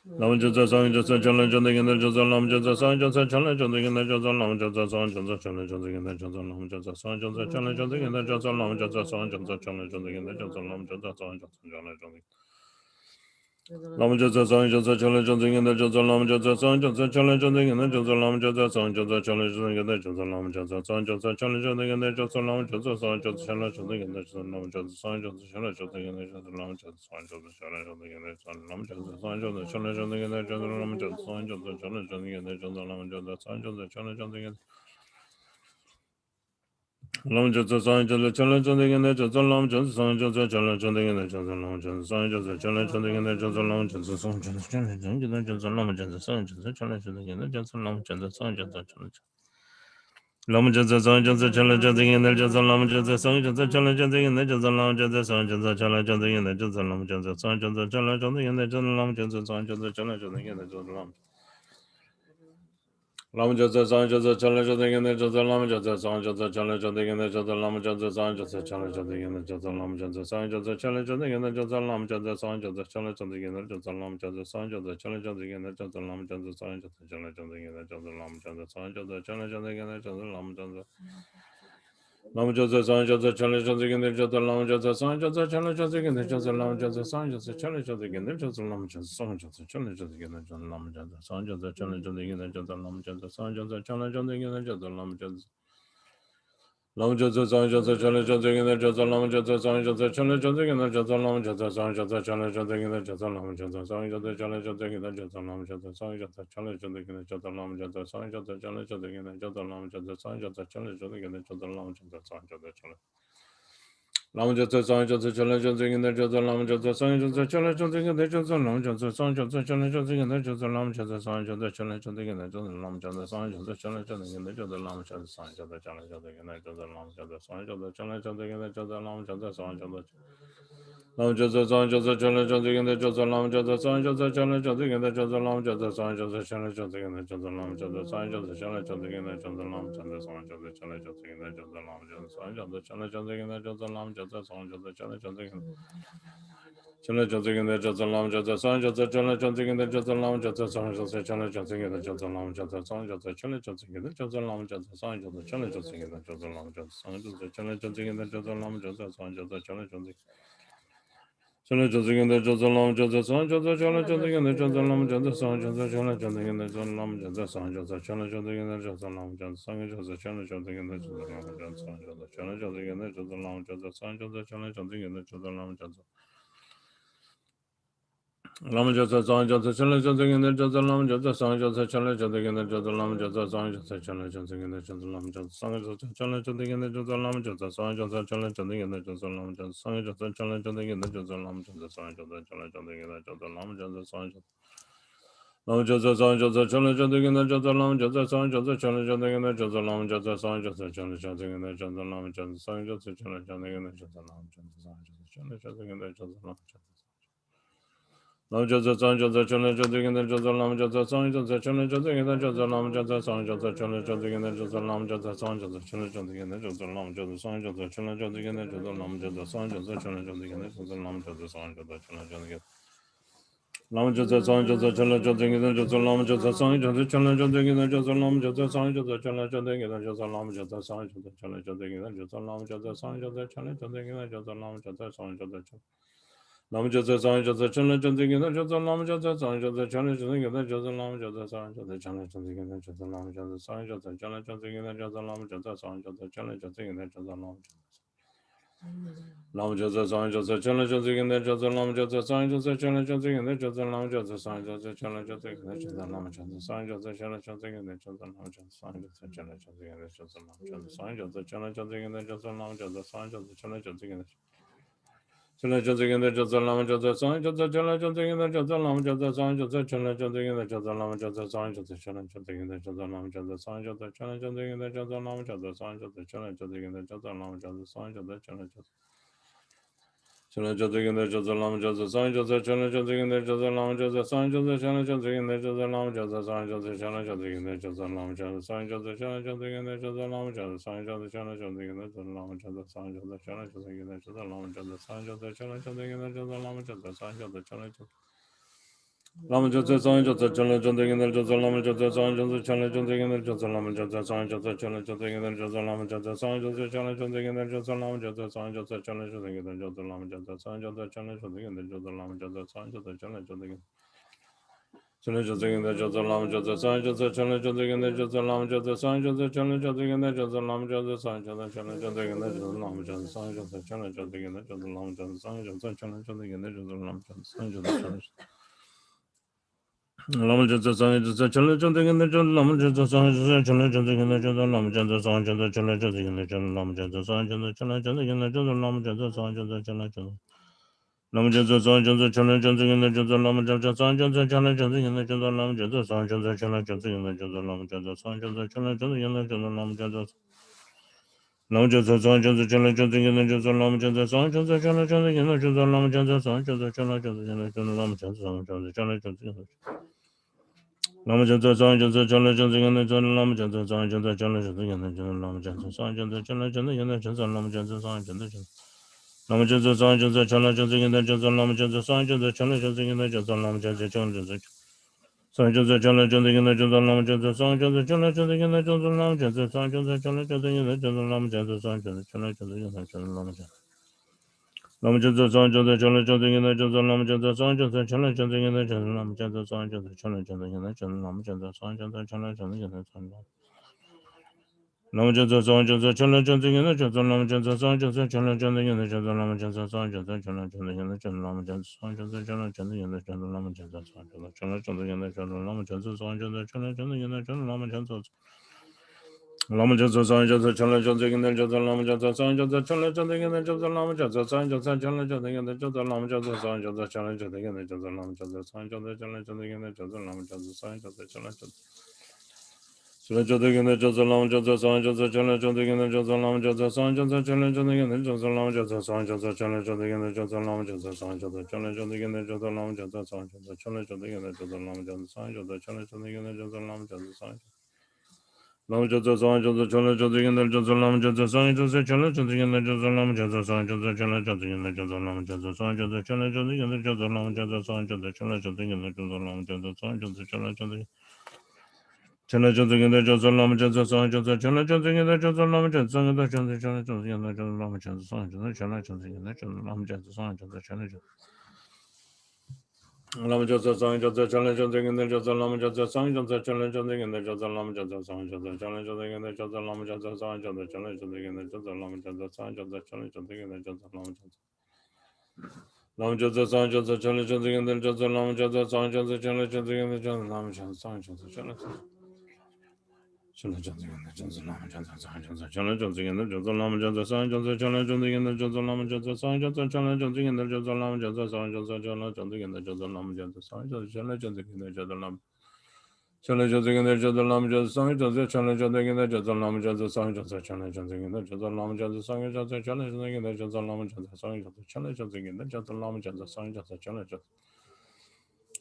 Lam Jasa Sang Jasa Chala Jasa Gina Jasa Lam Jasa Sang Jasa Chala Jasa Gina Jasa Lam Jasa Sang Jasa Chala Jasa Gina Jasa Lam Jasa Sang Jasa Chala Jasa Gina Jasa Lam Jasa Sang Jasa Chala Jasa Gina Jasa Lam Jasa Sang Jasa Chala Jasa Lam Jasa Sang Jasa Chala Jasa Gina Jasa Lam Jasa Sang Jasa Chala Jasa Gina Jasa Lam Jasa Sang Jasa Chala Jasa Gina Jasa Lam Jasa Sang Jasa Chala Jasa Gina Jasa Lam Jasa Sang Jasa Chala Jasa Gina Jasa Lam Jasa Sang Jasa Chala Jasa Gina Jasa Lam Jasa Sang Jasa Chala Jasa Gina Jasa Lam Jasa Sang Jasa Chala Jasa Gina Jasa Lam Jasa Sang Jasa Chala Jasa Gina Jasa Lam Jasa Sang Jasa Chala Jasa Gina Lam Jasa Sang Jasa Chala Jasa Gina Jasa Lam Jasa Sang Jasa Chala Jasa Gina Jasa Lam Jasa Sang Jasa Chala Jasa Gina Jasa Lam Jasa Sang Jasa Chala Jasa Gina Jasa Lam Jasa Sang Jasa Chala Jasa Gina Jasa Lam Jasa Sang Jasa Chala Lam Jasa Sang Jasa Chala Jasa Gina Jasa Lam Jasa Sang Jasa Chala Jasa Gina Jasa Lam Jasa Sang Jasa Chala Jasa Gina Jasa Lam Jasa Sang Jasa Chala Jasa Gina Jasa Lam Jasa Sang Jasa Chala Jasa Gina Jasa Lam Lam Jasa Sang Jasa Chala Jasa Gina Jasa Lam Jasa Sang Jasa Chala Jasa Gina Jasa Lam Jasa Sang Jasa Chala Jasa Gina Jasa Lam Jasa Sang Jasa Chala Jasa Gina Jasa Lam Jasa Sang Jasa Chala Jasa Gina Jasa Lam Jasa Sang Jasa Chala Jasa Gina Jasa Lam Jasa Sang Jasa Chala Jasa Gina Jasa Lam Jasa Sang Jasa Chala Jasa Gina Jasa Lam Jasa Lam Jasa Sang Jasa Chala Jasa Gina Jasa Lam Jasa Sang Jasa Chala Jasa Gina Jasa Lam Jasa Sang Jasa Chala Jasa Gina Jasa Lam Jasa Sang Jasa Chala Jasa Gina Jasa Lam Jasa Sang Jasa Chala Jasa Gina Jasa Lam Jasa Sang Jasa Chala Jasa Gina Jasa Lam Jasa Lam Jasa Sang Jasa Chala Jasa Gina Jasa Lam Jasa Sang Jasa Chala Jasa Gina Jasa Lam Jasa Sang Jasa Chala Jasa Gina Jasa Lam Jasa Sang Jasa Chala Jasa Gina Jasa Lam Jasa Sang Jasa Chala Jasa Gina Jasa Lam Jasa Sang Jasa Chala Jasa Gina Jasa Lam Jasa Sang Jasa Chala Jasa Gina Jasa Lam Jasa Sang Jasa Chala Lam Jasa Sang Jasa Chala Jasa Gina Jasa Lam Jasa Sang Jasa Chala Jasa Gina Jasa Lam Jasa Sang Jasa Chala Jasa Gina Jasa Lam Jasa Sang Jasa Chala Jasa Gina Jasa Lam Jasa Sang Jasa Chala Jasa Gina Jasa Lam Jasa Sang Jasa Chala Jasa Gina Jasa Lam Jasa Sang Jasa Chala Jasa Gina Jasa Lam Jasa Sang Jasa Lam Jasa Sang Jasa Chala Jasa Gina Jasa Lam Jasa Sang Jasa Chala Jasa Gina Jasa Lam Jasa Sang Jasa Chala Jasa Gina Jasa Lam Jasa Sang Jasa Chala Jasa Gina Jasa Lam Jasa Sang Jasa Chala Jasa Gina Jasa Lam Jasa Sang Jasa Chala Jasa Gina Jasa Lam Jasa Sang Jasa Chala Jasa Gina Chala Jasa Gina Jasa Lam Jasa Sang Jasa Chala Jasa Gina Jasa Lam Jasa Sang Jasa Chala Jasa Gina Jasa Lam Jasa Sang Jasa Chala Jasa Gina Jasa Lam Jasa Sang Jasa Chala Jasa Gina Jasa Lam Jasa Sang Jasa Chala Jasa Gina Jasa Lam Jasa Sang Jasa Chala Jasa Chala Jasa Gina Jasa Lam Jasa Sang Jasa Chala Jasa Gina Jasa Lam Jasa Sang Jasa Chala Jasa Gina Jasa Lam Jasa Sang Jasa Chala Jasa Gina Jasa Lam Jasa Sang Jasa Chala Jasa Gina Jasa Lam Jasa Sang Jasa Chala Jasa Gina Jasa Lam Jasa Sang Jasa Chala Jasa Gina Jasa Lam Jasa Lam Jasa Sang Jasa Chala Jasa Gina Jasa Lam Jasa Sang Jasa Chala Jasa Gina Jasa Lam Jasa Sang Jasa Chala Jasa Gina Jasa Lam Jasa Sang Jasa Chala Jasa Gina Jasa Lam Jasa Sang Jasa Chala Jasa Gina Jasa Lam Jasa Sang Jasa Chala Jasa Gina Jasa Lam Jasa Sang Jasa Chala Jasa Gina Jasa Lam Jasa Sang Jasa Lam Jasa Sang Jasa Chala Jasa Gina Jasa Lam Jasa Sang Jasa Chala Jasa Gina Jasa Lam Jasa Sang Jasa Chala Jasa Gina Jasa Lam Jasa Sang Jasa Chala Jasa Gina Jasa Lam Jasa Sang Jasa Chala Jasa Gina Jasa Lam Jasa Lam Jasa Sang Jasa Chala Jasa Gina Jasa Lam Jasa Sang Jasa Chala Jasa Gina Jasa Lam Jasa Sang Jasa Chala Jasa Gina Jasa Lam Jasa Sang Jasa Chala Jasa Gina Jasa Lam Jasa Sang Jasa Chala Jasa Gina Jasa Lam Jasa Sang Jasa Chala Jasa Gina Jasa Lam Jasa Sang Jasa Chala Jasa Gina Lam Jasa Sang Jasa Chala Jasa Gina Jasa Lam Jasa Sang Jasa Chala Jasa Gina Jasa Lam Jasa Sang Jasa Chala Jasa Gina Jasa Lam Jasa Sang Jasa Chala Jasa Gina Jasa Lam Jasa Sang Jasa Chala Jasa Gina Jasa Lam Jasa Sang Jasa Lam Jasa Sang Jasa Chala Jasa Gina Jasa Lam Jasa Sang Jasa Chala Jasa Gina Jasa Lam Jasa Sang Jasa Chala Jasa Gina Jasa Lam Jasa Sang Jasa Chala Jasa Gina Jasa Lam Jasa Sang Jasa Chala Jasa Gina Jasa Lam Lam Jasa Sang Jasa Chala Jasa Gina Jasa Lam Jasa Sang Jasa Chala Jasa Gina Jasa Lam Jasa Sang Jasa Chala Jasa Gina Jasa Lam Jasa Sang Jasa Chala Jasa Gina Jasa Lam Jasa Sang Jasa Chala Jasa Gina Jasa Lam Jasa Sang Jasa Chala Jasa Gina Jasa Lam Jasa Sang Jasa Chala Jasa Gina Chala Jasa Gina Jasa Lam Jasa Sang Jasa Chala Jasa Gina Jasa Lam Jasa Sang Jasa Chala Jasa Gina Jasa Lam Jasa Sang Jasa Chala Jasa Gina Jasa Lam Jasa Sang Jasa Chala Jasa Gina Jasa Lam Jasa Sang Jasa Chala Jasa Gina Jasa Lam Jasa Sang Jasa Chala Jasa Chala Jasa Gina Jasa Lam Jasa Sang Jasa Chala Jasa Gina Jasa Lam Jasa Sang Jasa Chala Jasa Gina Jasa Lam Jasa Sang Jasa Chala Jasa Gina Jasa Lam Jasa Sang Jasa Chala Jasa Gina Jasa Lam Jasa Sang Jasa Chala Jasa Gina Jasa Lam Jasa Sang Jasa Chala Jasa Gina Jasa Lam Jasa Sang Jasa Chala Jasa Gina Jasa Lam Jasa Sang Jasa Chala Jasa Lama Jatsa Sang Jatsa Chala Jatsa Gindal Jatsa Lama Jatsa Sang Jatsa Chala Jatsa Gindal Jatsa Lama Jatsa Sang Jatsa Chala Jatsa Gindal Jatsa Lama Jatsa Sang Jatsa Chala Jatsa Gindal Jatsa Lama Jatsa Sang Jatsa Chala Jatsa Gindal Jatsa Lama Jatsa Sang Jatsa Chala Jatsa Gindal Jatsa Lama Jatsa Sang Jatsa Chala Jatsa Gindal Chala Jatsa Gindal Jatsa Lama Jatsa Sang Jatsa Chala Jatsa Gindal Jatsa Lama Jatsa Sang Jatsa Chala Jatsa Gindal Jatsa Lama Jatsa Sang Jatsa Chala Jatsa Gindal Jatsa Lama Jatsa Sang Jatsa Chala Jatsa Gindal Jatsa Lama Jatsa Sang Jatsa Chala Jatsa Gindal Jatsa Lama Jatsa Sang Jatsa Chala Lama Jatsa Sang Jatsa Chala Jatsa Gindal Jatsa Lama Jatsa Sang Jatsa Chala Jatsa Gindal Jatsa Lama Jatsa Sang Jatsa Chala Jatsa Gindal Jatsa Lama Jatsa Sang Jatsa Chala Jatsa Gindal Jatsa Lama Jatsa Sang Jatsa Chala Jatsa Lama Jatsa Sang Jatsa Chala Jatsa Gindal Jatsa Lama Jatsa Sang Jatsa Chala Jatsa Gindal Jatsa Lama Jatsa Sang Jatsa Chala Jatsa Gindal Jatsa Lama Jatsa Sang Jatsa Chala Jatsa Gindal Jatsa Lama Jatsa Lama Jatsa Sang Jatsa Chala Jatsa Gindal Jatsa Lama Jatsa Sang Jatsa Chala Jatsa Gindal Jatsa Lama Jatsa Sang Jatsa Chala Jatsa Gindal Jatsa Lama Jatsa Sang Jatsa Chala Jatsa Lama Jatsa Sang Jatsa Chala Jatsa Gindal Jatsa Lama Jatsa Sang Jatsa Chala Jatsa Gindal Jatsa Lama Jatsa Sang Jatsa Chala Jatsa Gindal Jatsa Lama Jatsa Sang Jatsa Lama Jatsa Sang Jatsa Chala Jatsa Gindal Jatsa Lama Jatsa Sang Jatsa Chala Jatsa Gindal Jatsa Lama Jatsa Chala Jatsa Sang Jatsa Chala Jatsa Gindal Jatsa Lama Jatsa Sang Jatsa Chala Jatsa Gindal Jatsa Lama Jatsa Sang Jatsa Chala Jatsa Gindal Jatsa Lama Jatsa Sang Jatsa Chala Jatsa Gindal Jatsa Lama Jatsa Lama Jatsa Sang Jatsa Chala Jatsa Gindal Jatsa Lama Jatsa Sang Jatsa Chala Jatsa Gindal Jatsa Lama Jatsa Sang Jatsa Chala Jatsa Gindal Jatsa Lama Jatsa Sang Jatsa Chala Jatsa Gindal Jatsa Lama Jatsa Sang Jatsa Chala Jatsa Gindal Jatsa Lama Jatsa Sang Jatsa Chala Jatsa Gindal Jatsa Lama Jatsa Sang Jatsa Chala Jatsa Gindal Jatsa Lama Jatsa Sang Jatsa Chala Jatsa Gindal Jatsa Lama Jatsa Sang Jatsa Chala Jatsa Gindal Jatsa Lama Jatsa Sang Jatsa Chala Jatsa Gindal Jatsa Lama Jatsa Lama Jatsa Sang Jatsa Chala Jatsa Gindal Jatsa Lama Jatsa Sang Jatsa Chala Jatsa Gindal Jatsa Lama Jatsa Sang Jatsa Chala Jatsa Gindal Jatsa Lama Jatsa Sang Jatsa Chala Jatsa Gindal Jatsa Lama Jatsa Sang Jatsa Chala Jatsa Gindal Jatsa Lama Jatsa Sang Jatsa Chala Jatsa Chala Jatsa Gindal Jatsa Lama Jatsa Sang Jatsa Chala Jatsa Gindal Jatsa Lama Jatsa Sang Jatsa Chala Jatsa Gindal Jatsa Lama Jatsa Sang Jatsa Chala Jatsa Gindal Jatsa Lama Jatsa Sang Jatsa Chala Jatsa Gindal Jatsa Lama Jatsa Sang Jatsa Chala Jatsa Gindal Jatsa Lama Jatsa Sang Jatsa Chala Jatsa Gindal Jatsa Lama Jatsa Sang Lama Jatsa Sang Jatsa Chala Jatsa Gindal Jatsa Lama Jatsa Sang Jatsa Chala Jatsa Gindal Jatsa Lama Jatsa Sang Jatsa Chala Jatsa Gindal Jatsa Lama Jatsa Sang Jatsa Chala Jatsa Gindal Jatsa Lama Jatsa Sang Jatsa Chala Jatsa Gindal Jatsa Lama Jatsa Sang Jatsa Chala Jatsa Chala Jatsa Gindal Jatsa Lama Jatsa Sang Jatsa Chala Jatsa Gindal Jatsa Lama Jatsa Sang Jatsa Chala Jatsa Gindal Jatsa Lama Jatsa Sang Jatsa Chala Jatsa Gindal Jatsa Lama Jatsa Sang Jatsa Chala Jatsa Lama Jatsa Sang Jatsa Chala Jatsa Gindal Jatsa Lama Jatsa Sang Jatsa Chala Jatsa Gindal Jatsa Lama Jatsa Sang Jatsa Chala Jatsa Gindal Jatsa Lama Jatsa Sang Jatsa Chala Jatsa Gindal Jatsa Lama Jatsa Sang Jatsa Chala Jatsa Gindal Jatsa Lama Jatsa Lama Jatsa Sang Jatsa Chala Jatsa Gindal Jatsa Lama Jatsa Sang Jatsa Chala Jatsa Gindal Jatsa Lama Jatsa Sang Jatsa Chala Chala Jatsa Gindal Jatsa Lama Jatsa Sang Jatsa Chala Jatsa Gindal Jatsa Lama Jatsa Sang Jatsa Chala Jatsa Gindal Jatsa Lama Jatsa Sang Jatsa Chala Jatsa Gindal Jatsa Lama Jatsa Sang Jatsa Chala Jatsa Gindal Jatsa Lama Jatsa Sang Jatsa Chala Jatsa Gindal Jatsa Lama Chala Jatsa Gindal Jatsa Lama Jatsa Sang Jatsa Chala Jatsa Gindal Jatsa Lama Jatsa Sang Jatsa Chala Jatsa Gindal Jatsa Lama Jatsa Sang Jatsa Chala Jatsa Gindal Jatsa Lama Jatsa Sang Jatsa Chala Jatsa Gindal Jatsa Lama Jatsa Sang Jatsa Chala Jatsa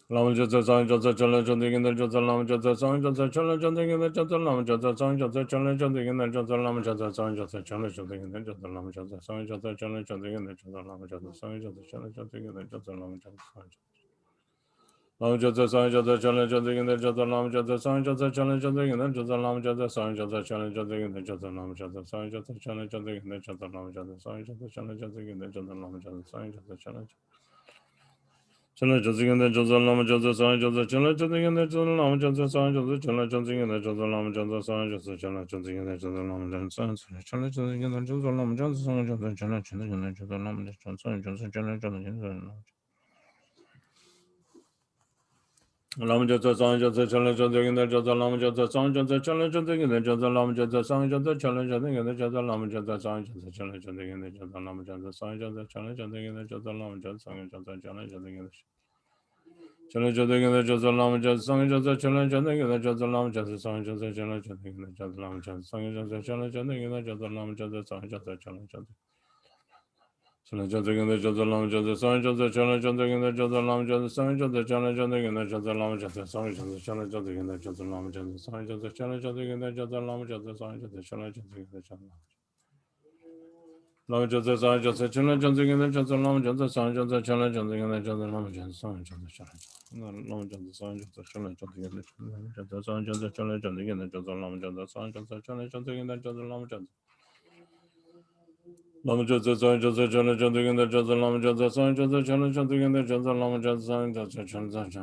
Lama Jatsa Sang Jatsa Chala Jatsa Gindal Jatsa Lama Jatsa Sang Jatsa Chala Jatsa Gindal Jatsa Lama Jatsa Sang Jatsa Chala Jatsa Gindal Jatsa Lama Jatsa Sang Jatsa Chala Jatsa Gindal Jatsa Lama Jatsa Sang Jatsa Chala Jatsa Gindal Jatsa Lama Jatsa Sang Jatsa Chala Jatsa Gindal Jatsa Lama Jatsa Sang Lama Jatsa Sang Jatsa Chala Jatsa Gindal Jatsa Lama Jatsa Sang Jatsa Chala Jatsa Gindal Jatsa Lama Jatsa Sang Jatsa Chala Jatsa Gindal Jatsa Lama Jatsa Sang Jatsa Chala Jatsa Gindal Jatsa Lama Jatsa Sang Jatsa Chala Jatsa Gindal Jatsa Lama Jatsa Sang Jatsa Chala Chala Jatsa Gindal Jatsa Lama Jatsa Sang Jatsa Chala Jatsa Gindal Jatsa Lama Jatsa Sang Jatsa Chala Jatsa Gindal Jatsa Lama Jatsa Sang Jatsa Chala Jatsa Gindal Jatsa Lama Jatsa Sang Jatsa Chala Jatsa Gindal Jatsa Lama Jatsa Sang Jatsa Chala Jatsa Gindal Jatsa Lama Jatsa Sang Jatsa Chala Jatsa Gindal Lama Jatsa Sang Jatsa Chala Jatsa Gindal Jatsa Lama Jatsa Sang Jatsa Chala Jatsa Gindal Jatsa Lama Jatsa Sang Jatsa Chala Jatsa Gindal Jatsa Lama Jatsa Sang Jatsa Chala Jatsa Gindal Jatsa Lama Jatsa Sang Jatsa Chala Jatsa Gindal Jatsa Lama Jatsa Sang Jatsa Chala Jatsa Gindal Chala Jatsa Gindal Jatsa Lama Jatsa Sang Jatsa Chala Jatsa Gindal Jatsa Lama Jatsa Sang Jatsa Chala Jatsa Gindal Jatsa Lama Jatsa Sang Jatsa Chala Jatsa Gindal Jatsa Lama Jatsa Sang Jatsa Chala Jatsa Chala Jatsa Gindal Jatsa Lama Jatsa Sang Jatsa Chala Jatsa Gindal Jatsa Lama Jatsa Sang Jatsa Chala Jatsa Gindal Jatsa Lama Jatsa Sang Jatsa Chala Jatsa Gindal Jatsa Lama Jatsa Sang Jatsa Chala Jatsa Gindal Jatsa Lama Jatsa Sang Jatsa Chala Jatsa Gindal Jatsa Lama Lama Jasa Sang Jasa Chana Jansi Gina Jasa Lama Jasa Sang Jasa Chana Jansi Gina Jasa Lama Jasa Sang Jasa Chana Lama Jasa Sang Jasa Chana Jansi Gina Jasa Sang Jasa Chana Jansi Gina Jasa Lama Jasa Sang Jasa Chana Jansi Gina Jasa Lama Jasa Lama Jasa Sang Jasa Chana Jansi Gina Jasa Lama Jasa Sang Jasa Chana Jansi Gina Jasa Lama Jasa Sang Jasa Chana Jansi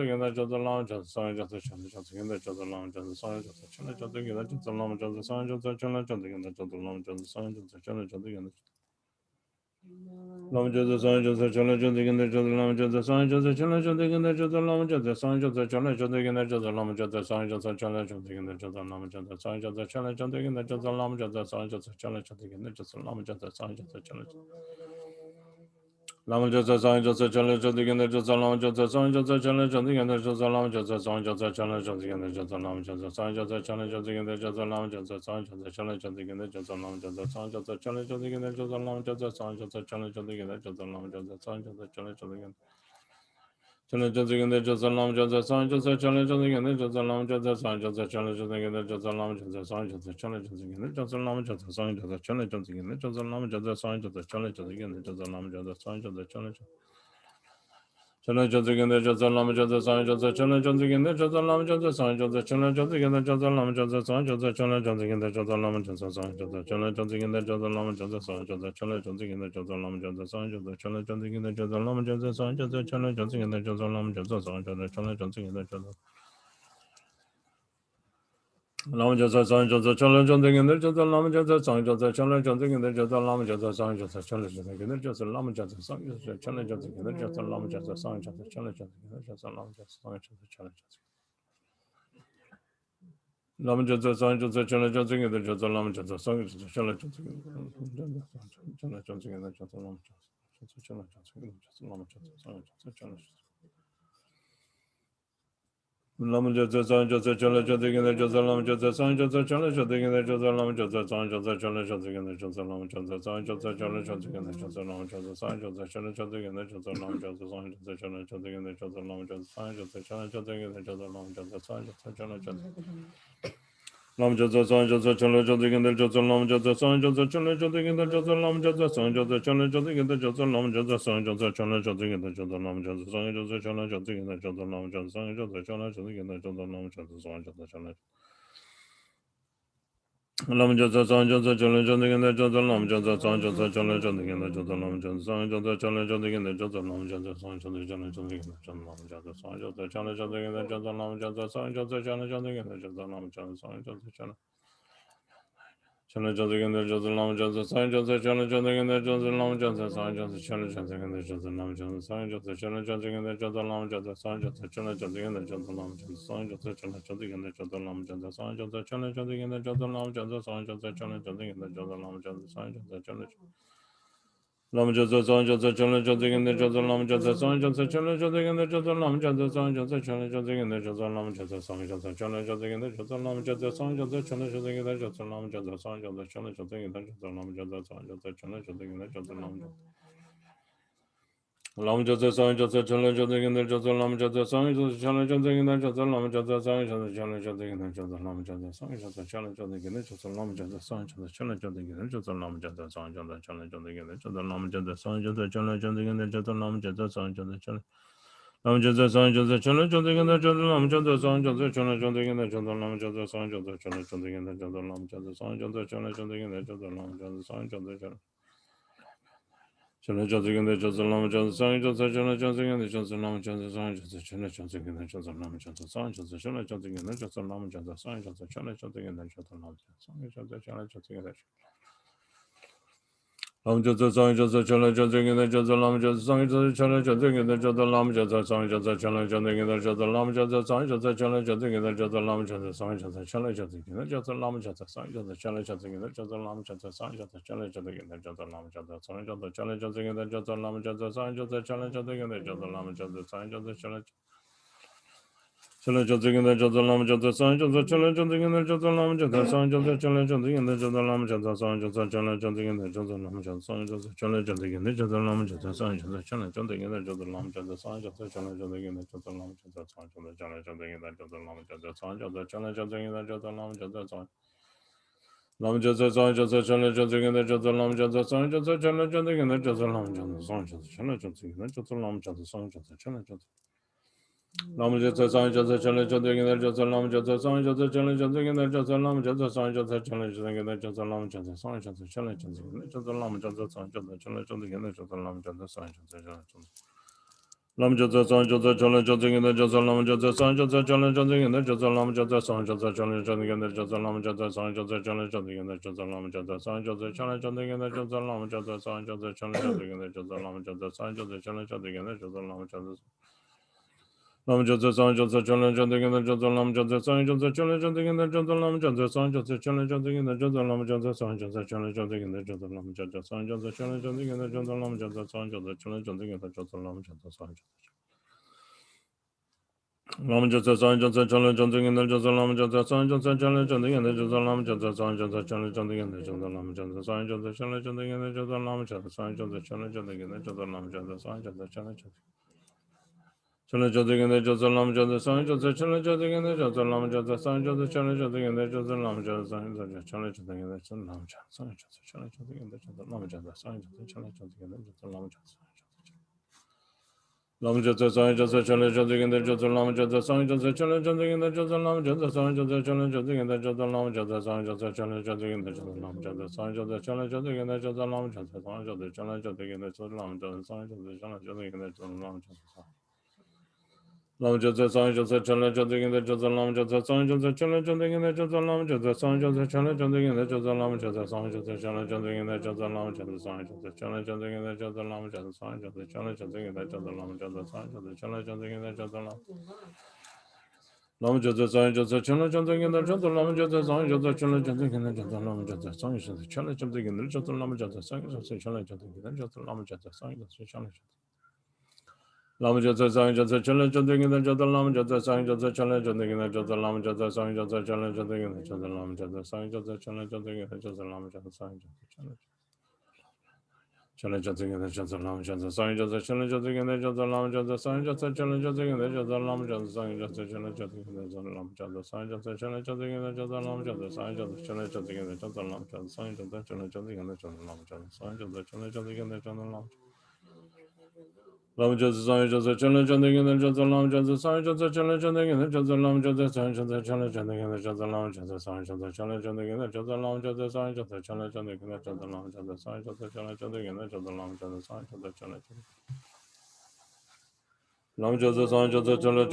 Gina Jasa Lama Jasa Sang Jasa Chana Jansi Gina Jasa Lama Jasa Sang Jasa Chana Jansi Gina Jasa Lama Jasa Sang Jasa Chana Jansi Gina Jasa Lama Jasa Sang Jasa Chana Jansi Gina Jasa Lama Jasa Sang Jasa Chana Jansi Gina Lama Jasa Sang Jasa Chana Jansi Gina Jasa Lama Jasa Sang Jasa Chana Jansi Gina Jasa Lama Jasa Sang Jasa Chana Jansi Gina Jasa Lama Jasa Sang Jasa Chana Jansi Gina Jasa Lama Jasa Sang Jasa Chana Jansi Gina Jasa Lama Jasa Sang Jasa Chana Jansi Gina Jasa Lama Jasa Sang Jasa Chana Lama Jasa Sang Jasa Chana Jansi Gina Jasa Lama Jasa Sang Jasa Chana Jansi Gina Jasa Lama Jasa Sang Jasa Chana Jansi Gina Jasa Lama Jasa Sang Jasa Chana Jansi Gina Jasa Lama Jasa Sang Jasa Chana Jansi Gina Jasa Lama Jasa Sang Jasa Chana Jansi Gina Jasa Lama Jasa Sang Jasa Chana Jansi Gina Jasa Lama Jasa Sang Jasa Chana Jansi Gina Chana Jansi Gina Jasa Lama Jasa Sang Jasa Chana Jansi Gina Jasa Lama Jasa Sang Jasa Chana Jansi Gina Jasa Lama Jasa Sang Jasa Chana Jansi Gina Jasa Lama Jasa Sang Jasa Chana Jansi Gina Jasa Lama Jasa Sang Jasa Chana Jansi Gina Jasa Lama Jasa Sang Jasa Chana Chana Jansi Gina Jasa Lama Jasa Sang Jasa Chana Jansi Gina Jasa Lama Jasa Sang Jasa Chana Jansi Gina Jasa Lama Jasa Sang Jasa Chana Jansi Gina Jasa Lama Jasa Sang Jasa Chana Jansi Gina Jasa Lama Jasa Sang Jasa Chana Jansi Gina Jasa Lama Jasa Sang Jasa Chana Jansi Gina Jasa Lama Jasa Sang Jasa Chana Jansi Gina Jasa Lama Jasa Sang Jasa Chana Jansi Gina Jasa Lama Jasa Sang Jasa Chana Jansi Gina Jasa Lama Jasa Sang Jasa Chana Jansi Gina Jasa Lama Jasa Sang Jasa Chana Jansi Gina Jasa Lama Jasa Sang Jasa Chana Jansi Gina Jasa Lama Jasa Sang Jasa Chana Jansi Gina Jasa Lama Jasa Sang Jasa Chana Jansi Lama Jasa Sang Jasa Chana Jansi Gina Jasa Lama Jasa Sang Jasa Chana Jansi Gina Chana Jansi Gina Jasa Lama Jasa Chana Jansi Gina Jasa Lama Jasa Sang Jasa Chana Lama Jasa Sang Jasa Chana Jansi Gina Jasa Lama Jasa Sang Jasa Chana Jansi Gina Jasa Lama Jasa Sang Jasa Chana Jansi Gina Jasa Lama Jasa Sang Jasa Chana Jansi Gina Jasa Lama Jasa Sang Jasa Chana Jansi Gina Jasa Lama Jasa Sang Jasa Chana Jansi Gina Jasa Lama Jasa Sang Jasa Chana Jansi Gina Jasa Lama Jasa Sang Jasa Chana Jansi Lam Jasa Sang Jasa Chana Jansi Gina Jasa Lama Jasa Sang Jasa Chana Jansi Gina Jasa Lama Jasa Sang Jasa Chana Jansi Gina Jasa Lama Jasa Sang Jasa Chana Jansi Gina Jasa Lama Jasa Sang Jasa Chana Jansi Gina Jasa Lama Jasa Sang Jasa Chana Jansi Gina Jasa Lama Jasa Sang Jasa Chana Lam Jasa Sang Jasa Chana Jansi Gina Jasa Lama Jasa Sang Jasa Chana Jansi Gina Jasa Lama Jasa Sang Jasa Chana Jansi Gina Jasa Lama Jasa Sang Jasa Chana Jansi Gina Jasa Lama Jasa Sang Jasa Chana Jansi Gina Jasa Lama Jasa Sang Jasa Chana Jansi Gina Jasa Lama Jasa Sang Jasa Chana Chana Jansi Gina Jasa Lama Jasa Sang Jasa Chana Jansi Gina Jasa Lama Jasa Sang Jasa Chana Jansi Gina Jasa Lama Jasa Sang Jasa Chana Jansi Gina Jasa Lama Jasa Sang Jasa Chana Jansi Gina Jasa Lama Jasa Sang Jasa Chana Jansi Gina Jasa Lama Jasa Sang Jasa Chana Jansi Gina Jasa Lama Jasa Sang Jasa Chana Jansi Gina Jasa Lama Jasa Sang Jasa Chana Lama Jasa Sang Jasa Chana Jansi Gina Jasa Lama Jasa Sang Jasa Chana Jansi Gina Jasa Lama Jasa Sang Jasa Chana Jansi Gina Jasa Lama Jasa Sang Jasa Chana Jansi Gina Jasa Lama Jasa Sang Jasa Chana Jansi Gina Jasa Lama Jasa Sang Jasa Chana Jansi Gina Jasa Lama Jasa Sang Jasa Chana Jansi Gina Jasa Lama Jasa Lama Jasa Sang Jasa Chana Jansi Gina Jasa Lama Jasa Sang Jasa Chana Jansi Gina Jasa Lama Jasa Sang Jasa Chana Jansi Gina Jasa Lama Jasa Sang Jasa Chana Jansi Gina Jasa Lama Jasa Sang Jasa Chana Jansi Gina Jasa Lama Jasa Sang Jasa Chana Jansi Gina Jasa Lama Jasa Sang Jasa Chana Jansi Gina Jasa Lama Jasa Sang Jasa Chana Lama Jasa Sang Jasa Chana Jansi Gina Jasa Lama Jasa Sang Jasa Chana Jansi Gina Jasa Lama Jasa Sang Jasa Chana Jansi Gina Jasa Lama Jasa Sang Jasa Chana Jansi Gina Jasa Lama Jasa Sang Jasa Chana Chana Jansi Gina Jasa Lama Jasa Sang Jasa Chana Jansi Gina Jasa Lama Jasa Sang Jasa Chana Jansi Gina Jasa Lama Jasa Sang Jasa Chana Jansi Gina Jasa Lama Jasa Sang Jasa Chana Jansi Gina Jasa Lama Jasa Sang Jasa Chana Jansi Gina Lama Jasa Sang Jasa Chana Jansi Gina Jasa Lama Jasa Sang Jasa Chana Jansi Gina Jasa Lama Jasa Sang Jasa Chana Jansi Gina Jasa Lama Jasa Sang Jasa Chana Jansi Gina Jasa Lama Jasa Sang Jasa Chana Jansi Gina Jasa Lama Jasa Sang Jasa Chana Jansi Gina Jasa Lama Jasa Sang Jasa Chana Jansi Gina Jasa Lama Jasa Sang Jasa Chana Jansi Gina Jasa Lama Jasa Sang Jasa Chana Jansi Gina Jasa Lama Jasa Sang Jasa Chana Chana Jansi Gina Jasa Lama Jasa Sang Jasa Chana Jansi Gina Jasa Lama Jasa Sang Jasa Chana Jansi Gina Jasa Lama Jasa Sang Jasa Chana Jansi Gina Jasa Lama Jasa Sang Jasa Chana Jansi Gina Jasa Lama Jasa Sang Jasa Chana Jansi Gina Jasa Lama Jasa Sang Jasa Chana Jansi Gina Jasa Lama Jasa Sang Jasa Chana Jansi Gina Jasa Lama Jasa Sang Jasa Chana Jansi Gina Jasa Lama Jasa Sang Lam Jasa Sang Jasa Chala Jasa Ganda Jasa Lam Jasa Sang Jasa Chala Jasa Ganda Jasa Lam Jasa Sang Jasa Chala Jasa Ganda Jasa Lam Jasa Sang Jasa Chala Jasa Lam Jasa Sang Jasa Chala Jasa Ganda Jasa Lam Jasa Sang Jasa Chala Jasa Ganda Jasa Lam Jasa Sang Jasa Chala Jasa Ganda Jasa Lam Jasa Sang Jasa Chala Jasa Ganda Jasa Lam Jasa Sang Jasa Chala Jasa Ganda Jasa Lam Jasa Sang Jasa Chala Jasa Lam Jasa Sang Jasa Chala Jasa Ganda Jasa Lam Jasa Sang Jasa Chala Jasa Ganda Jasa Lam Jasa Sang Jasa Chala Jasa Ganda Jasa Lam Jasa Sang Jasa Chala Jasa Ganda Jasa Lam Jasa Sang Jasa Chala Jasa Ganda Jasa Lam Jasa Sang Jasa Chala Jasa Ganda Jasa Lam Jasa Sang Jasa Chala Jasa Ganda Jasa Lam Jasa Lam Jasa Sang Jasa Chala Jasa Ganda Jasa Lam Jasa Sang Jasa Chala Jasa Ganda Jasa Lam Jasa Sang Jasa Chala Jasa Ganda Jasa Lam Jasa Sang Jasa Chala Jasa Ganda Jasa Lam Jasa Sang Jasa Chala Jasa Ganda Jasa Lam Jasa Sang Jasa Chala Jasa Ganda Jasa Lam Jasa Sang Lam Jasa Sang Jasa Chala Jasa Ganda Jasa Lam Jasa Sang Jasa Chala Jasa Ganda Jasa Lam Jasa Sang Jasa Chala Jasa Ganda Jasa Lam Jasa Sang Jasa Chala Jasa Ganda Jasa Lam Jasa Sang Jasa Chala Jasa Ganda Jasa Lam Jasa Sang Jasa Chala Jasa Chala Jasa Ganda Jasa Lam Jasa Sang Jasa Chala Jasa Ganda Jasa Lam Jasa Sang Jasa Chala Jasa Ganda Jasa Lam Jasa Sang Jasa Chala Jasa Ganda Jasa Lam Jasa Sang Jasa Chala Jasa Ganda Jasa Lam Jasa Sang Jasa Chala Jasa Ganda Jasa Lam Jasa Lam Jasa Sang Jasa Chala Jasa Ganda Jasa Lam Jasa Sang Jasa Chala Jasa Ganda Jasa Lam Jasa Sang Jasa Chala Jasa Ganda Jasa Lam Jasa Sang Jasa Chala Jasa Ganda Jasa Lam Jasa Sang Jasa Chala Jasa Ganda Jasa Lam Jasa Sang Jasa Chala Jasa Ganda Jasa Lam Jasa Sang Jasa Chala Jasa Ganda Jasa Lam Jasa Lam Jasa Sang Jasa Chala Jasa Ganda Jasa Lam Jasa Sang Jasa Chala Jasa Ganda Jasa Lam Jasa Sang Jasa Chala Jasa Ganda Jasa Lam Jasa Sang Jasa Chala Jasa Ganda Jasa Lam Jasa Sang Jasa Chala Jasa Ganda Jasa Lam Jasa Sang Jasa Chala Jasa Ganda Jasa Lam Jasa Sang Jasa Chala Jasa Ganda Jasa Lam Lam Jasa Sang Jasa Chala Jasa Ganda Jasa Lam Jasa Sang Jasa Chala Jasa Ganda Jasa Lam Jasa Sang Jasa Chala Jasa Ganda Jasa Lam Jasa Sang Jasa Chala Jasa Ganda Jasa Lam Jasa Sang Jasa Chala Jasa Lam Jasa Sang Jasa Chala Jasa Ganda Jasa Lam Jasa Sang Jasa Chala Jasa Ganda Jasa Lam Jasa Sang Jasa Chala Jasa Ganda Jasa Lam Jasa Sang Jasa Chala Jasa Ganda Jasa Lam Jasa Sang Jasa Chala Jasa Ganda Jasa Lam Jasa Sang Jasa Chala Jasa Ganda Jasa Lam Jasa Sang Jasa Chala Jasa Ganda Jasa Lam Jasa Sang Jasa Chala Jasa Ganda Jasa Lam Jasa Sang Jasa Chala Jasa Ganda Jasa Lam Jasa Sang Jasa Chala Jasa Ganda Jasa Lam Jasa Sang Jasa Chala Jasa Ganda Jasa Lam Jasa Sang Jasa Chala Jasa Ganda Jasa Lam Lam Jasa Sang Jasa Chala Jasa Ganda Jasa Lam Jasa Sang Jasa Chala Jasa Ganda Jasa Lam Jasa Sang Jasa Chala Jasa Ganda Jasa Lam Jasa Sang Jasa Chala Jasa Ganda Jasa Lam Jasa Sang Jasa Chala Jasa Ganda Jasa Lam Jasa Sang Jasa Chala Jasa Ganda Jasa Lam Jasa Sang Jasa Chala Jasa Lam Jasa Sang Jasa Chala Jasa Ganda Jasa Lam Jasa Sang Jasa Chala Jasa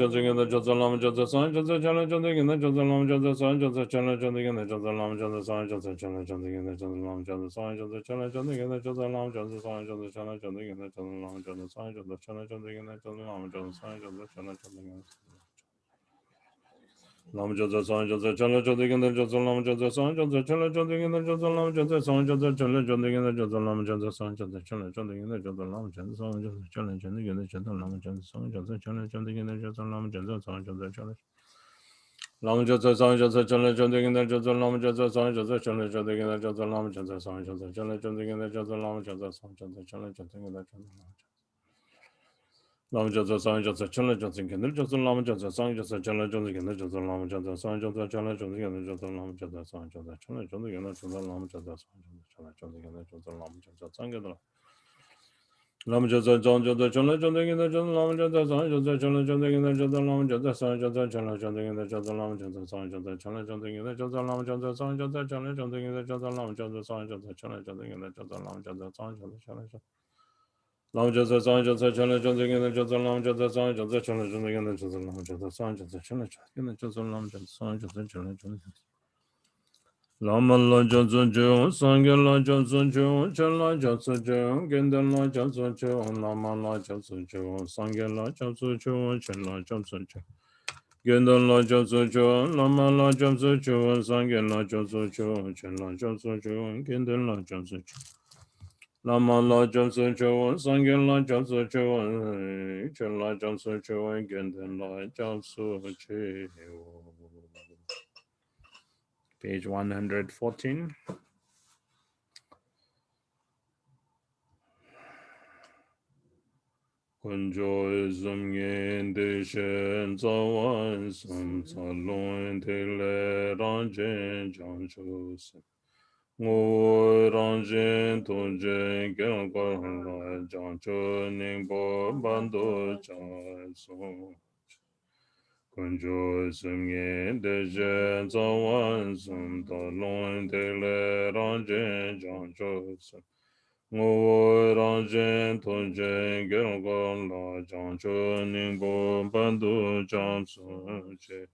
Ganda Jasa Lam Jasa Sang Jasa Chala Jasa Ganda Jasa Lam Jasa Sang Jasa Chala Jasa Ganda Jasa Lam Jasa Sang Jasa Chala Jasa Ganda Jasa Lam Jasa Sang Jasa Chala Jasa Ganda Jasa Lam Jasa Sang Jasa Chala Jasa Ganda Jasa Lam Jasa Sang Jasa Chala Jasa Ganda Lam Jasa Sang Jasa Chala Jasa Ganda Jasa Lam Jasa Sang Jasa Chala Jasa Ganda Jasa Lam Jasa Sang Jasa Chala Jasa Ganda Jasa Lam Jasa Sang Jasa Chala Jasa Ganda Jasa Lam Jasa Sang Jasa Chala Jasa Ganda Jasa Lam Jasa Sang Jasa Chala Jasa Ganda Jasa Lam Jasa Sang Jasa Chala Lam Jasa Sang Jasa Chala Jasa Ganda Jasa Lam Jasa Sang Jasa Chala Jasa Ganda Jasa Lam Jasa Sang Jasa Chala Jasa Ganda Jasa Lam Jasa Sang Jasa Chala Jasa Ganda Jasa Lam Jasa Sang Jasa Chala Jasa Ganda Jasa Lam Jasa Sang Jasa Chala Jasa Ganda Jasa Lam Jasa Sang Jasa Chala Jasa Ganda Jasa Lam Jasa Sang Jasa Chala Jasa Ganda Jasa Lam Jasa Sang Jasa Chala Jasa Ganda Jasa Lam Jasa Sang Jasa Lam Jasa Sang Jasa Chala Jasa Ganda Jasa Lam Jasa Sang Jasa Chala Jasa Ganda Jasa Lam Jasa Sang Jasa Chala Jasa Ganda Jasa Lam Jasa Sang Jasa Chala Jasa Ganda Jasa Lam Jasa Sang Jasa Chala Jasa Ganda Jasa Lam Jasa Sang Jasa Chala Jasa Ganda Jasa Lam Jasa Sang Jasa Chala Jasa Lam Jasa Sang Jasa Chala Jasa Ganda Jasa Lam Jasa Sang Jasa Chala Jasa Ganda Jasa Lam Jasa Sang Jasa Chala Jasa Ganda Jasa Lam Jasa Sang Jasa Chala Jasa Lama la jasa jo, sangha la jasa jo, chala jasa jo, genda la jasa jo, lama la jasa jo, sangha la jasa jo, chala jasa jo. Genda la jasa jo, lama la jasa jo, sangha la jasa jo, chala jasa jo, genda la jasa jo. Lama la jasa jo, sangha la jasa jo, chala jasa jo, genda la jasa jo. Page 114. Kunjo zum yen de shen zawan sum sa loin de le ran jen jan chu sim. Ngô rong jin tong jin gyang kong la jang cho ning bo ban do chang song. Kun jo sum yin de zhen zang wan sum da long de le rong jin jang cho sum. Ngô rong jin tong jin gyang kong la jang cho ning bo ban do chang song che.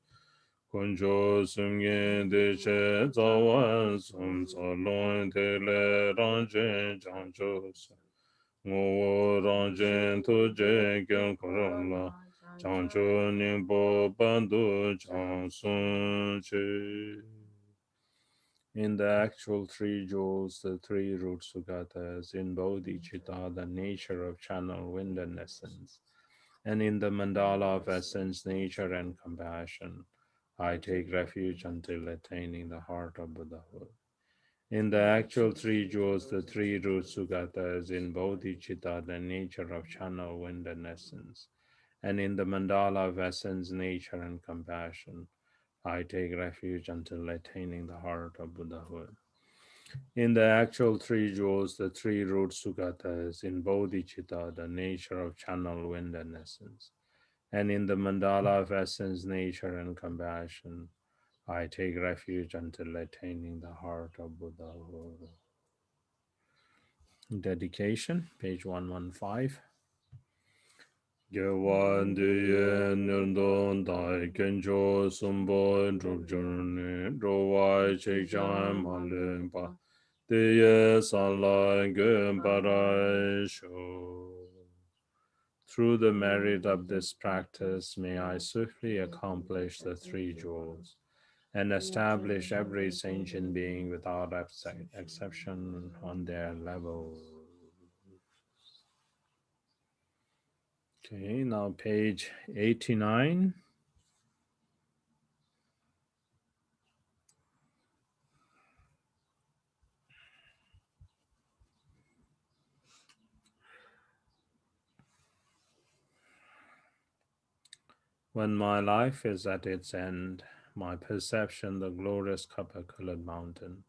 Kunjo sumye de che zawan sum sa lon de le rang jen jang jo sa. Ngo wo rang jen tu je gyang korang la. Jang jo ning bo ban du jang sun che. In the actual three jewels, the three root sugatas, in bodhicitta, the nature of channel, wind, and essence, and in the mandala of essence, nature, and compassion, I take refuge until attaining the heart of Buddhahood. In the actual three jewels, the three root sugatas, in bodhicitta, the nature of channel, wind, and essence, and in the mandala of essence, nature, and compassion, I take refuge until attaining the heart of Buddhahood. In the actual three jewels, the three root sugatas, in bodhicitta, the nature of channel, wind, and essence, and in the mandala of essence, nature, and compassion, I take refuge until attaining the heart of Buddhahood. Dedication, page 115. Gyawan diye nirndon dai genjo sumbo drup jurni rowai chekchan malimpa diye sanlai gyum parai sho. Through the merit of this practice, may I swiftly accomplish the three jewels and establish every sentient being without exception on their level. Okay, now page 89. When my life is at its end, my perception, the glorious copper-colored mountain,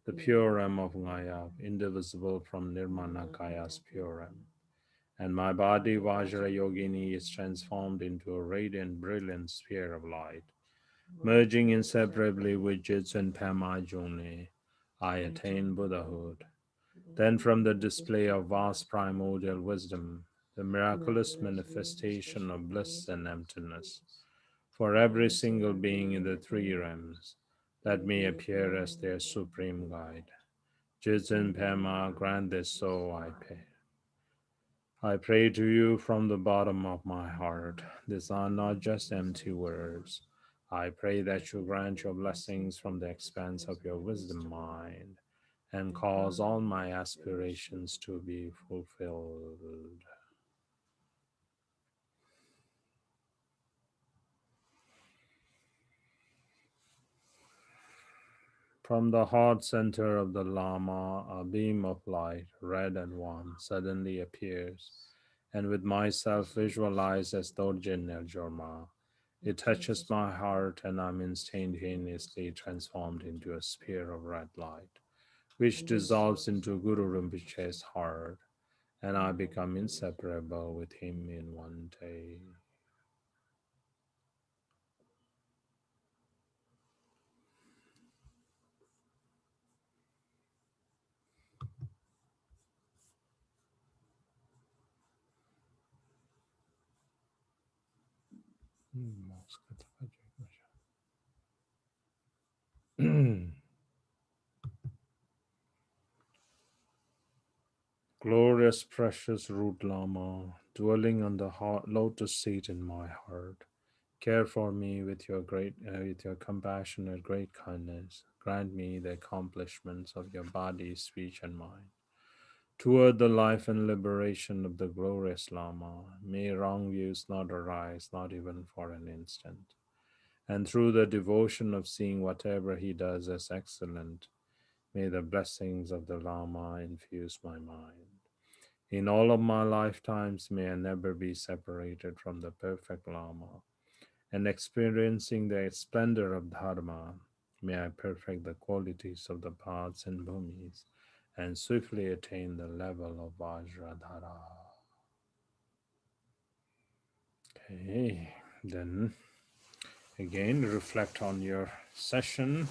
the pure M of Ngaya, indivisible from Nirmanakaya's pure M, and my body, Vajra Yogini, is transformed into a radiant, brilliant sphere of light, merging inseparably with Jitsu and Pema Juni. I attain Buddhahood. Then, from the display of vast primordial wisdom, the miraculous manifestation of bliss and emptiness, for every single being in the three realms, let me appear as their supreme guide. Jitsun Pema, grant this so I pay. I pray to you from the bottom of my heart. These are not just empty words. I pray that you grant your blessings from the expanse of your wisdom mind and cause all my aspirations to be fulfilled. From the heart center of the Lama, a beam of light, red and warm, suddenly appears, and with myself visualized as Dorjin El Jorma, it touches my heart, and I'm instantaneously transformed into a sphere of red light, which dissolves into Guru Rinpoche's heart, and I become inseparable with him in one day. Glorious, precious root Lama, dwelling on the lotus seat in my heart, care for me with your compassionate great kindness. Grant me the accomplishments of your body, speech, and mind. Toward the life and liberation of the glorious Lama, may wrong views not arise, not even for an instant. And through the devotion of seeing whatever he does as excellent, may the blessings of the Lama infuse my mind. In all of my lifetimes, may I never be separated from the perfect Lama, and experiencing the splendor of Dharma, May I perfect the qualities of the paths and bhumis and swiftly attain the level of Vajradhara. Okay, then again reflect on your session.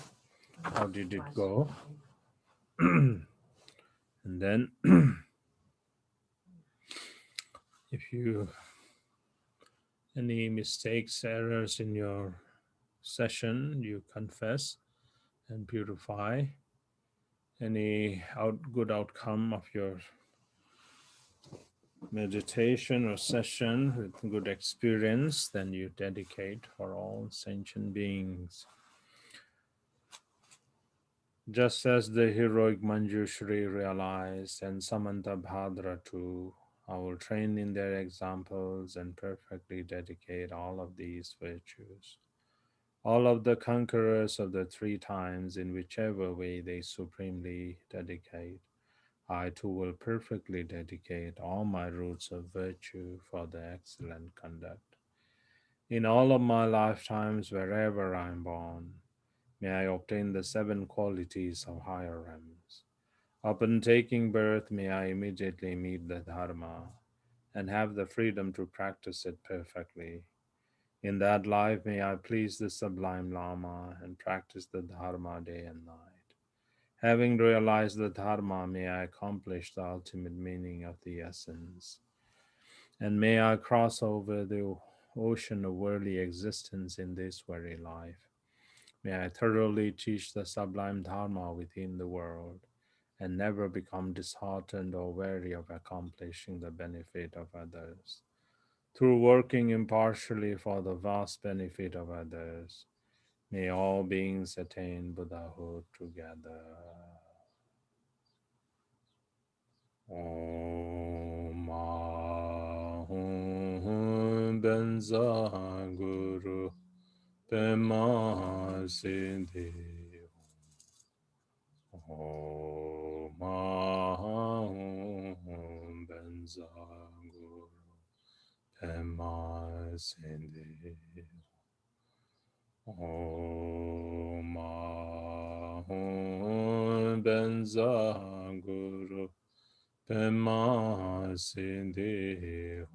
How did it go? And then if you any mistakes, errors in your session, you confess and purify. Any good outcome of your meditation or session with good experience, then you dedicate for all sentient beings. Just as the heroic Manjushri realized and Samanta Bhadra too, I will train in their examples and perfectly dedicate all of these virtues. All of the conquerors of the three times, in whichever way they supremely dedicate, I too will perfectly dedicate all my roots of virtue for the excellent conduct. In all of my lifetimes, wherever I am born, may I obtain the seven qualities of higher realms. Upon taking birth, may I immediately meet the Dharma and have the freedom to practice it perfectly. In that life, may I please the Sublime Lama and practice the Dharma day and night. Having realized the Dharma, may I accomplish the ultimate meaning of the essence. And may I cross over the ocean of worldly existence in this very life. May I thoroughly teach the sublime Dharma within the world and never become disheartened or weary of accomplishing the benefit of others. Through working impartially for the vast benefit of others, may all beings attain Buddhahood together. Om Ahum Benza Guru Pema Siddhi. Om Ahum Benza Guru Pema Siddhi. Om Ahum Benza Guru Pema Siddhi.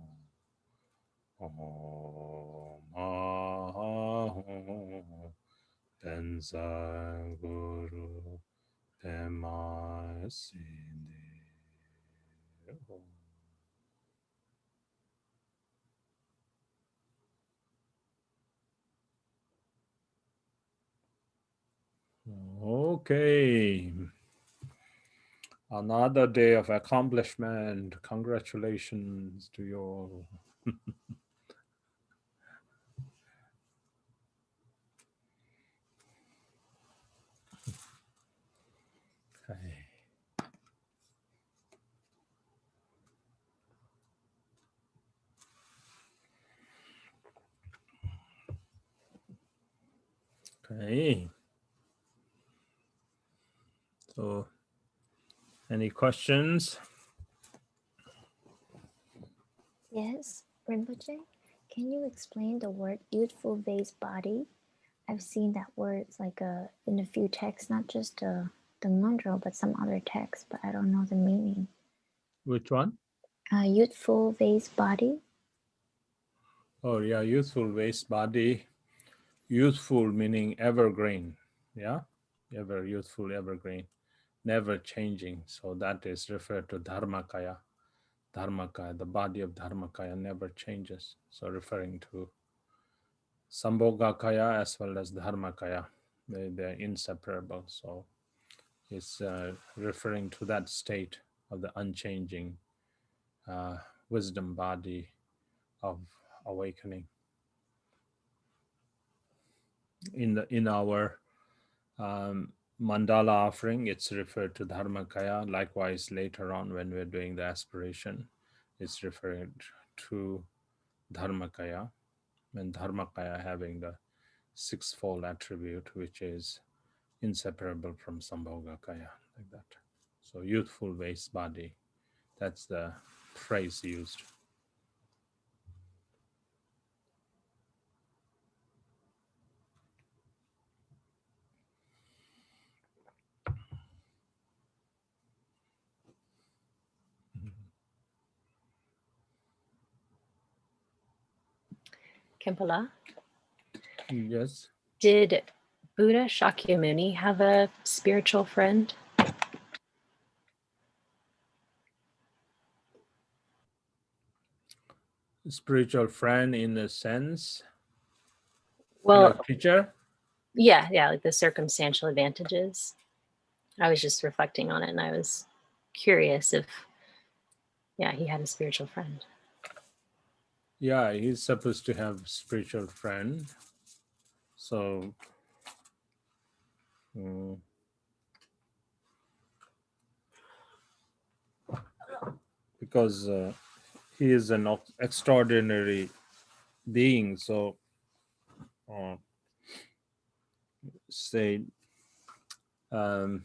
Om Ahum Benza Guru Pema Siddhi. Okay. Another day of accomplishment. Congratulations to you all. Okay. Okay. So, any questions? Yes, Rinpoche, can you explain the word youthful vase body? I've seen that word like in a few texts, not just the Mundro, but some other texts, but I don't know the meaning. Which one? Youthful vase body. Oh, yeah, youthful waste body. Youthful meaning evergreen. Yeah, ever youthful, evergreen, never changing. So that is referred to Dharmakaya. Dharmakaya, the body of Dharmakaya never changes. So referring to Sambhogakaya as well as Dharmakaya. They're inseparable. So it's referring to that state of the unchanging wisdom body of awakening. In our mandala offering, it's referred to Dharmakaya. Likewise, later on when we're doing the aspiration, it's referred to Dharmakaya, and Dharmakaya having the sixfold attribute, which is inseparable from Sambhogakaya, like that. So youthful waste body, that's the phrase used. Kempala, Yes. did Buddha Shakyamuni have a spiritual friend? Spiritual friend in a sense, Well, teacher. yeah, like the circumstantial advantages. I was just reflecting on it and I was curious if, yeah, he had a spiritual friend. Yeah, he's supposed to have spiritual friend. So because he is an extraordinary being, so uh, say um,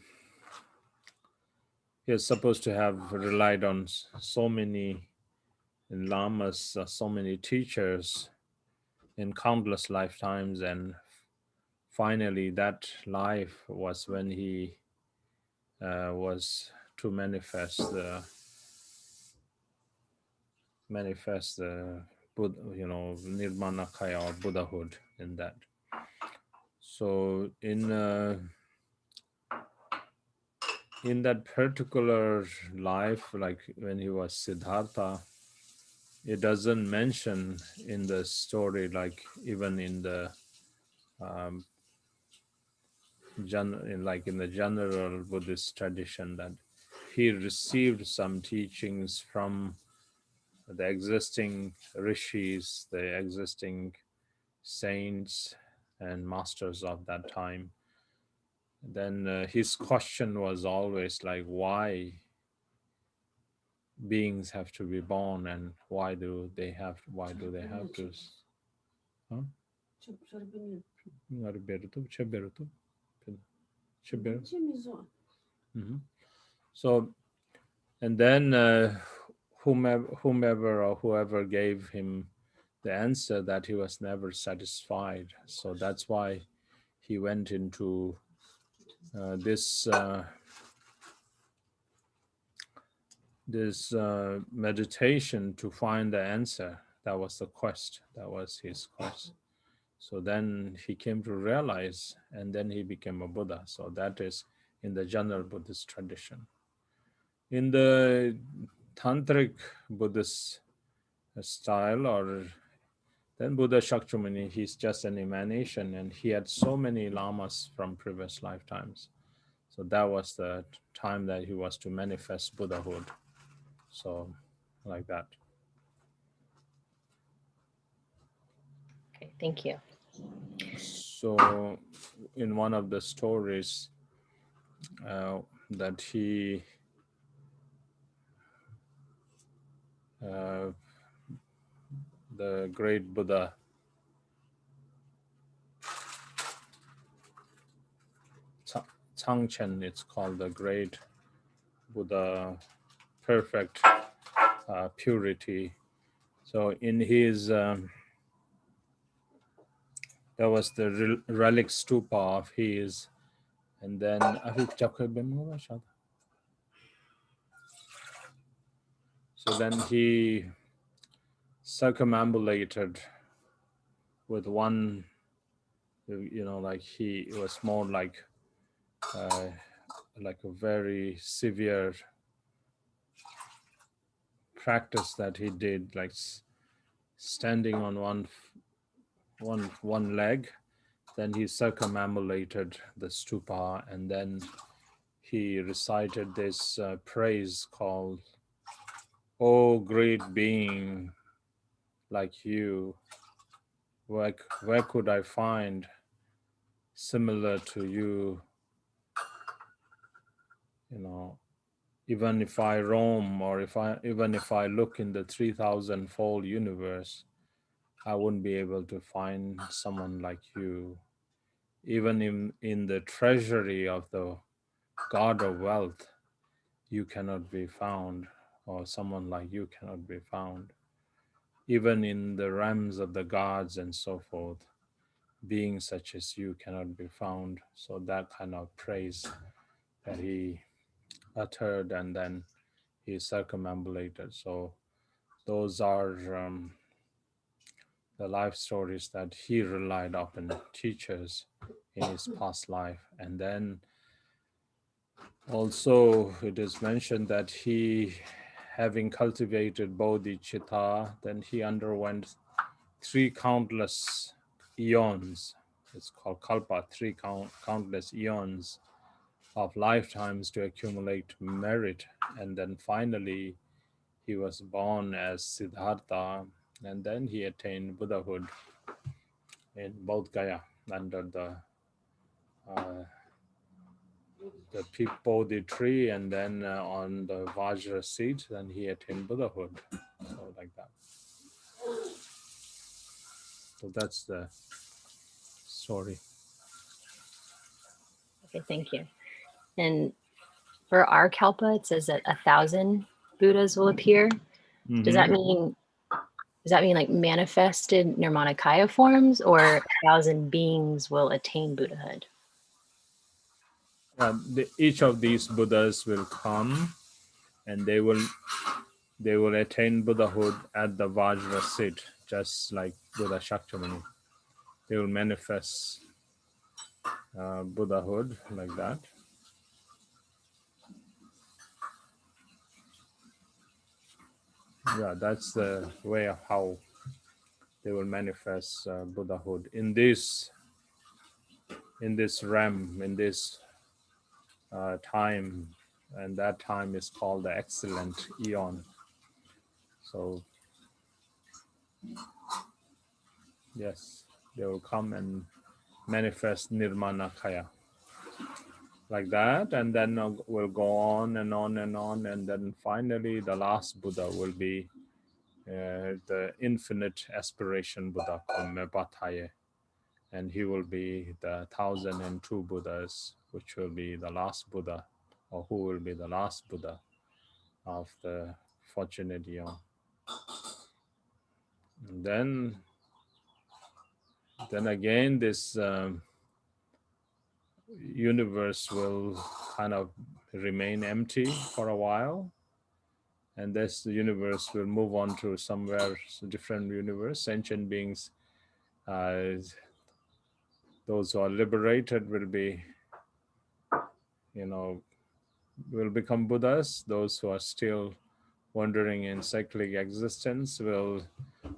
he is supposed to have relied on so many lamas, so many teachers in countless lifetimes, and finally that life was when he was to manifest the Buddha, Nirmanakaya or Buddhahood in that. So in that particular life, like when he was Siddhartha, it doesn't mention in the story, like even in the in the general Buddhist tradition, that he received some teachings from the existing rishis, the existing saints and masters of that time. Then his question was always like, why beings have to be born, and why do they have to huh? Mhm. So, and then whomever or whoever gave him the answer, that he was never satisfied. So that's why he went into this meditation to find the answer. That was the quest. That was his quest. So then he came to realize, and then he became a Buddha. So that is in the general Buddhist tradition. In the Tantric Buddhist style, or then Buddha Shakyamuni, he's just an emanation, and he had so many lamas from previous lifetimes. So that was the time that he was to manifest Buddhahood. So, like that. Okay, thank you. So, in one of the stories that uh, the great Buddha, Longchen, it's called the great Buddha, perfect purity. So, in his there was the relic stupa of his, and then so then he circumambulated with one, like it was more uh, like a very severe practice that he did, like standing on one leg. Then he circumambulated the stupa, and then he recited this praise called, "O great being like you, where could I find similar to you? You know, even if I roam, or even if I look in the 3,000-fold universe, I wouldn't be able to find someone like you. Even in the treasury of the God of wealth, you cannot be found, or someone like you cannot be found. Even in the realms of the gods and so forth, beings such as you cannot be found." So that kind of praise that he uttered, and then he circumambulated. So those are the life stories that he relied upon teachers in his past life. And then also it is mentioned that he, having cultivated bodhicitta, then he underwent three countless eons. It's called kalpa, three countless eons of lifetimes to accumulate merit. And then finally he was born as Siddhartha, and then he attained Buddhahood in Bodh Gaya under the Bodhi tree, and then on the Vajra seat, then he attained Buddhahood. So like that. So that's the story. Okay, thank you. And for our kalpa, it says that 1,000 Buddhas will appear. Does that mean like manifested Nirmanakaya forms, or 1,000 beings will attain Buddhahood? Each of these Buddhas will come, and they will attain Buddhahood at the Vajra seat, just like Buddha Shakyamuni. They will manifest Buddhahood like that. Yeah, that's the way of how they will manifest Buddhahood in this realm, in this time, and that time is called the excellent eon. So yes, they will come and manifest Nirmanakaya like that, and then we'll go on and on and on, and then finally the last Buddha will be the infinite aspiration Buddha called Mepataye, and he will be the 1,002 Buddhas, which will be the last Buddha, or who will be the last Buddha of the fortunate eon. And then again, this universe will kind of remain empty for a while, and this universe will move on to somewhere different universe. Sentient beings, those who are liberated will be, will become Buddhas. Those who are still wandering in cyclic existence will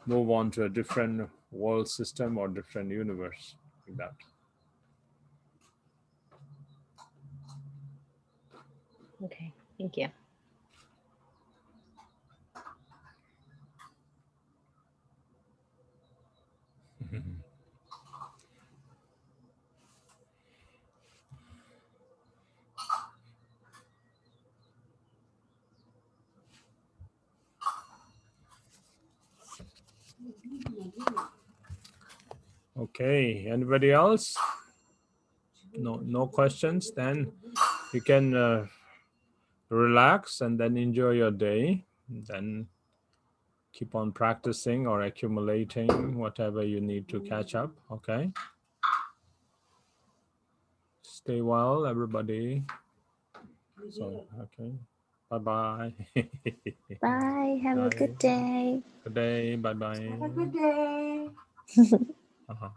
move on to a different world system or different universe, like that. Okay, thank you. Okay, anybody else? No questions? Then you can relax and then enjoy your day. Then keep on practicing or accumulating whatever you need to catch up. Okay. Stay well, everybody. So okay. Bye-bye. Bye. Have a Bye. good day. Good day. Bye-bye. Have a good day. Uh-huh.